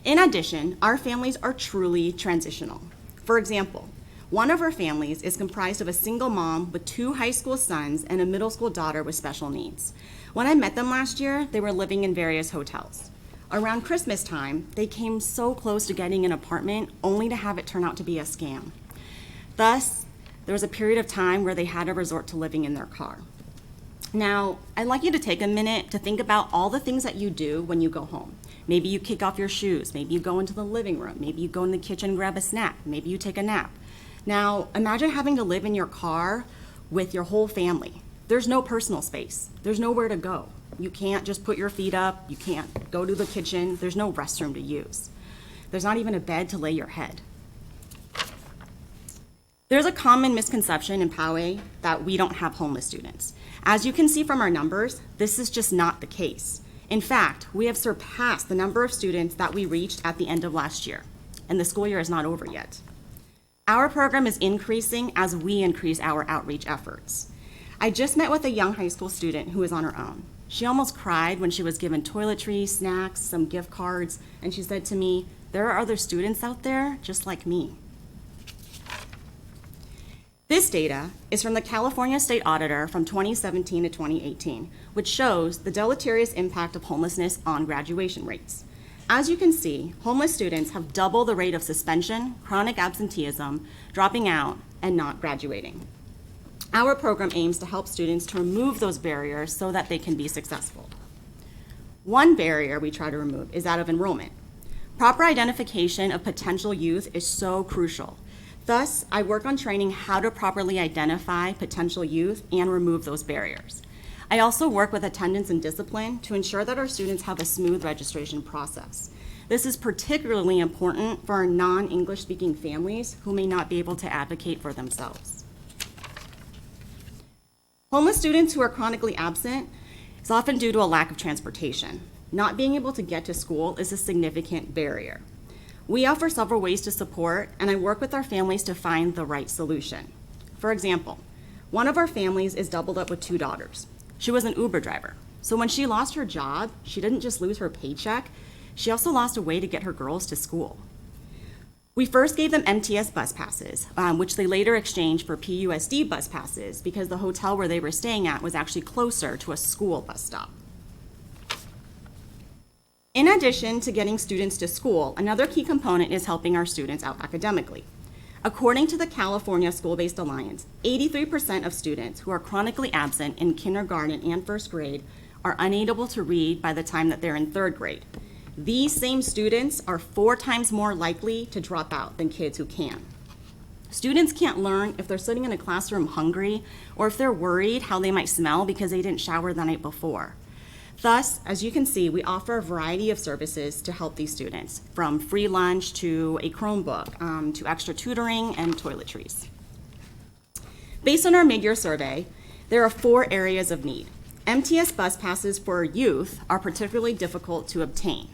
S7: In addition, our families are truly transitional. For example, one of our families is comprised of a single mom with 2 high school sons and a middle school daughter with special needs. When I met them last year, they were living in various hotels. Around Christmas time, they came so close to getting an apartment only to have it turn out to be a scam. Thus, there was a period of time where they had to resort to living in their car. Now, I'd like you to take a minute to think about all the things that you do when you go home. Maybe you kick off your shoes, maybe you go into the living room, maybe you go in the kitchen and grab a snack, maybe you take a nap. Now, imagine having to live in your car with your whole family. There's no personal space. There's nowhere to go. You can't just put your feet up. You can't go to the kitchen. There's no restroom to use. There's not even a bed to lay your head. There's a common misconception in Poway that we don't have homeless students. As you can see from our numbers, this is just not the case. In fact, we have surpassed the number of students that we reached at the end of last year, and the school year is not over yet. Our program is increasing as we increase our outreach efforts. I just met with a young high school student who is on her own. She almost cried when she was given toiletries, snacks, some gift cards, and she said to me, "There are other students out there just like me." This data is from the California State Auditor from 2017 to 2018, which shows the deleterious impact of homelessness on graduation rates. As you can see, homeless students have double the rate of suspension, chronic absenteeism, dropping out, and not graduating. Our program aims to help students to remove those barriers so that they can be successful. One barrier we try to remove is that of enrollment. Proper identification of potential youth is so crucial. Thus, I work on training how to properly identify potential youth and remove those barriers. I also work with attendance and discipline to ensure that our students have a smooth registration process. This is particularly important for our non-English speaking families who may not be able to advocate for themselves. Homeless students who are chronically absent is often due to a lack of transportation. Not being able to get to school is a significant barrier. We offer several ways to support, and I work with our families to find the right solution. For example, one of our families is doubled up with 2 daughters. She was an Uber driver, so when she lost her job, she didn't just lose her paycheck, she also lost a way to get her girls to school. We first gave them MTS bus passes, which they later exchanged for PUSD bus passes because the hotel where they were staying at was actually closer to a school bus stop. In addition to getting students to school, another key component is helping our students out academically. According to the California School-Based Alliance, 83% of students who are chronically absent in kindergarten and first grade are unable to read by the time that they're in 3rd grade. These same students are 4 times more likely to drop out than kids who can. Students can't learn if they're sitting in a classroom hungry or if they're worried how they might smell because they didn't shower the night before. Thus, as you can see, we offer a variety of services to help these students, from free lunch to a Chromebook, to extra tutoring and toiletries. Based on our mid-year survey, there are 4 areas of need. MTS bus passes for youth are particularly difficult to obtain.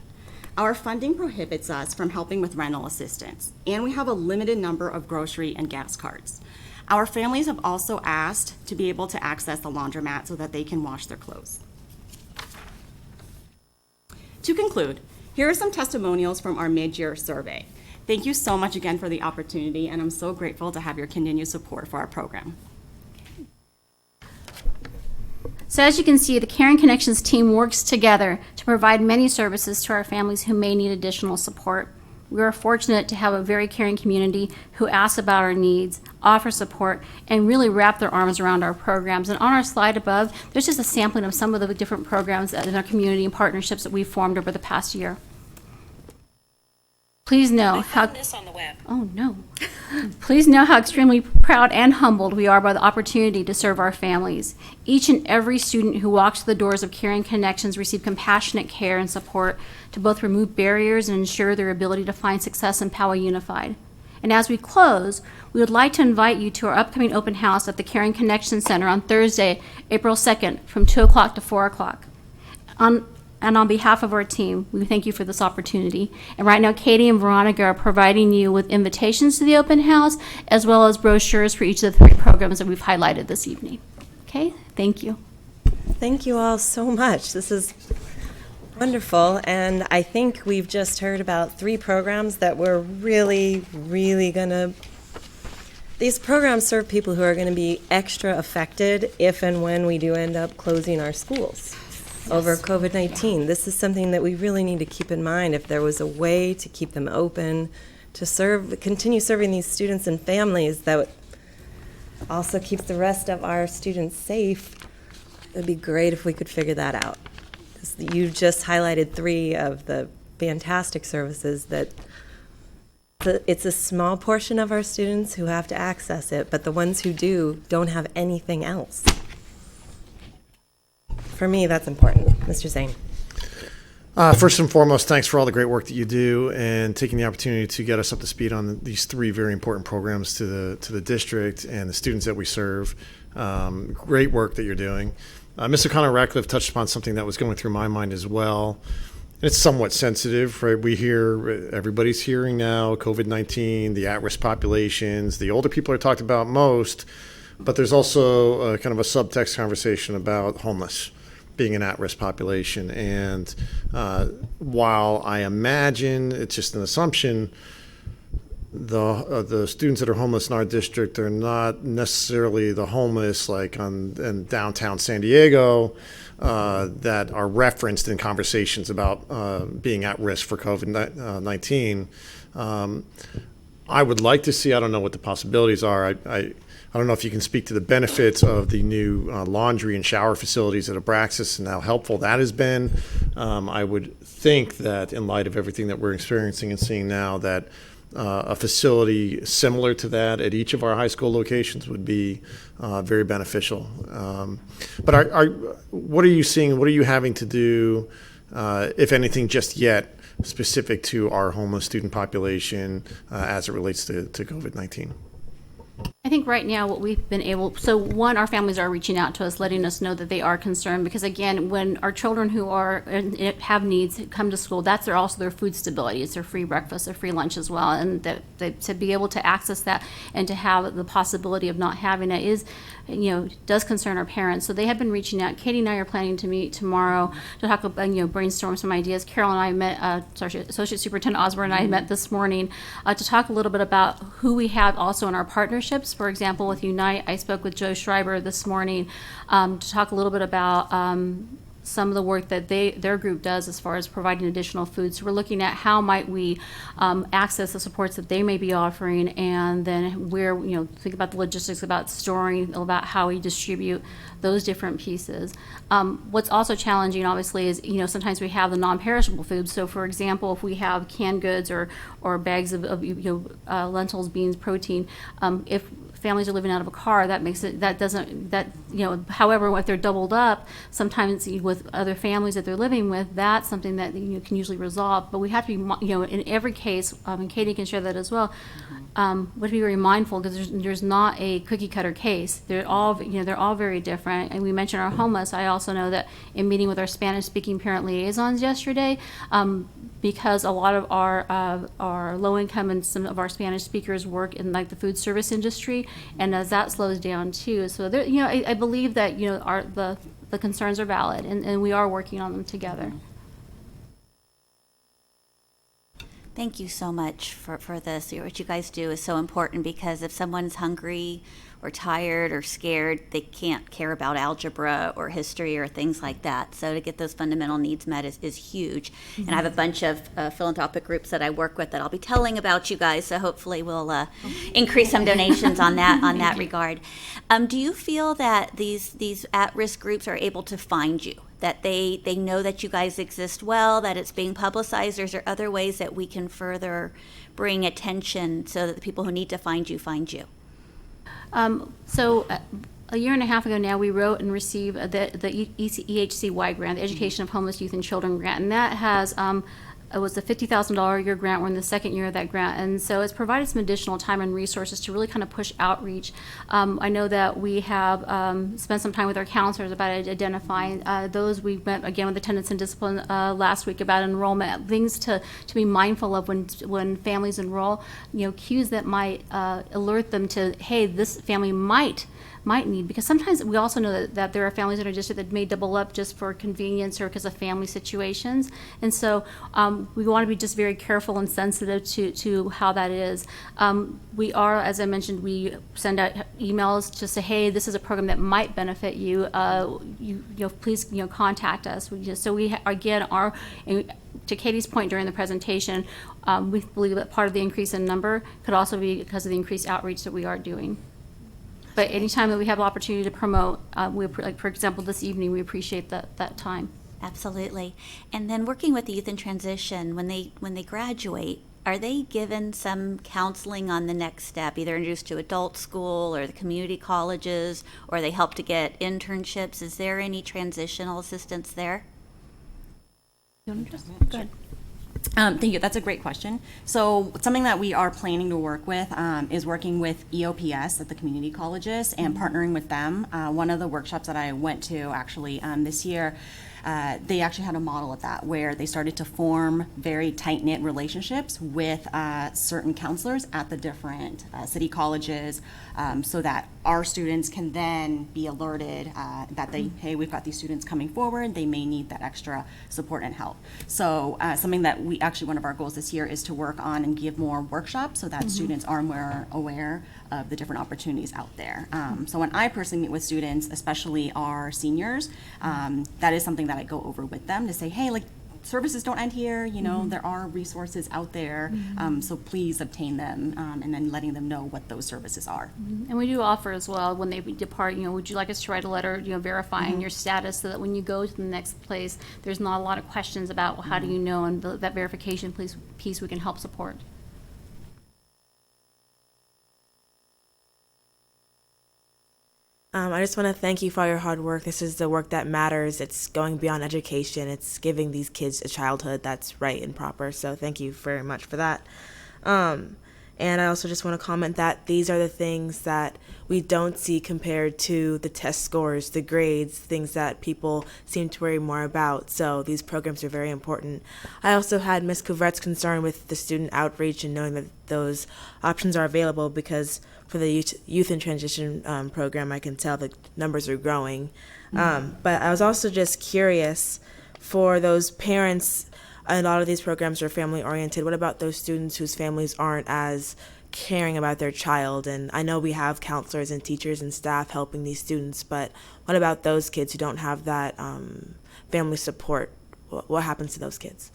S7: Our funding prohibits us from helping with rental assistance, and we have a limited number of grocery and gas cards. Our families have also asked to be able to access the laundromat so that they can wash their clothes. To conclude, here are some testimonials from our mid-year survey. Thank you so much again for the opportunity, and I'm so grateful to have your continued support for our program.
S6: So as you can see, the Caring Connections team works together to provide many services to our families who may need additional support. We are fortunate to have a very caring community who asks about our needs, offer support, and really wrap their arms around our programs. And on our slide above, there's just a sampling of some of the different programs in our community and partnerships that we've formed over the past year. Please know how this on the web. Oh no. Please know how extremely proud and humbled we are by the opportunity to serve our families. Each and every student who walks through the doors of Caring Connections receive compassionate care and support to both remove barriers and ensure their ability to find success in Poway Unified. And as we close, we would like to invite you to our upcoming open house at the Caring Connection Center on Thursday, April 2nd from 2 o'clock to 4 o'clock. And on behalf of our team, we thank you for this opportunity. And right now, Katie and Veronica are providing you with invitations to the open house, as well as brochures for each of the 3 programs that we've highlighted this evening. Okay, thank you.
S2: Thank you all so much. This is wonderful. And I think we've just heard about 3 programs that we're really gonna, these programs serve people who are gonna be extra affected if and when we do end up closing our schools over COVID-19. This is something that we really need to keep in mind. If there was a way to keep them open, to continue serving these students and families that also keeps the rest of our students safe, it would be great if we could figure that out. You just highlighted 3 of the fantastic services that it's a small portion of our students who have to access it, but the ones who do don't have anything else. For me, that's important. Mr. Zane.
S3: First and foremost, thanks for all the great work that you do and taking the opportunity to get us up to speed on these 3 very important programs to the district and the students that we serve. Great work that you're doing. Ms. O'Connor Ratcliffe touched upon something that was going through my mind as well. It's somewhat sensitive, right? We hear, everybody's hearing now, COVID-19, the at-risk populations, the older people are talked about most, but there's also kind of a subtext conversation about homeless being an at-risk population. And while I imagine, it's just an assumption, the students that are homeless in our district are not necessarily the homeless like in downtown San Diego that are referenced in conversations about being at risk for COVID-19. I would like to see, I don't know what the possibilities are. I don't know if you can speak to the benefits of the new laundry and shower facilities at Abraxas and how helpful that has been. I would think that in light of everything that we're experiencing and seeing now, that a facility similar to that at each of our high school locations would be very beneficial. But what are you seeing? What are you having to do, if anything, just yet, specific to our homeless student population as it relates to COVID-19?
S6: I think right now what we've been able, so one, our families are reaching out to us, letting us know that they are concerned, because again, when our children who are have needs come to school, that's also their food stability. It's their free breakfast, their free lunch as well, and that to be able to access that and to have the possibility of not having it is, does concern our parents. So they have been reaching out. Katie and I are planning to meet tomorrow to talk about, brainstorm some ideas. Carol and I met, Associate Superintendent Osborne and I met this morning to talk a little bit about who we have also in our partnerships. For example, with Unite, I spoke with Joe Schreiber this morning to talk a little bit about some of the work that their group does as far as providing additional food. So we're looking at how might we access the supports that they may be offering, and then where, think about the logistics about storing, about how we distribute those different pieces. What's also challenging, obviously, is, sometimes we have the non-perishable foods. So for example, if we have canned goods or bags of lentils, beans, protein, if families are living out of a car, that makes it, however, if they're doubled up, sometimes with other families that they're living with, that's something that can usually resolve. But we have to be, in every case, and Katie can share that as well, we have to be very mindful, because there's not a cookie cutter case. They're all very different. And we mentioned our homeless. I also know that in meeting with our Spanish speaking parent liaisons yesterday, because a lot of our low income and some of our Spanish speakers work in like the food service industry, and as that slows down too. So there, I believe that the concerns are valid, and we are working on them together.
S20: Thank you so much for this. What you guys do is so important, because if someone's hungry or tired or scared, they can't care about algebra or history or things like that. So to get those fundamental needs met is huge. Mm-hmm. And I have a bunch of philanthropic groups that I work with that I'll be telling about you guys. So hopefully we'll increase some donations on that regard. Do you feel that these at-risk groups are able to find you? That they know that you guys exist well, that it's being publicized, or is there other ways that we can further bring attention so that the people who need to find you find you? So a year and a half ago now, we wrote and received the EHC-Y grant, the Education of Homeless Youth and Children grant, and that has it was a $50,000 a year grant. We're in the second year of that grant, and so it's provided some additional time and resources to really kind of push outreach. I know that we have spent some time with our counselors about identifying those. We met again with attendance and discipline last week about enrollment, things to be mindful of when families enroll, cues that might alert them to, hey, this family might need, because sometimes we also know that there are families in our district that may double up just for convenience or because of family situations, and so we want to be just very careful and sensitive to how that is. We are, as I mentioned, we send out emails to say, hey, this is a program that might benefit you. Please contact us. So we again are, to Katie's point during the presentation, we believe that part of the increase in number could also be because of the increased outreach that we are doing. But anytime that we have the opportunity to promote, like for example this evening, we appreciate that time. Absolutely. And then working with the youth in transition, when they graduate, are they given some counseling on the next step, either introduced to adult school or the community colleges, or they help to get internships? Is there any transitional assistance there?
S6: You want to just go ahead.
S7: Thank you. That's a great question. So something that we are planning to work with is working with EOPS at the community colleges and partnering with them. One of the workshops that I went to actually this year, they actually had a model of that where they started to form very tight-knit relationships with certain counselors at the different city colleges, so that our students can then be alerted that hey, we've got these students coming forward, they may need that extra support and help. So something that one of our goals this year is to work on and give more workshops so that students are more aware of the different opportunities out there. So when I personally meet with students, especially our seniors, that is something that I go over with them to say, hey, like, services don't end here, you know, there are resources out there, so please obtain them, and then letting them know what those services are.
S6: And we do offer as well, when they depart, you know, would you like us to write a letter, you know, verifying your status, so that when you go to the next place, there's not a lot of questions about, well, how do you know, and that verification piece we can help support.
S1: I just want to thank you for all your hard work. This is the work that matters. It's going beyond education. It's giving these kids a childhood that's right and proper. So thank you very much for that. And I also just want to comment that these are the things that we don't see compared to the test scores, the grades, things that people seem to worry more about. So these programs are very important. I also had Ms. Couvret's concern with the student outreach and knowing that those options are available, because for the Youth in Transition program, I can tell the numbers are growing. But I was also just curious, for those parents, a lot of these programs are family oriented. What about those students whose families aren't as caring about their child? And I know we have counselors and teachers and staff helping these students, but what about those kids who don't have that family support? What happens to those kids?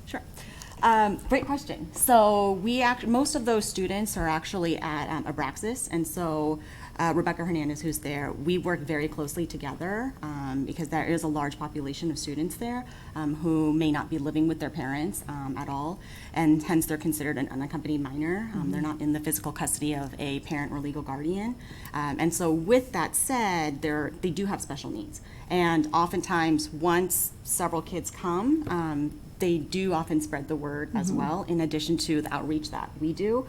S7: Sure. Great question. So most of those students are actually at Abraxas, and so Rebecca Hernandez, who's there, we work very closely together because there is a large population of students there who may not be living with their parents at all, and hence they're considered an unaccompanied minor. They're not in the physical custody of a parent or legal guardian. And so with that said, they do have special needs. And oftentimes, once several kids come, they do often spread the word as well, in addition to the outreach that we do.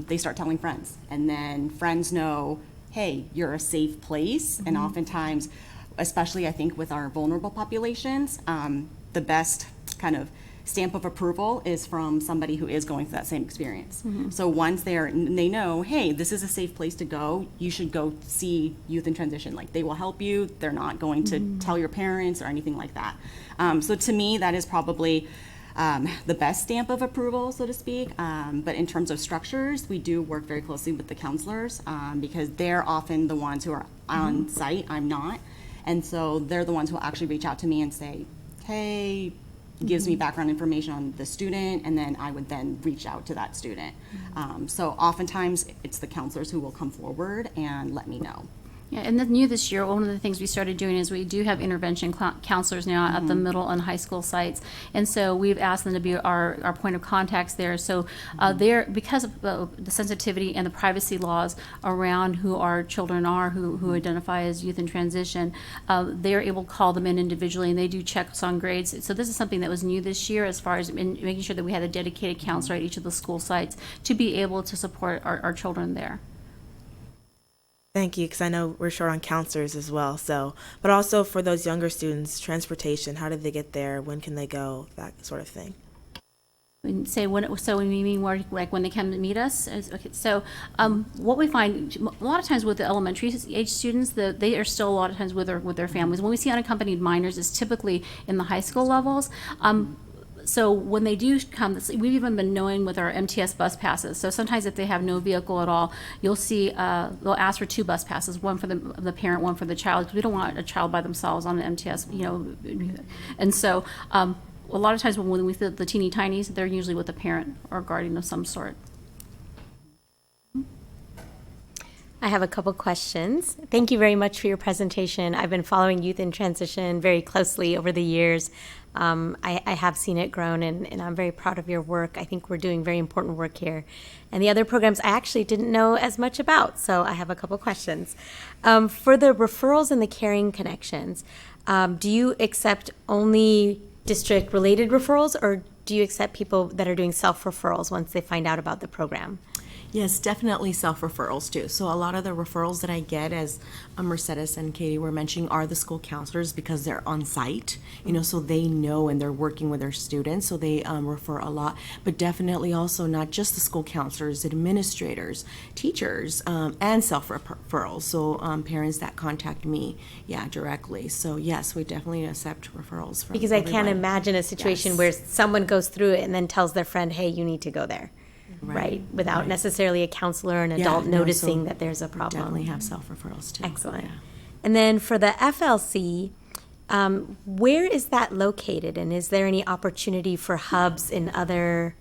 S7: They start telling friends, and then friends know, hey, you're a safe place. And oftentimes, especially I think with our vulnerable populations, the best kind of stamp of approval is from somebody who is going through that same experience. So once they know, hey, this is a safe place to go, you should go see Youth in Transition. Like, they will help you. They're not going to tell your parents or anything like that. So to me, that is probably the best stamp of approval, so to speak. But in terms of structures, we do work very closely with the counselors because they're often the ones who are on site. I'm not. And so they're the ones who will actually reach out to me and say, hey, gives me background information on the student, and then I would then reach out to that student. So oftentimes it's the counselors who will come forward and let me know.
S6: Yeah, and then new this year, one of the things we started doing is we do have intervention counselors now at the middle and high school sites, and so we've asked them to be our point of contacts there. So they're, because of the sensitivity and the privacy laws around who our children are, who identify as youth in transition, they're able to call them in individually, and they do checks on grades. So this is something that was new this year, as far as making sure that we had a dedicated counselor at each of the school sites to be able to support our children there.
S1: Thank you, because I know we're short on counselors as well. So, but also for those younger students, transportation, how did they get there? When can they go? That sort of thing.
S6: When you mean more like when they come to meet us? Okay, so what we find a lot of times with the elementary age students, they are still a lot of times with their families. When we see unaccompanied minors, it's typically in the high school levels. So when they do come, we've even been knowing with our MTS bus passes. So sometimes if they have no vehicle at all, you'll see they'll ask for 2 bus passes, one for the parent, one for the child, because we don't want a child by themselves on the MTS, you know. And so a lot of times when we see the teeny tinies, they're usually with a parent or guardian of some sort.
S5: I have a couple questions. Thank you very much for your presentation. I've been following Youth in Transition very closely over the years. I have seen it grown, and I'm very proud of your work. I think we're doing very important work here. And the other programs I actually didn't know as much about, so I have a couple questions. For the referrals and the caring connections, do you accept only district-related referrals, or do you accept people that are doing self-referrals once they find out about the program?
S22: Yes, definitely self-referrals too. So a lot of the referrals that I get, as Mercedes and Katie were mentioning, are the school counselors because they're on site, so they know and they're working with their students, so they refer a lot. But definitely also not just the school counselors, administrators, teachers, and self-referrals. So parents that contact me, directly. So yes, we definitely accept referrals from
S5: Because I can't
S22: everyone.
S5: imagine a situation
S22: Yes.
S5: where someone goes through it and then tells their friend, hey, you need to go there. Right, without
S22: right.
S5: necessarily a counselor or an
S22: Yeah,
S5: adult
S22: no,
S5: noticing
S22: so
S5: that there's a
S22: we
S5: problem.
S22: Definitely have self-referrals too.
S5: Excellent.
S22: Yeah.
S5: And then for the FLC, where is that located? And is there any opportunity for hubs in other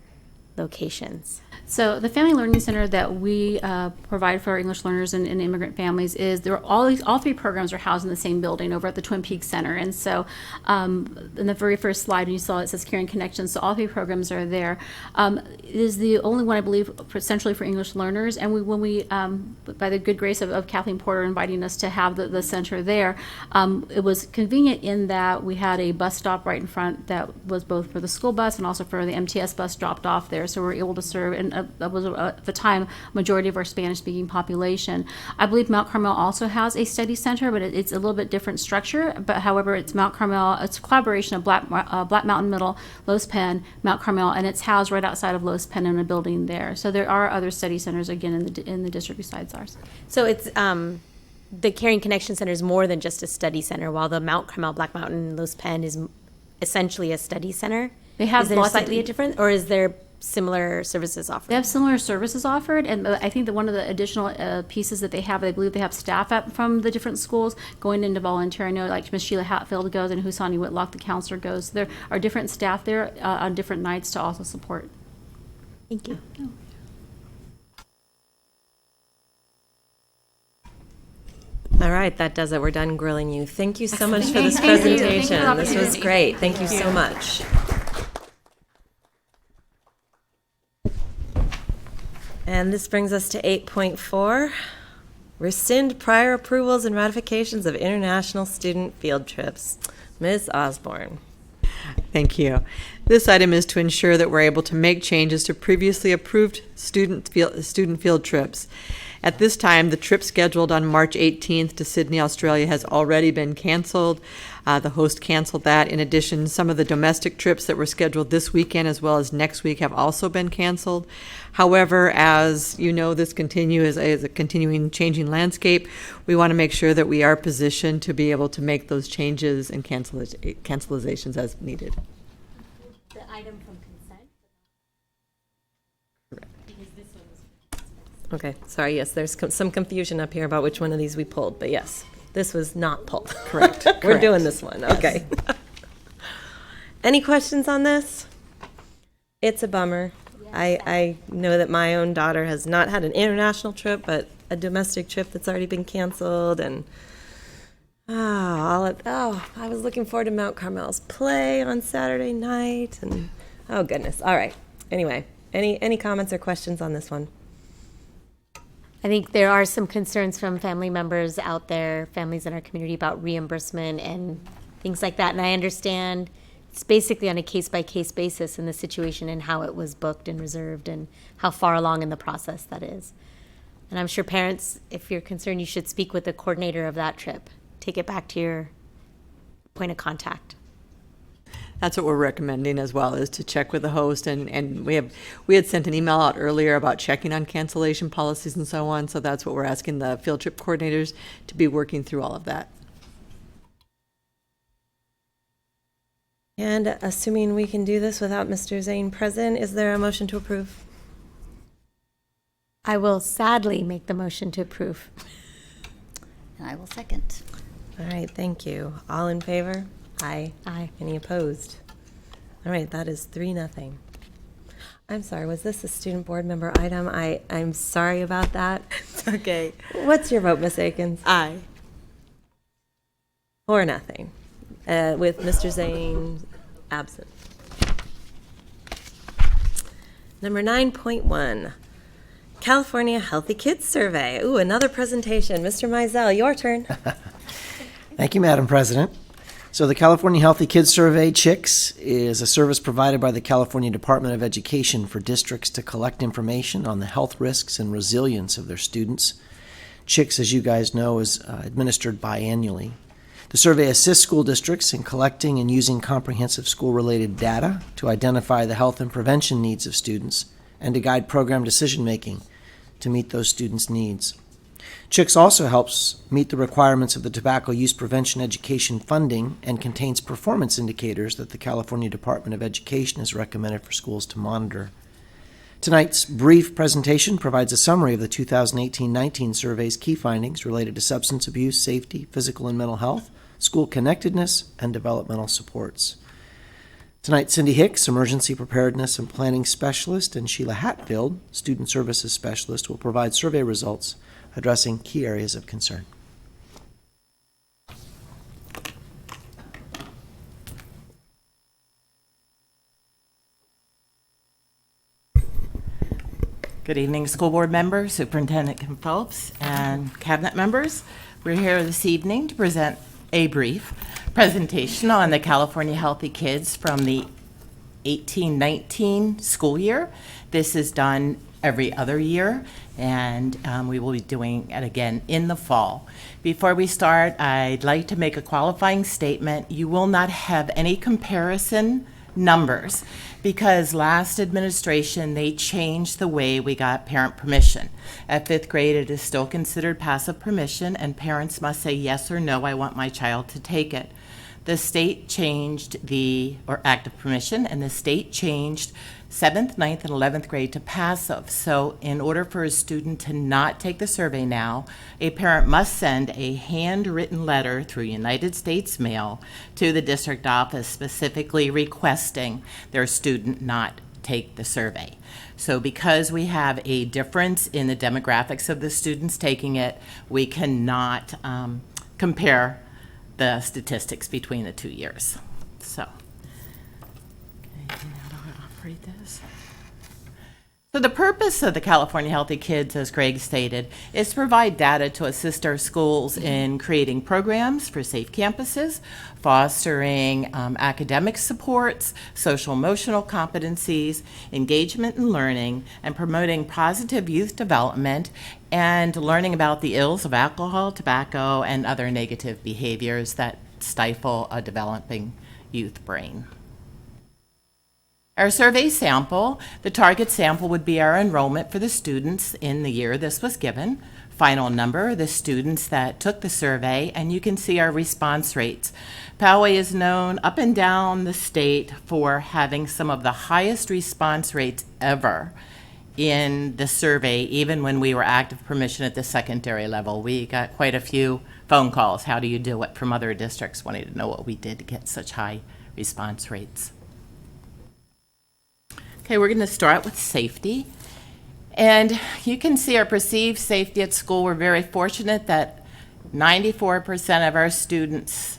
S5: locations?
S6: So the Family Learning Center that we provide for our English learners and immigrant families is all three programs are housed in the same building over at the Twin Peaks Center. And so in the very first slide, you saw it says Caring Connections. So all three programs are there. It is the only one, I believe, essentially for English learners. And when we by the good grace of Kathleen Porter inviting us to have the center there, it was convenient in that we had a bus stop right in front that was both for the school bus and also for the MTS bus dropped off there. So we're able to serve, and that was at the time majority of our Spanish-speaking population. I believe Mount Carmel also has a study center, but it's a little bit different structure. But however, it's Mount Carmel. It's a collaboration of Black Mountain Middle, Los Penn, Mount Carmel, and it's housed right outside of Los Penn in a building there. So there are other study centers again in the district besides ours.
S5: So it's the Caring Connection Center is more than just a study center, while the Mount Carmel, Black Mountain, Los Penn is essentially a study center.
S6: They have
S5: is there
S6: lots of-
S5: slightly different, or is there similar services offered?
S6: They have similar services offered, and I think that one of the additional pieces that they have, I believe they have staff from the different schools going into volunteer. I know like Miss Sheila Hatfield goes and Husani Whitlock, the counselor, goes. There are different staff there on different nights to also support.
S5: Thank you.
S2: All right, that does it. We're done grilling you. Thank you so much for
S5: Thank
S2: this
S5: you. Thank you.
S2: presentation.
S5: Thank you for the
S2: This was
S5: opportunity.
S2: great. Thank you so much. And this brings us to 8.4, rescind prior approvals and ratifications of international student field trips. Ms. Osborne.
S8: Thank you. This item is to ensure that we're able to make changes to previously approved student field trips. At this time, the trip scheduled on March 18th to Sydney, Australia has already been canceled. The host canceled that. In addition, some of the domestic trips that were scheduled this weekend as well as next week have also been canceled. However, as you know, this is a continuing changing landscape. We want to make sure that we are positioned to be able to make those changes and cancelizations as needed.
S5: The item from consent?
S2: Okay, sorry, yes, there's some confusion up here about which one of these we pulled, but yes, this was not pulled.
S8: Correct.
S2: We're
S8: Correct.
S2: doing this one,
S8: Yes.
S2: okay. Any questions on this? It's a bummer. I know that my own daughter has not had an international trip, but a domestic trip that's already been canceled, and I was looking forward to Mount Carmel's play on Saturday night, and oh goodness. All right. Anyway, any comments or questions on this one?
S5: I think there are some concerns from family members out there, families in our community, about reimbursement and things like that. And I understand it's basically on a case-by-case basis in the situation and how it was booked and reserved and how far along in the process that is. And I'm sure parents, if you're concerned, you should speak with the coordinator of that trip. Take it back to your point of contact.
S8: That's what we're recommending as well, is to check with the host, and we had sent an email out earlier about checking on cancellation policies and so on, so that's what we're asking the field trip coordinators to be working through all of that.
S2: And assuming we can do this without Mr. Zane present, is there a motion to approve?
S5: I will sadly make the motion to approve.
S20: And I will second.
S2: All right, thank you. All in favor? Aye.
S5: Aye.
S2: Any opposed? All right, that is 3-0. I'm sorry, was this a student board member item? I'm sorry about that.
S22: It's okay.
S2: What's your vote, Ms. Akins?
S22: Aye.
S2: 4-0, with Mr. Zane absent. Number 9.1, California Healthy Kids Survey. Ooh, another presentation. Mr. Mizell, your turn.
S9: Thank you, Madam President. So the California Healthy Kids Survey, CHICS, is a service provided by the California Department of Education for districts to collect information on the health risks and resilience of their students. CHICS, as you guys know, is administered biannually. The survey assists school districts in collecting and using comprehensive school-related data to identify the health and prevention needs of students and to guide program decision-making to meet those students' needs. CHICS also helps meet the requirements of the tobacco use prevention education funding and contains performance indicators that the California Department of Education has recommended for schools to monitor. Tonight's brief presentation provides a summary of the 2018-19 survey's key findings related to substance abuse, safety, physical and mental health, school connectedness, and developmental supports. Tonight, Cindy Hicks, Emergency Preparedness and Planning Specialist, and Sheila Hatfield, Student Services Specialist, will provide survey results addressing key areas of concern.
S10: Good evening, school board members, Superintendent Kim Phelps, and cabinet members. We're here this evening to present a brief presentation on the California Healthy Kids from the 18-19 school year. This is done every other year, and we will be doing it again in the fall. Before we start, I'd like to make a qualifying statement. You will not have any comparison numbers because last administration, they changed the way we got parent permission. At 5th grade, it is still considered passive permission, and parents must say yes or no, I want my child to take it. The state changed or active permission, and the state changed 7th, 9th, and 11th grade to passive. So in order for a student to not take the survey now, a parent must send a handwritten letter through United States Mail to the district office specifically requesting their student not take the survey. So because we have a difference in the demographics of the students taking it, we cannot compare the statistics between the 2 years. So, how do I operate this? So the purpose of the California Healthy Kids, as Greg stated, is to provide data to assist our schools in creating programs for safe campuses, fostering academic supports, social emotional competencies, engagement and learning, and promoting positive youth development, and learning about the ills of alcohol, tobacco, and other negative behaviors that stifle a developing youth brain. Our survey sample, the target sample would be our enrollment for the students in the year this was given, final number, the students that took the survey, and you can see our response rates. Poway is known up and down the state for having some of the highest response rates ever in the survey, even when we were active permission at the secondary level. We got quite a few phone calls, how do you do it, from other districts wanting to know what we did to get such high response rates. Okay, we're going to start with safety. And you can see our perceived safety at school. We're very fortunate that 94% of our students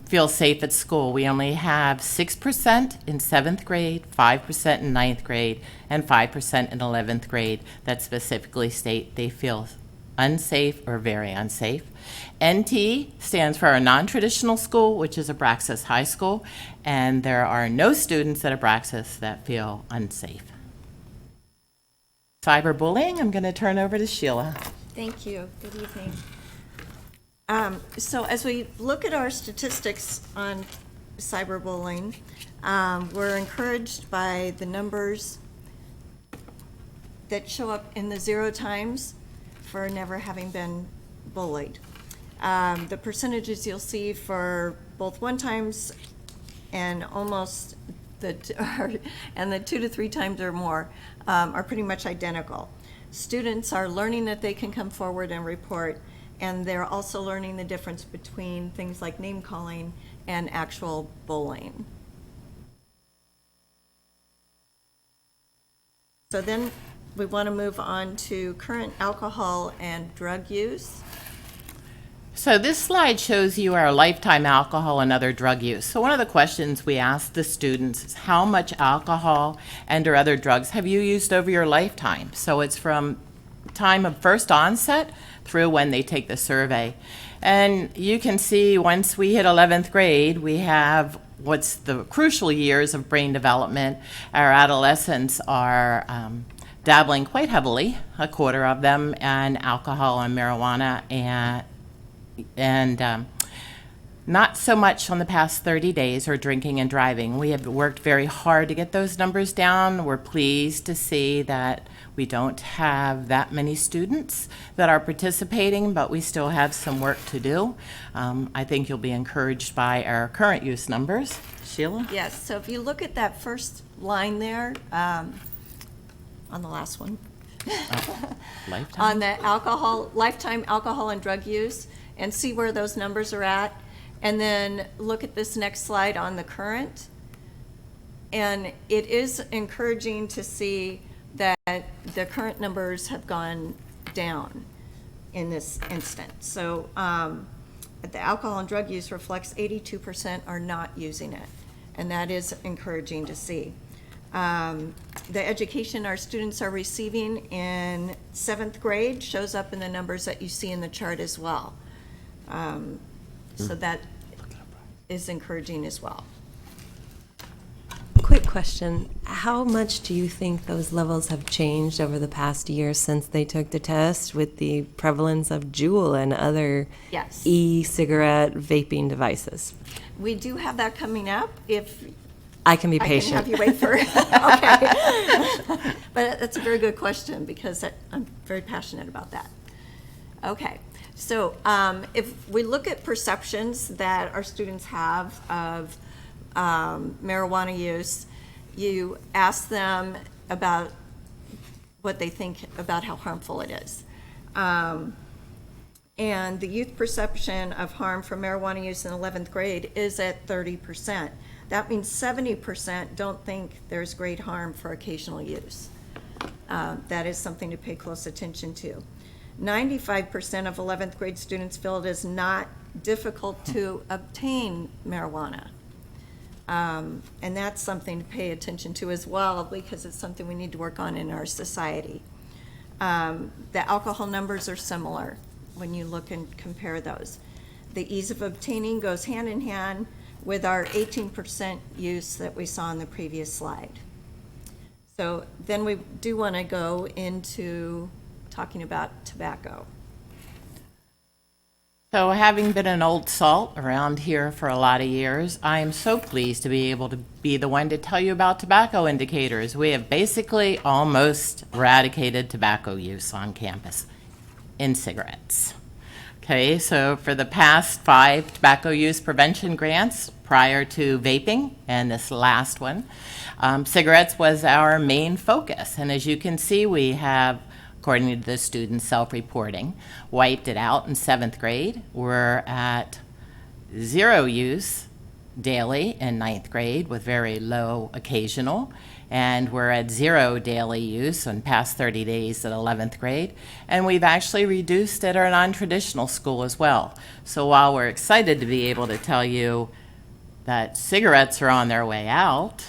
S10: feel safe at school. We only have 6% in 7th grade, 5% in 9th grade, and 5% in 11th grade that specifically state they feel unsafe or very unsafe. NT stands for our non-traditional school, which is Abraxas High School, and there are no students at Abraxas that feel unsafe. Cyberbullying, I'm going to turn over to Sheila.
S23: Thank you. Good evening. So as we look at our statistics on cyberbullying, we're encouraged by the numbers that show up in the 0 times for never having been bullied. The percentages you'll see for both 1 times and almost the 2 to 3 times or more are pretty much identical. Students are learning that they can come forward and report, and they're also learning the difference between things like name calling and actual bullying. So then we want to move on to current alcohol and drug use.
S10: So this slide shows you our lifetime alcohol and other drug use. So one of the questions we ask the students is how much alcohol and or other drugs have you used over your lifetime? So it's from time of first onset through when they take the survey. And you can see once we hit 11th grade, we have what's the crucial years of brain development. Our adolescents are dabbling quite heavily, a quarter of them, in alcohol and marijuana, and not so much on the past 30 days or drinking and driving. We have worked very hard to get those numbers down. We're pleased to see that we don't have that many students that are participating, but we still have some work to do. I think you'll be encouraged by our current use numbers. Sheila?
S23: Yes, so if you look at that first line there, on the last one,
S10: Lifetime?
S23: on the lifetime alcohol and drug use, and see where those numbers are at, and then look at this next slide on the current. And it is encouraging to see that the current numbers have gone down in this instance. So the alcohol and drug use reflects 82% are not using it, and that is encouraging to see. The education our students are receiving in 7th grade shows up in the numbers that you see in the chart as well. So that is encouraging as well.
S2: Quick question. How much do you think those levels have changed over the past year since they took the test with the prevalence of Juul and other
S23: Yes.
S2: e-cigarette vaping devices?
S23: We do have that coming up if
S2: I can be patient.
S23: I can have you wait for okay. But that's a very good question because I'm very passionate about that. Okay. So if we look at perceptions that our students have of marijuana use, you ask them about what they think about how harmful it is. And the youth perception of harm from marijuana use in 11th grade is at 30%. That means 70% don't think there's great harm for occasional use. That is something to pay close attention to. 95% of 11th grade students feel it is not difficult to obtain marijuana. And that's something to pay attention to as well because it's something we need to work on in our society. The alcohol numbers are similar when you look and compare those. The ease of obtaining goes hand in hand with our 18% use that we saw in the previous slide. So then we do want to go into talking about tobacco.
S10: So having been an old salt around here for a lot of years, I am so pleased to be able to be the one to tell you about tobacco indicators. We have basically almost eradicated tobacco use on campus in cigarettes. Okay, so for the past 5 tobacco use prevention grants prior to vaping and this last one, cigarettes was our main focus. And as you can see, we have, according to the student self-reporting, wiped it out in 7th grade. We're at 0 use daily in 9th grade with very low occasional. And we're at 0 daily use in past 30 days at 11th grade. And we've actually reduced at our non-traditional school as well. So while we're excited to be able to tell you that cigarettes are on their way out,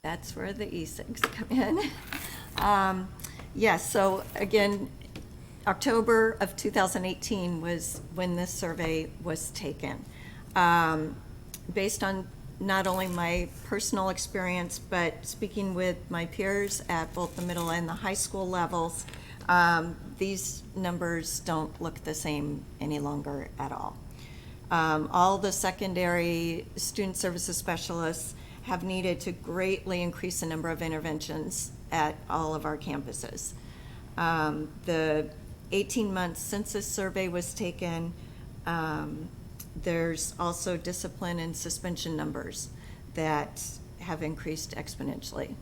S23: That's where the e-cigs come in. Yes, so again, October of 2018 was when this survey was taken. Based on not only my personal experience, but speaking with my peers at both the middle and the high school levels, these numbers don't look the same any longer at all. All the secondary student services specialists have needed to greatly increase the number of interventions at all of our campuses. The 18 months since this survey was taken, there's also discipline and suspension numbers that have increased exponentially.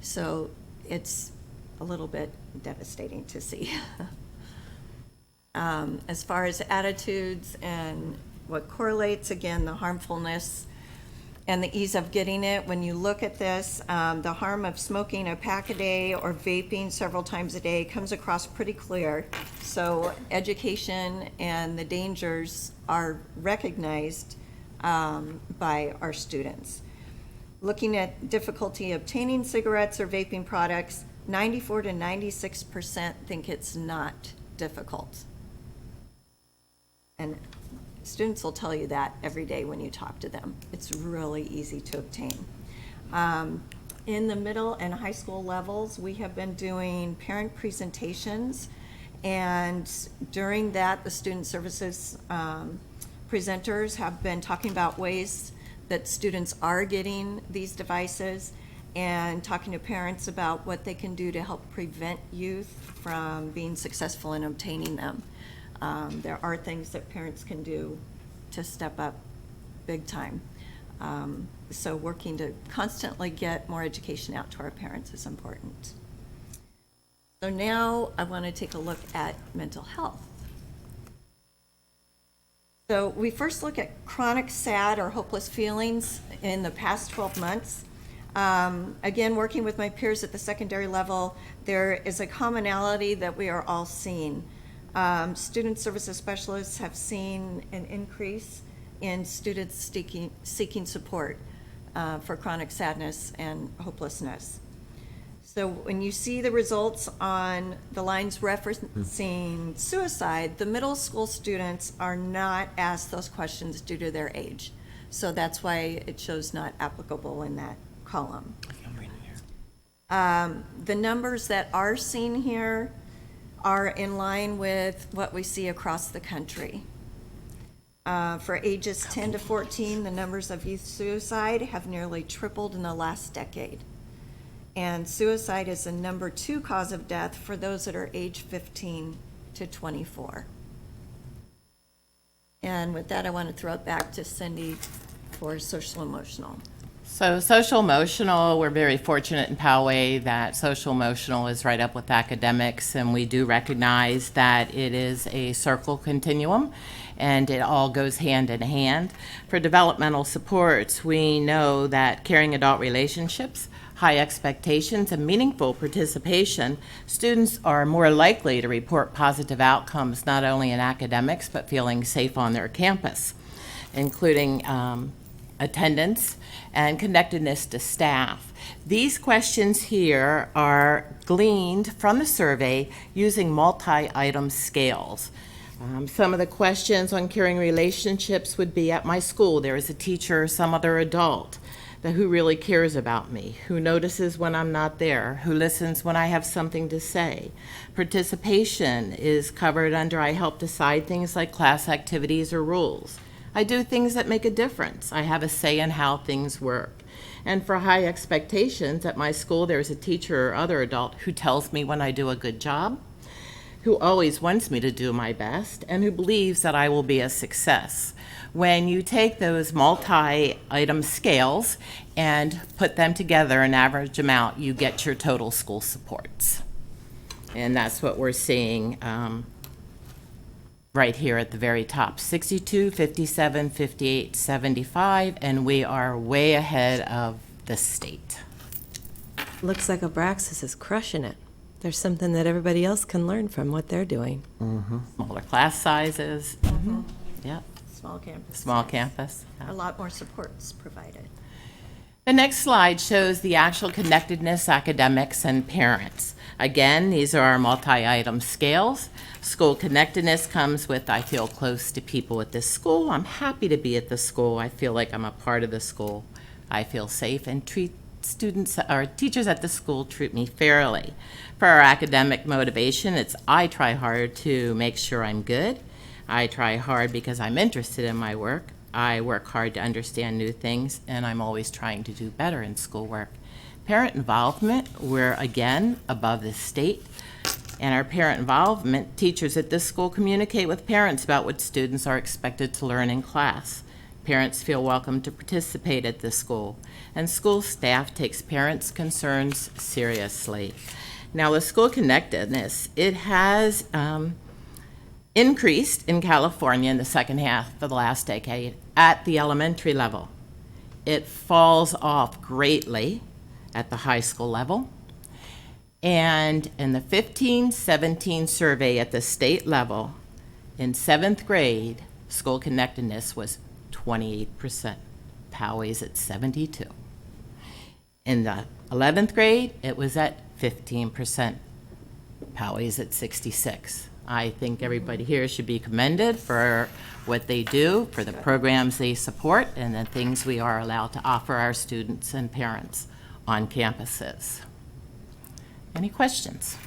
S23: So it's a little bit devastating to see. As far as attitudes and what correlates, again, the harmfulness and the ease of getting it, when you look at this, the harm of smoking a pack a day or vaping several times a day comes across pretty clear. So education and the dangers are recognized by our students. Looking at difficulty obtaining cigarettes or vaping products, 94 to 96% think it's not difficult. And students will tell you that every day when you talk to them. It's really easy to obtain. In the middle and high school levels, we have been doing parent presentations, and during that, the student services presenters have been talking about ways that students are getting these devices and talking to parents about what they can do to help prevent youth from being successful in obtaining them. There are things that parents can do to step up big time. So working to constantly get more education out to our parents is important. So now I want to take a look at mental health. So we first look at chronic sad or hopeless feelings in the past 12 months. Again, working with my peers at the secondary level, there is a commonality that we are all seeing. Student services specialists have seen an increase in students seeking support for chronic sadness and hopelessness. So when you see the results on the lines referencing suicide, the middle school students are not asked those questions due to their age. So that's why it shows not applicable in that column. The numbers that are seen here are in line with what we see across the country. For ages 10 to 14, the numbers of youth suicide have nearly tripled in the last decade. And suicide is the number 2 cause of death for those that are age 15 to 24. And with that, I want to throw it back to Cindy for social emotional.
S10: So social emotional, we're very fortunate in Poway that social emotional is right up with academics, and we do recognize that it is a circle continuum and it all goes hand in hand. For developmental supports, we know that caring adult relationships, high expectations, and meaningful participation, students are more likely to report positive outcomes not only in academics but feeling safe on their campus, including attendance and connectedness to staff. These questions here are gleaned from the survey using multi-item scales. Some of the questions on caring relationships would be: at my school, there is a teacher or some other adult who really cares about me, who notices when I'm not there, who listens when I have something to say. Participation is covered under I help decide things like class activities or rules. I do things that make a difference. I have a say in how things work. And for high expectations, at my school, there's a teacher or other adult who tells me when I do a good job, who always wants me to do my best, and who believes that I will be a success. When you take those multi-item scales and put them together and average them out, you get your total school supports. And that's what we're seeing right here at the very top: 62, 57, 58, 75, and we are way ahead of the state.
S2: Looks like Abraxas is crushing it. There's something that everybody else can learn from what they're doing.
S10: Smaller class sizes. Yep.
S23: Small campus.
S10: Small campus.
S23: A lot more supports provided.
S10: The next slide shows the actual connectedness, academics, and parents. Again, these are our multi-item scales. School connectedness comes with, I feel close to people at this school. I'm happy to be at the school. I feel like I'm a part of the school. I feel safe and treat students or teachers at the school treat me fairly. For our academic motivation, it's I try hard to make sure I'm good. I try hard because I'm interested in my work. I work hard to understand new things, and I'm always trying to do better in schoolwork. Parent involvement, we're again above the state. And our parent involvement, teachers at this school communicate with parents about what students are expected to learn in class. Parents feel welcome to participate at this school, and school staff takes parents' concerns seriously. Now, the school connectedness, it has increased in California in the second half of the last decade at the elementary level. It falls off greatly at the high school level. And in the 15-17 survey at the state level, in 7th grade, school connectedness was 28%. Poway's at 72. In the 11th grade, it was at 15%. Poway's at 66. I think everybody here should be commended for what they do, for the programs they support, and the things we are allowed to offer our students and parents on campuses. Any questions?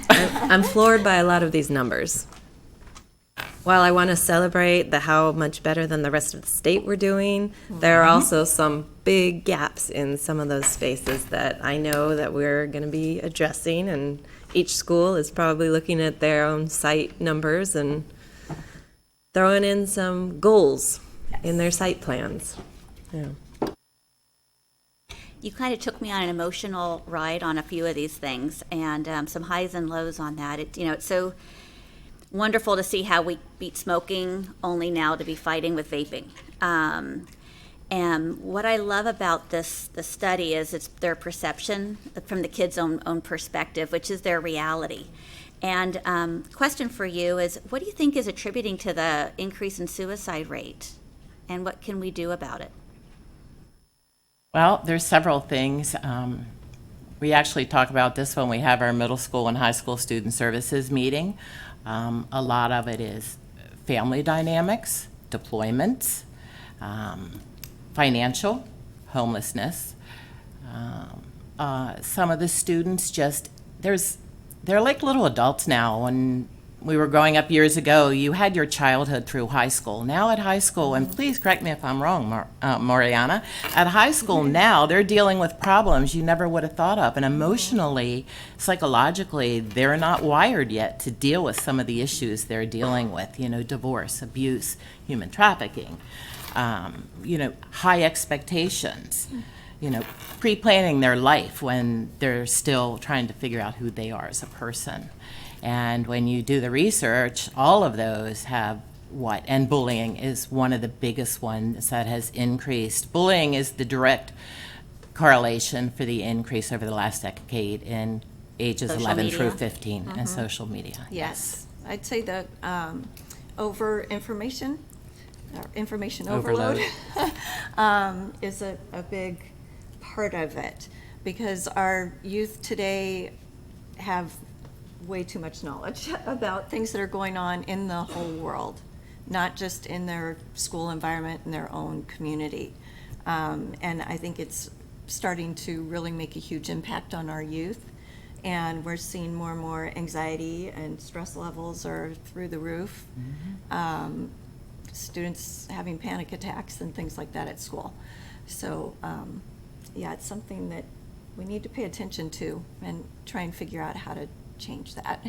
S2: I'm floored by a lot of these numbers. While I want to celebrate how much better than the rest of the state we're doing, there are also some big gaps in some of those spaces that I know that we're going to be addressing, and each school is probably looking at their own site numbers and throwing in some goals in their site plans. Yeah.
S20: You kind of took me on an emotional ride on a few of these things, and some highs and lows on that. It's so wonderful to see how we beat smoking, only now to be fighting with vaping. And what I love about the study is it's their perception from the kids' own perspective, which is their reality. And question for you is, what do you think is attributing to the increase in suicide rate, and what can we do about it?
S10: Well, there's several things. We actually talk about this when we have our middle school and high school student services meeting. A lot of it is family dynamics, deployments, financial, homelessness. Some of the students they're like little adults now. When we were growing up years ago, you had your childhood through high school. Now at high school, and please correct me if I'm wrong, Mariana, at high school now, they're dealing with problems you never would have thought of. And emotionally, psychologically, they're not wired yet to deal with some of the issues they're dealing with, divorce, abuse, human trafficking, high expectations, pre-planning their life when they're still trying to figure out who they are as a person. And when you do the research, all of those have and bullying is one of the biggest ones that has increased. Bullying is the direct correlation for the increase over the last decade in ages
S20: Social
S10: 11
S20: media.
S10: through 15 and social media.
S23: Yes. I'd say that information
S10: Overload.
S23: overload is a big part of it, because our youth today have way too much knowledge about things that are going on in the whole world, not just in their school environment, in their own community. And I think it's starting to really make a huge impact on our youth. And we're seeing more and more anxiety and stress levels are through the roof. Students having panic attacks and things like that at school. So, it's something that we need to pay attention to and try and figure out how to change that.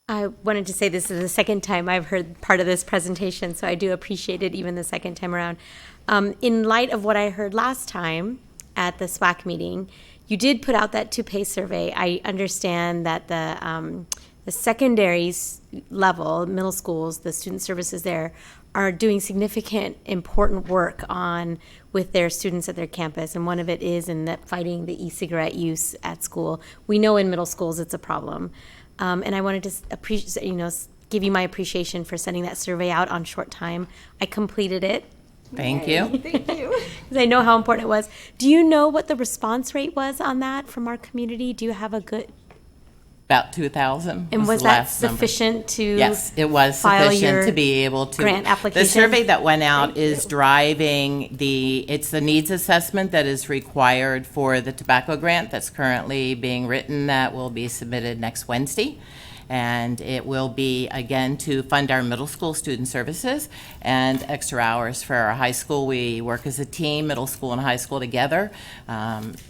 S5: I wanted to say this is the second time I've heard part of this presentation, so I do appreciate it even the second time around. In light of what I heard last time at the SWAC meeting, you did put out that 2-pay survey. I understand that the secondary level, middle schools, the student services there are doing significant, important work with their students at their campus, and one of it is in that fighting the e-cigarette use at school. We know in middle schools it's a problem, and I wanted to give you my appreciation for sending that survey out on short time. I completed it.
S10: Thank you.
S23: Thank you.
S5: Because I know how important it was. Do you know what the response rate was on that from our community? Do you have a good?
S10: About 2,000.
S5: And was
S10: the
S5: that
S10: last number.
S5: sufficient to
S10: Yes, it was
S5: file
S10: sufficient
S5: your
S10: to be able to.
S5: grant application?
S10: The survey that went out is driving it's the needs assessment that is required for the tobacco grant that's currently being written that will be submitted next Wednesday. And it will be, again, to fund our middle school student services and extra hours for our high school. We work as a team, middle school and high school together.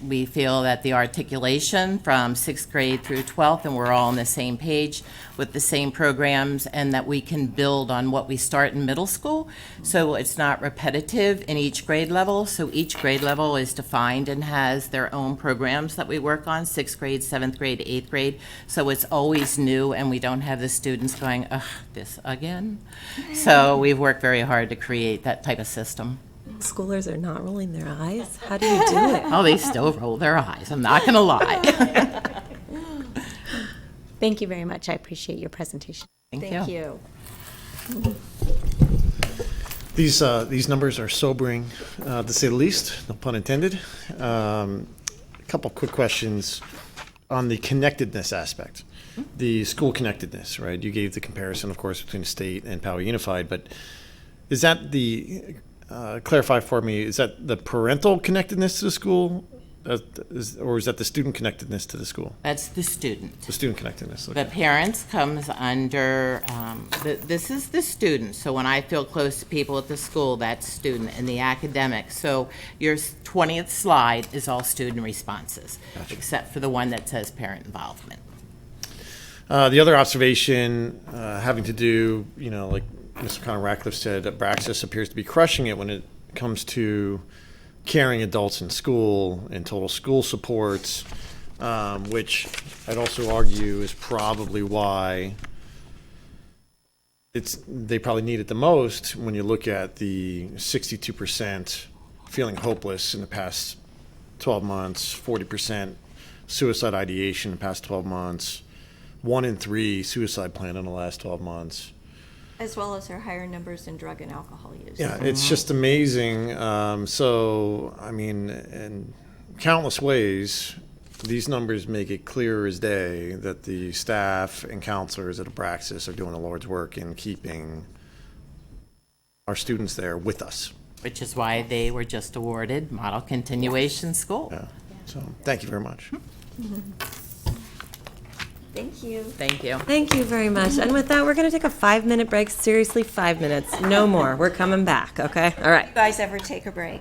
S10: We feel that the articulation from 6th grade through 12th, and we're all on the same page with the same programs, and that we can build on what we start in middle school. So it's not repetitive in each grade level. So each grade level is defined and has their own programs that we work on, 6th grade, 7th grade, 8th grade. So it's always new, and we don't have the students going, ugh, this again. So we've worked very hard to create that type of system.
S2: Schoolers are not rolling their eyes. How do you do it?
S10: Oh, they still roll their eyes. I'm not going to lie.
S5: Thank you very much. I appreciate your presentation.
S10: Thank
S23: you.
S3: These numbers are sobering, to say the least, no pun intended. A couple quick questions on the connectedness aspect, the school connectedness, right? You gave the comparison, of course, between the state and Poway Unified, but is that clarify for me, is that the parental connectedness to the school, or is that the student connectedness to the school?
S10: That's the student.
S3: The student connectedness. Okay.
S10: The parents comes under, this is the student. So when I feel close to people at the school, that's student, and the academic. So your 20th slide is all student responses, except for the one that says parent involvement.
S3: The other observation having to do, like Mr. Connor Ratcliffe said, that Braxis appears to be crushing it when it comes to caring adults in school and total school supports, which I'd also argue is probably why they probably need it the most when you look at the 62% feeling hopeless in the past 12 months, 40% suicide ideation in the past 12 months, 1 in 3 suicide plan in the last 12 months.
S23: As well as our higher numbers in drug and alcohol use.
S3: Yeah, it's just amazing. So, I mean, in countless ways, these numbers make it clear as day that the staff and counselors at Abraxas are doing the Lord's work in keeping our students there with us.
S10: Which is why they were just awarded Model Continuation School.
S3: Yeah. So, thank you very much.
S2: Thank you.
S10: Thank you.
S2: Thank you very much. And with that, we're going to take a 5-minute break. Seriously, 5 minutes. No more. We're coming back, okay? All right.
S23: You guys ever take a break?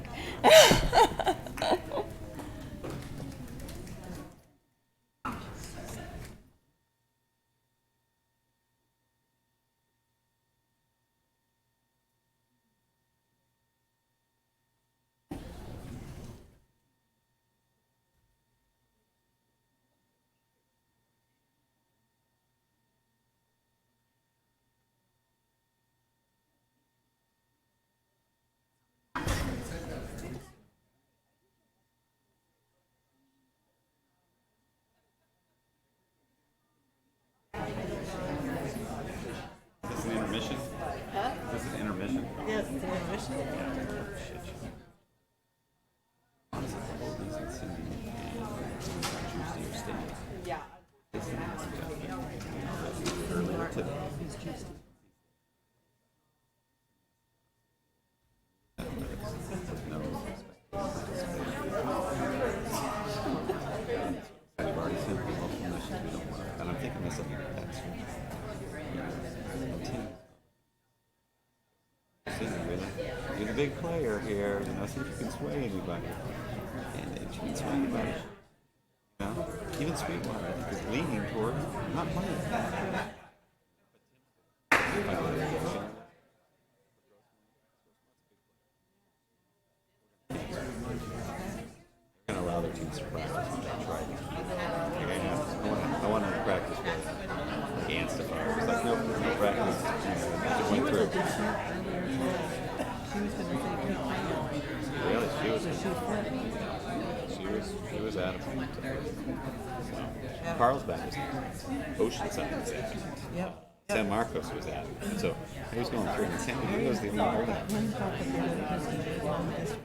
S11: You're the big player here, see if you can sway anybody. And if you can sway anybody, even Sweetwater, I think, is leaning toward not playing. They're going to allow their teams to practice and try to keep it. I want to practice with against if I was like, nope, no practice. Just went through. Really, she was adamant. So, Carlsbad was adamant. Oceanside was adamant. Yep. San Marcos was adamant. So he was going through, and San Diego was the only one.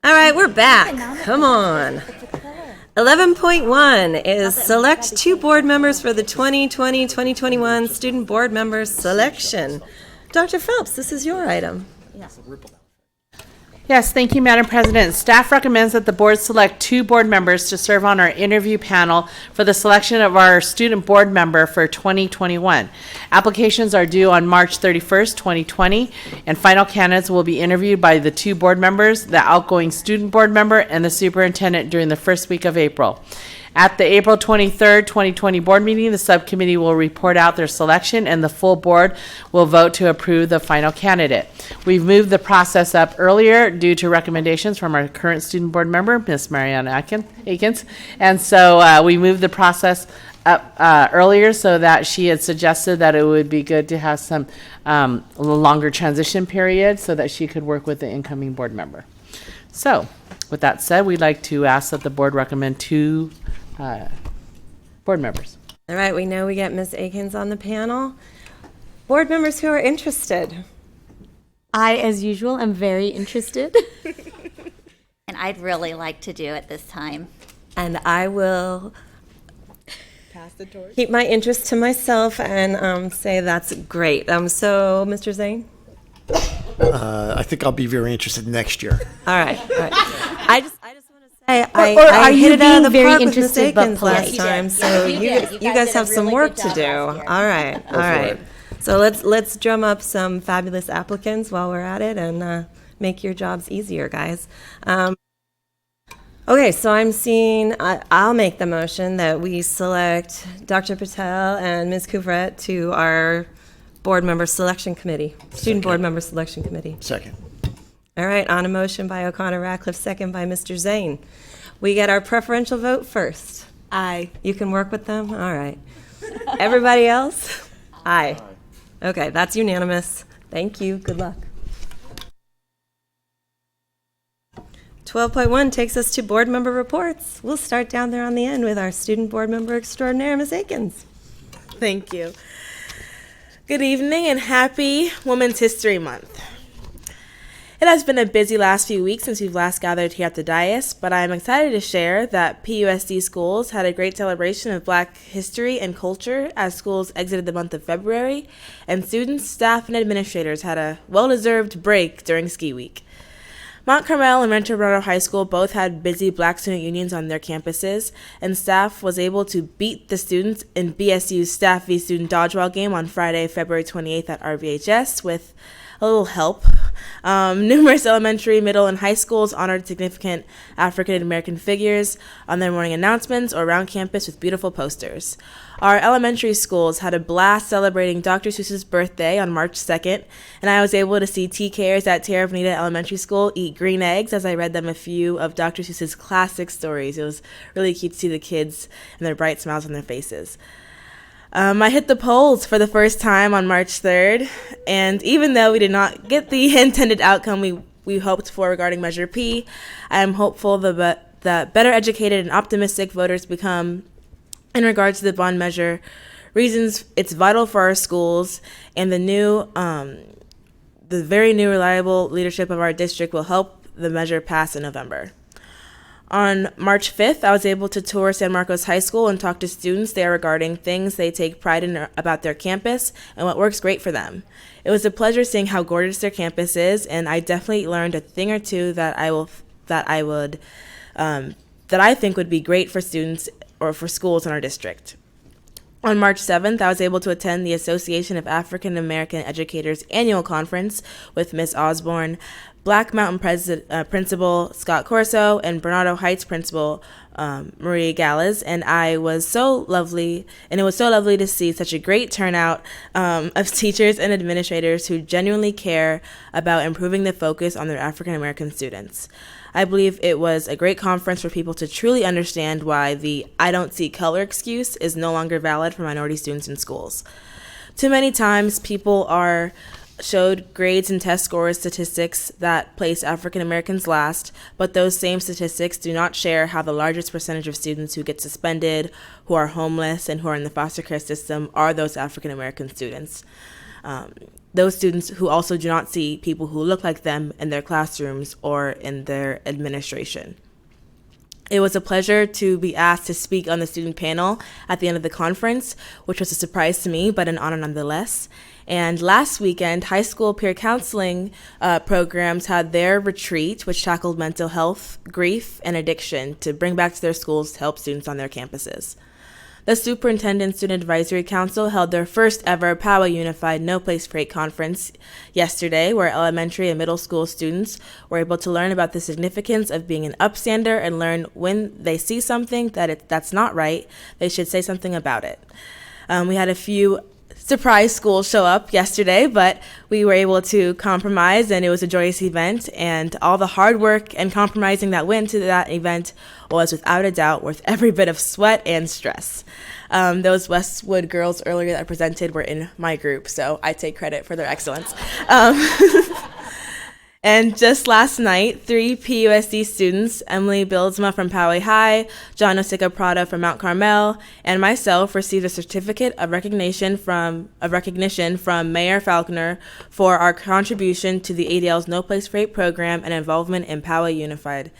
S2: All right, we're back. Come on. 11.1 is select 2 board members for the 2020-2021 Student Board Members Selection. Dr. Phelps, this is your item.
S4: Yes, thank you, Madam President. Staff recommends that the board select 2 board members to serve on our interview panel for the selection of our student board member for 2021. Applications are due on March 31st, 2020, and final candidates will be interviewed by the 2 board members, the outgoing student board member, and the superintendent during the first week of April. At the April 23rd, 2020 board meeting, the subcommittee will report out their selection and the full board will vote to approve the final candidate. We've moved the process up earlier due to recommendations from our current student board member, Ms. Mariana Akins. And so we moved the process up earlier so that she had suggested that it would be good to have some a little longer transition period so that she could work with the incoming board member. So with that said, we'd like to ask that the board recommend 2 board members.
S2: All right, we know we got Ms. Akins on the panel. Board members who are interested.
S5: I, as usual, am very interested.
S20: And I'd really like to do it this time.
S2: And I will keep my interest to myself and say that's great. So, Mr. Zane?
S3: I think I'll be very interested next year.
S2: All right. I just want to say
S5: Or
S2: I
S5: are
S2: hit
S5: you
S2: it out of the
S5: being
S2: park
S5: very
S2: with Ms.
S5: interested but
S2: Akins last
S5: polite?
S2: time, so you guys have some work to do. All right. So let's drum up some fabulous applicants while we're at it and make your jobs easier, guys. Okay, so I'm seeing, I'll make the motion that we select Dr. Patel and Ms. Couvret to our board member selection committee, student board member selection committee.
S3: Second.
S2: All right, on a motion by O'Connor Ratcliffe, second by Mr. Zane. We get our preferential vote first. Aye. You can work with them? All right. Everybody else? Aye. Okay, that's unanimous. Thank you. Good luck. 12.1 takes us to board member reports. We'll start down there on the end with our student board member extraordinaire, Ms. Akins.
S1: Thank you. Good evening and happy Women's History Month. It has been a busy last few weeks since we've last gathered here at the dais, but I am excited to share that PUSD schools had a great celebration of Black history and culture as schools exited the month of February, and students, staff, and administrators had a well-deserved break during ski week. Mount Carmel and Rancho Bernardo High School both had busy Black student unions on their campuses, and staff was able to beat the students in BSU's Staff v. Student Dodgeball game on Friday, February 28th at RVHS with a little help. Numerous elementary, middle, and high schools honored significant African American figures on their morning announcements or around campus with beautiful posters. Our elementary schools had a blast celebrating Dr. Seuss's birthday on March 2nd, and I was able to see TKers at Tierra Bonita Elementary School eat green eggs as I read them a few of Dr. Seuss's classic stories. It was really cute to see the kids and their bright smiles on their faces. I hit the polls for the first time on March 3rd, and even though we did not get the intended outcome we hoped for regarding Measure P, I am hopeful that better educated and optimistic voters become in regards to the bond measure, reasons it's vital for our schools, and the very new reliable leadership of our district will help the measure pass in November. On March 5th, I was able to tour San Marcos High School and talk to students there regarding things they take pride in about their campus and what works great for them. It was a pleasure seeing how gorgeous their campus is, and I definitely learned a thing or two that I think would be great for students or for schools in our district. On March 7th, I was able to attend the Association of African American Educators annual conference with Ms. Osborne, Black Mountain Principal Scott Corso, and Bernardo Heights Principal Marie Gallas, and it was so lovely to see such a great turnout of teachers and administrators who genuinely care about improving the focus on their African American students. I believe it was a great conference for people to truly understand why the "I don't see color" excuse is no longer valid for minority students in schools. Too many times people are showed grades and test scores statistics that place African Americans last, but those same statistics do not share how the largest percentage of students who get suspended, who are homeless, and who are in the foster care system are those African American students. those students who also do not see people who look like them in their classrooms or in their administration. It was a pleasure to be asked to speak on the student panel at the end of the conference, which was a surprise to me, but an honor nonetheless. And last weekend, high school peer counseling programs had their retreat, which tackled mental health, grief, and addiction to bring back to their schools to help students on their campuses. The Superintendent Student Advisory Council held their first ever Poway Unified No Place for Hate conference yesterday, where elementary and middle school students were able to learn about the significance of being an upstander and learn when they see something that's not right, they should say something about it. We had a few surprise schools show up yesterday, but we were able to compromise, and it was a joyous event, and all the hard work and compromising that went into that event was without a doubt worth every bit of sweat and stress. Those Westwood girls earlier that presented were in my group, so I take credit for their excellence. And just last night, 3 PUSD students, Emily Bildsma from Poway High, John Osika Prada from Mount Carmel, and myself received a certificate of recognition from Mayor Falconer for our contribution to the ADL's No Place for Hate program and involvement in Poway Unified.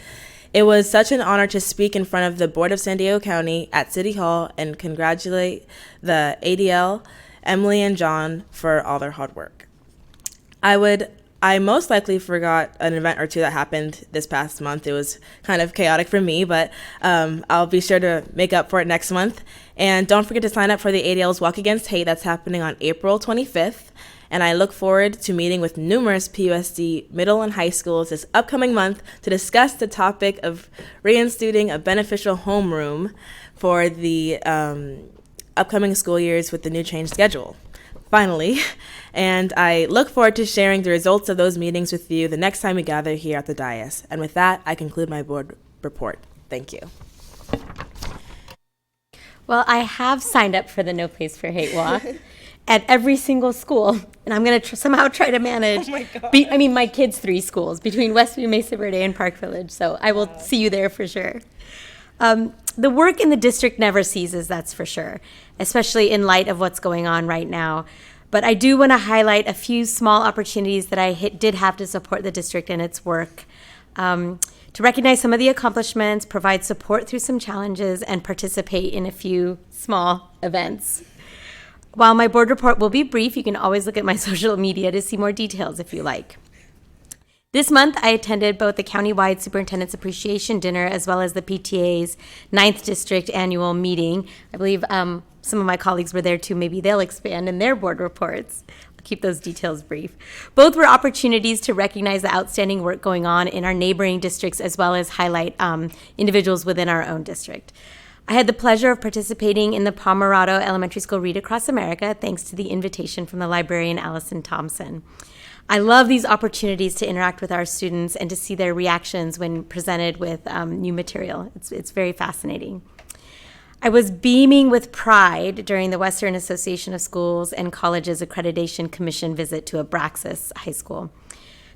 S1: It was such an honor to speak in front of the Board of San Diego County at City Hall and congratulate the ADL, Emily and John, for all their hard work. I most likely forgot an event or two that happened this past month. It was kind of chaotic for me, but I'll be sure to make up for it next month. And don't forget to sign up for the ADL's Walk Against Hate that's happening on April 25th. And I look forward to meeting with numerous PUSD middle and high schools this upcoming month to discuss the topic of reinstituting a beneficial homeroom for the upcoming school years with the new change schedule. Finally, and I look forward to sharing the results of those meetings with you the next time we gather here at the dais. And with that, I conclude my board report. Thank you.
S5: Well, I have signed up for the No Place for Hate Walk at every single school, and I'm going to somehow try to manage, my kids' 3 schools, between Westview, Mesa Verde, and Park Village, so I will see you there for sure. The work in the district never ceases, that's for sure, especially in light of what's going on right now. But I do want to highlight a few small opportunities that I did have to support the district in its work. To recognize some of the accomplishments, provide support through some challenges, and participate in a few small events. While my board report will be brief, you can always look at my social media to see more details if you like. This month, I attended both the countywide Superintendents Appreciation Dinner as well as the PTA's 9th District Annual Meeting. I believe some of my colleagues were there too. Maybe they'll expand in their board reports. I'll keep those details brief. Both were opportunities to recognize the outstanding work going on in our neighboring districts as well as highlight individuals within our own district. I had the pleasure of participating in the Pomerado Elementary School Read Across America thanks to the invitation from the librarian Allison Thompson. I love these opportunities to interact with our students and to see their reactions when presented with new material. It's very fascinating. I was beaming with pride during the Western Association of Schools and Colleges Accreditation Commission visit to Abraxas High School.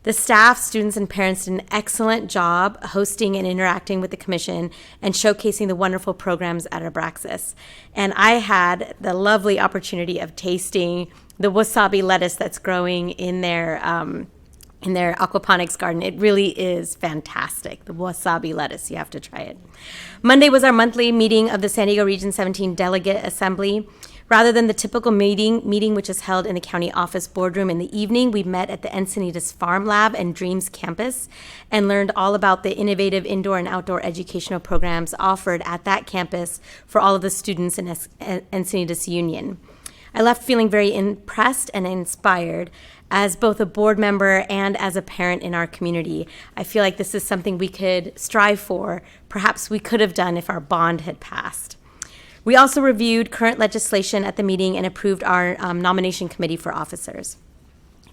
S5: The staff, students, and parents did an excellent job hosting and interacting with the commission and showcasing the wonderful programs at Abraxas. And I had the lovely opportunity of tasting the wasabi lettuce that's growing in their aquaponics garden. It really is fantastic. The wasabi lettuce, you have to try it. Monday was our monthly meeting of the San Diego Region 17 Delegate Assembly. Rather than the typical meeting which is held in the county office boardroom in the evening, we met at the Encinitas Farm Lab and Dreams campus and learned all about the innovative indoor and outdoor educational programs offered at that campus for all of the students in Encinitas Union. I left feeling very impressed and inspired as both a board member and as a parent in our community. I feel like this is something we could strive for. Perhaps we could have done if our bond had passed. We also reviewed current legislation at the meeting and approved our nomination committee for officers.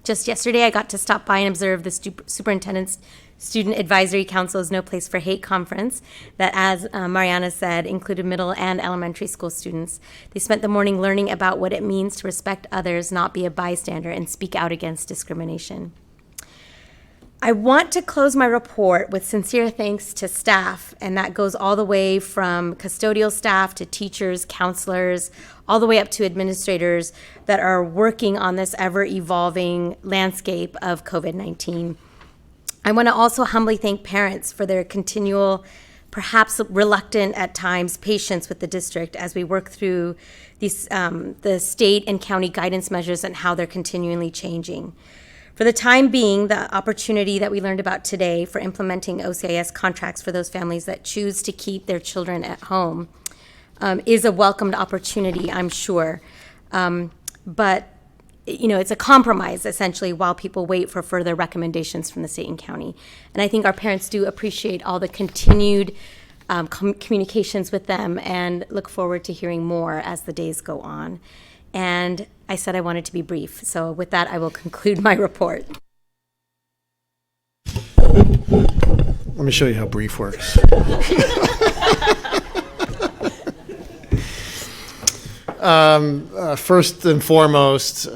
S5: Just yesterday, I got to stop by and observe the Superintendent's Student Advisory Council's No Place for Hate conference that, as Mariana said, included middle and elementary school students. They spent the morning learning about what it means to respect others, not be a bystander, and speak out against discrimination. I want to close my report with sincere thanks to staff, and that goes all the way from custodial staff to teachers, counselors, all the way up to administrators that are working on this ever-evolving landscape of COVID-19. I want to also humbly thank parents for their continual, perhaps reluctant at times, patience with the district as we work through these, the state and county guidance measures and how they're continually changing. For the time being, the opportunity that we learned about today for implementing OCIS contracts for those families that choose to keep their children at home is a welcomed opportunity, I'm sure. But you know, it's a compromise essentially while people wait for further recommendations from the state and county. And I think our parents do appreciate all the continued communications with them and look forward to hearing more as the days go on. And I said I wanted to be brief. So with that, I will conclude my report.
S3: Let me show you how brief works. First and foremost,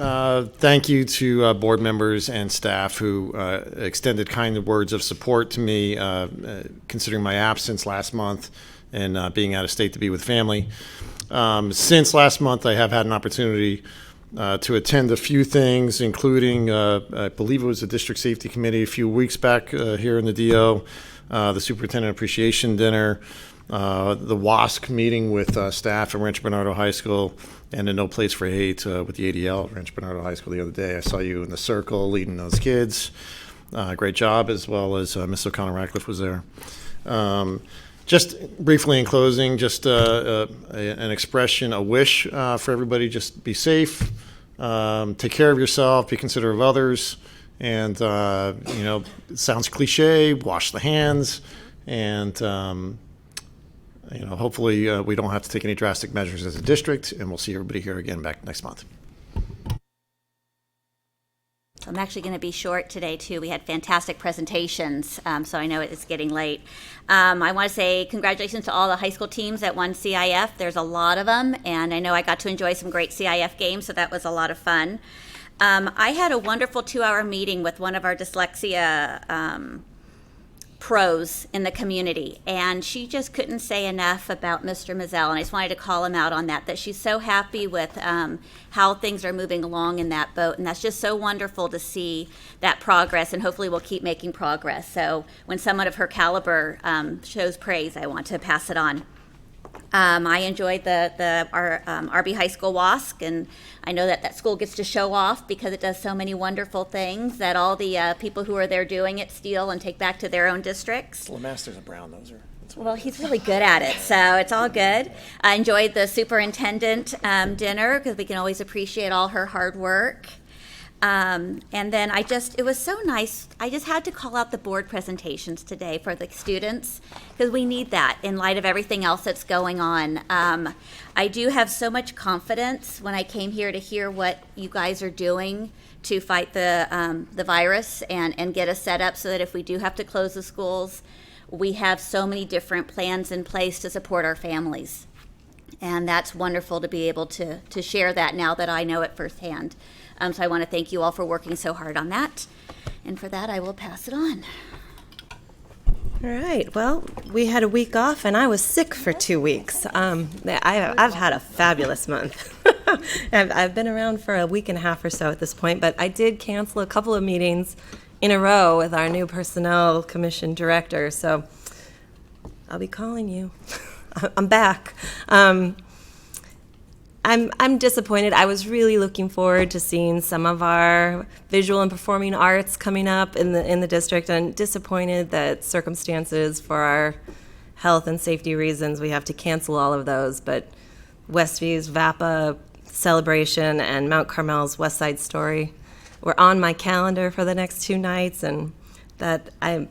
S3: thank you to board members and staff who extended kind words of support to me, considering my absence last month and being out of state to be with family. Since last month, I have had an opportunity to attend a few things, including, I believe it was the District Safety Committee a few weeks back here in the DO, the Superintendent Appreciation Dinner, the WASC meeting with staff at Rancho Bernardo High School, and the No Place for Hate with the ADL at Rancho Bernardo High School the other day. I saw you in the circle leading those kids. Great job, as well as Ms. O'Connor Ratcliffe was there. Just briefly in closing, just an expression, a wish for everybody: just be safe, take care of yourself, be considerate of others, and you know, it sounds cliche, wash the hands, and you know, hopefully we don't have to take any drastic measures as a district, and we'll see everybody here again back next month.
S20: I'm actually going to be short today, too. We had fantastic presentations, so I know it's getting late. I want to say congratulations to all the high school teams that won CIF. There's a lot of them, and I know I got to enjoy some great CIF games, so that was a lot of fun. I had a wonderful 2-hour meeting with one of our dyslexia pros in the community, and she just couldn't say enough about Mr. Mazzell, and I just wanted to call him out on that she's so happy with how things are moving along in that boat, and that's just so wonderful to see that progress, and hopefully we'll keep making progress. So when someone of her caliber shows praise, I want to pass it on. I enjoyed our RB High School WASC, and I know that school gets to show off because it does so many wonderful things that all the people who are there doing it steal and take back to their own districts.
S3: Lemasters and Brown noser.
S20: Well, he's really good at it, so it's all good. I enjoyed the superintendent dinner because we can always appreciate all her hard work. And then it was so nice. I just had to call out the board presentations today for the students because we need that in light of everything else that's going on. I do have so much confidence when I came here to hear what you guys are doing to fight the virus and get us set up so that if we do have to close the schools, we have so many different plans in place to support our families. And that's wonderful to be able to share that now that I know it firsthand. So I want to thank you all for working so hard on that. And for that, I will pass it on.
S2: All right. Well, we had a week off, and I was sick for 2 weeks. I've had a fabulous month. I've been around for a week and a half or so at this point, but I did cancel a couple of meetings in a row with our new Personnel Commission director, so I'll be calling you. I'm back. I'm disappointed. I was really looking forward to seeing some of our visual and performing arts coming up in the district, and disappointed that circumstances for our health and safety reasons we have to cancel all of those. But Westview's VAPA celebration and Mount Carmel's West Side Story were on my calendar for the next 2 nights, and that I'm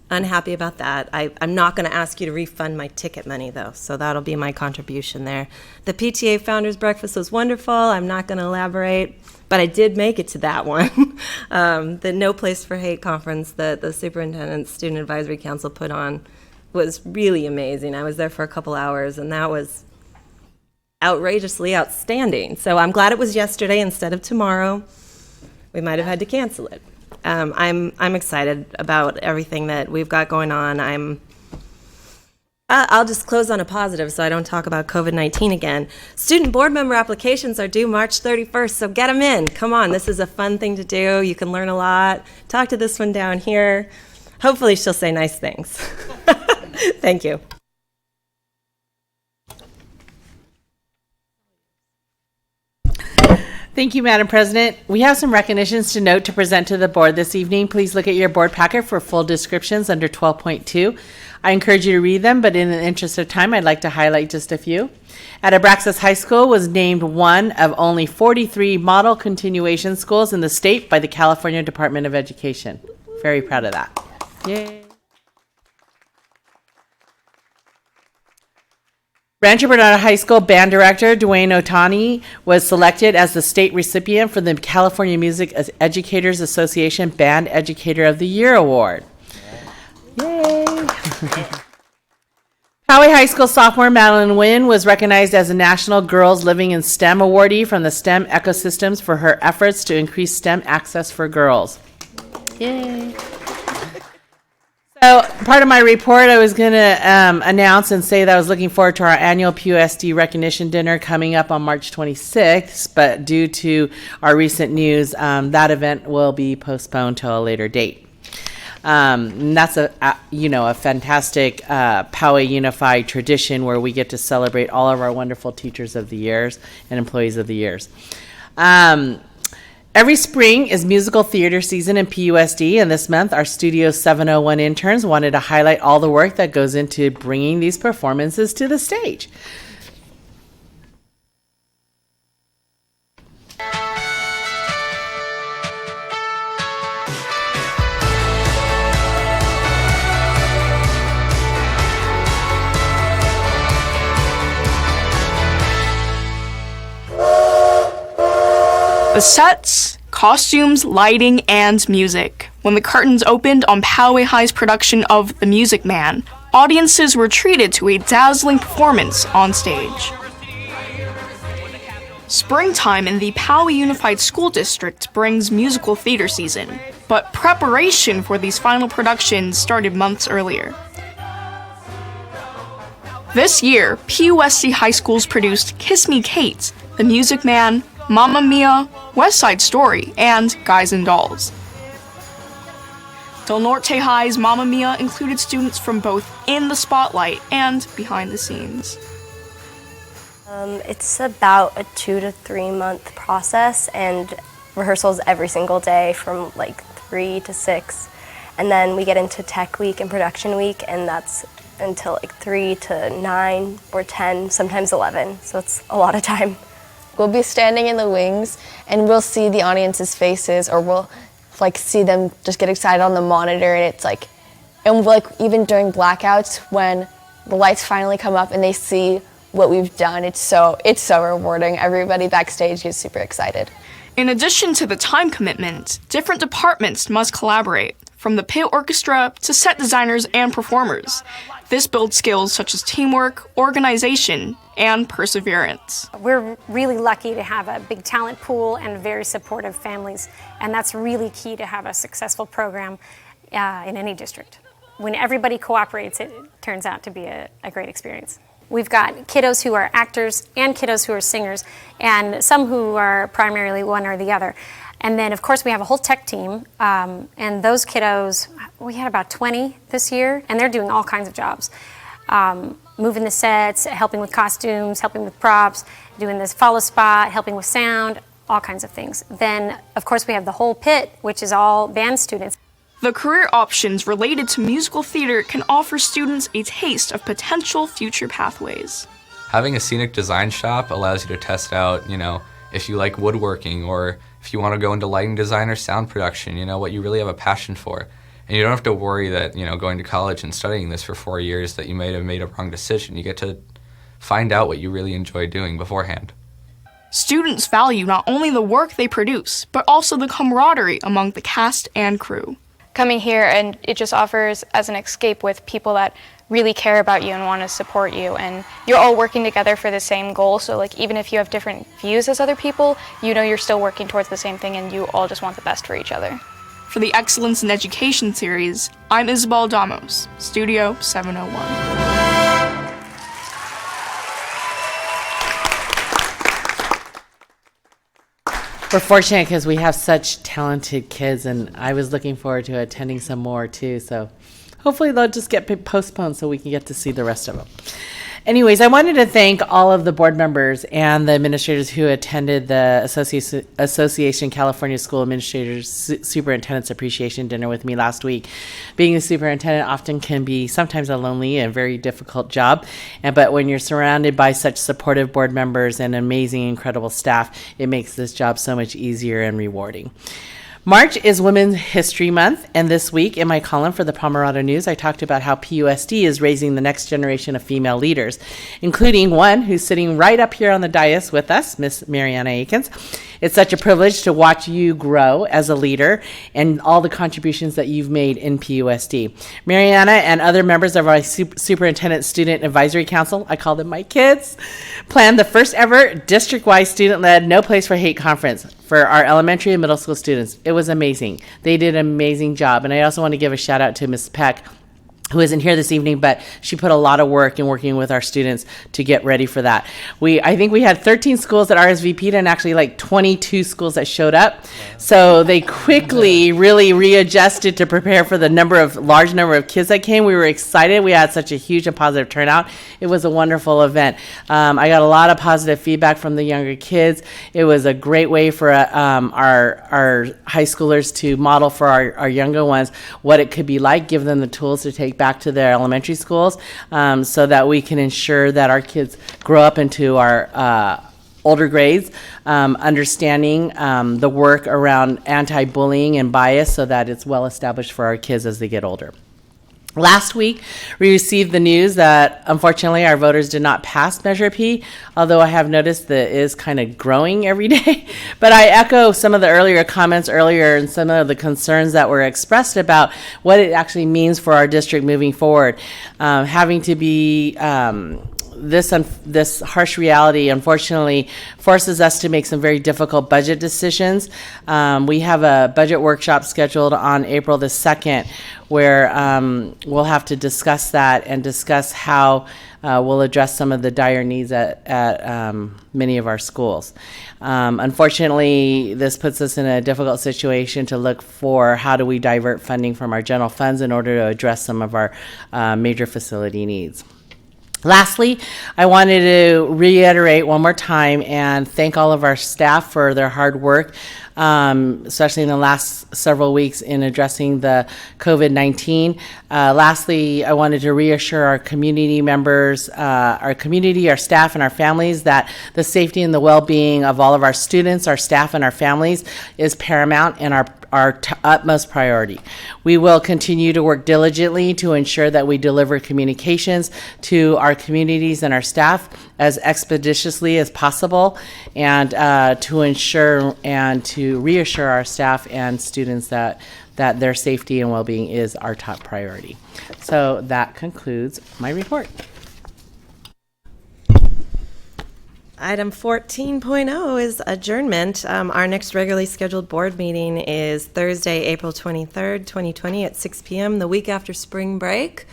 S2: unhappy about that. I'm not going to ask you to refund my ticket money, though, so that'll be my contribution there. The PTA Founders Breakfast was wonderful. I'm not going to elaborate, but I did make it to that one. The No Place for Hate conference that the Superintendent Student Advisory Council put on was really amazing. I was there for a couple hours, and that was outrageously outstanding. So I'm glad it was yesterday instead of tomorrow. We might have had to cancel it. I'm excited about everything that we've got going on. I'll just close on a positive so I don't talk about COVID-19 again. Student board member applications are due March 31st, so get them in. Come on, this is a fun thing to do. You can learn a lot. Talk to this one down here. Hopefully she'll say nice things. Thank you.
S4: Thank you, Madam President. We have some recognitions to note to present to the board this evening. Please look at your board packet for full descriptions under 12.2. I encourage you to read them, but in the interest of time, I'd like to highlight just a few. At Abraxas High School was named one of only 43 model continuation schools in the state by the California Department of Education. Very proud of that. Yay. Rancho Bernardo High School band director Dwayne Otani was selected as the state recipient for the California Music Educators Association Band Educator of the Year Award. Yay! Poway High School sophomore Madeline Nguyen was recognized as a National Girls Living in STEM awardee from the STEM Ecosystems for her efforts to increase STEM access for girls. Yay! So part of my report, I was going to announce and say that I was looking forward to our annual PUSD recognition dinner coming up on March 26th, but due to our recent news, that event will be postponed to a later date. And that's a fantastic Poway Unified tradition where we get to celebrate all of our wonderful teachers of the years and employees of the years. Every spring is musical theater season in PUSD, and this month our Studio 701 interns wanted to highlight all the work that goes into bringing these performances to the stage.
S12: The sets, costumes, lighting, and music. When the curtains opened on Poway High's production of The Music Man, audiences were treated to a dazzling performance on stage. Springtime in the Poway Unified School District brings musical theater season, but preparation for these final productions started months earlier. This year, PUSC High Schools produced Kiss Me Kate, The Music Man, Mamma Mia, West Side Story, and Guys and Dolls. Del Norte High's Mamma Mia included students from both in the spotlight and behind the scenes.
S13: It's about a 2 to 3 month process, and rehearsals every single day from like 3 to 6. And then we get into tech week and production week, and that's until like 3 to 9 or 10, sometimes 11. So it's a lot of time.
S14: We'll be standing in the wings and we'll see the audience's faces, or we'll like see them just get excited on the monitor, and it's like, and like even during blackouts when the lights finally come up and they see what we've done, it's so rewarding. Everybody backstage is super excited.
S12: In addition to the time commitment, different departments must collaborate, from the pit orchestra to set designers and performers. This builds skills such as teamwork, organization, and perseverance.
S24: We're really lucky to have a big talent pool and very supportive families, and that's really key to have a successful program in any district. When everybody cooperates, it turns out to be a great experience. We've got kiddos who are actors and kiddos who are singers, and some who are primarily one or the other. And then, of course, we have a whole tech team, and those kiddos, we had about 20 this year, and they're doing all kinds of jobs. Moving the sets, helping with costumes, helping with props, doing this follow spot, helping with sound, all kinds of things. Then, of course, we have the whole pit, which is all band students.
S12: The career options related to musical theater can offer students a taste of potential future pathways.
S25: Having a scenic design shop allows you to test out, if you like woodworking, or if you want to go into lighting design or sound production, what you really have a passion for. And you don't have to worry that, going to college and studying this for 4 years that you may have made a wrong decision. You get to find out what you really enjoy doing beforehand.
S12: Students value not only the work they produce, but also the camaraderie among the cast and crew.
S26: Coming here, and it just offers as an escape with people that really care about you and want to support you, and you're all working together for the same goal. So like even if you have different views as other people, you're still working towards the same thing, and you all just want the best for each other.
S12: For the Excellence in Education series, I'm Isabel Damos, Studio 701.
S4: We're fortunate because we have such talented kids, and I was looking forward to attending some more too. So hopefully they'll just get postponed so we can get to see the rest of them. Anyways, I wanted to thank all of the board members and the administrators who attended the Association California School Administrators Superintendents Appreciation Dinner with me last week. Being a superintendent often can be sometimes a lonely and very difficult job, but when you're surrounded by such supportive board members and amazing, incredible staff, it makes this job so much easier and rewarding. March is Women's History Month, and this week in my column for the Pomerado News, I talked about how PUSD is raising the next generation of female leaders, including one who's sitting right up here on the dais with us, Miss Mariana Akins. It's such a privilege to watch you grow as a leader and all the contributions that you've made in PUSD. Mariana and other members of our Superintendent Student Advisory Council, I call them my kids, planned the first ever district-wide student-led No Place for Hate conference for our elementary and middle school students. It was amazing. They did an amazing job. And I also want to give a shout out to Ms. Peck, who isn't here this evening, but she put a lot of work in working with our students to get ready for that. I think we had 13 schools that RSVP'd and actually like 22 schools that showed up. So they quickly really readjusted to prepare for the large number of kids that came. We were excited. We had such a huge and positive turnout. It was a wonderful event. I got a lot of positive feedback from the younger kids. It was a great way for our high schoolers to model for our younger ones what it could be like, give them the tools to take back to their elementary schools, so that we can ensure that our kids grow up into our older grades, understanding the work around anti-bullying and bias so that it's well established for our kids as they get older. Last week, we received the news that, unfortunately, our voters did not pass Measure P, although I have noticed that it is kind of growing every day. But I echo some of the earlier comments and some of the concerns that were expressed about what it actually means for our district moving forward. Having to be this harsh reality, unfortunately, forces us to make some very difficult budget decisions. We have a budget workshop scheduled on April the 2nd, where we'll have to discuss that and discuss how we'll address some of the dire needs at many of our schools. Unfortunately, this puts us in a difficult situation to look for how do we divert funding from our general funds in order to address some of our major facility needs. Lastly, I wanted to reiterate one more time and thank all of our staff for their hard work, especially in the last several weeks in addressing the COVID-19. Lastly, I wanted to reassure our community members, our community, our staff, and our families that the safety and the well-being of all of our students, our staff, and our families is paramount and our utmost priority. We will continue to work diligently to ensure that we deliver communications to our communities and our staff as expeditiously as possible, and to ensure and to reassure our staff and students that their safety and well-being is our top priority. So that concludes my report.
S2: Item 14.0 is adjournment. Our next regularly scheduled board meeting is Thursday, April 23rd, 2020 at 6 p.m., the week after spring break.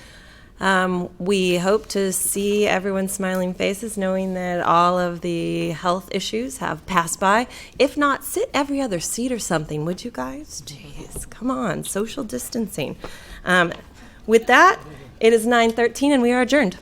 S2: We hope to see everyone's smiling faces, knowing that all of the health issues have passed by. If not, sit every other seat or something, would you guys? Jeez, come on, social distancing. With that, it is 9:13 and we are adjourned.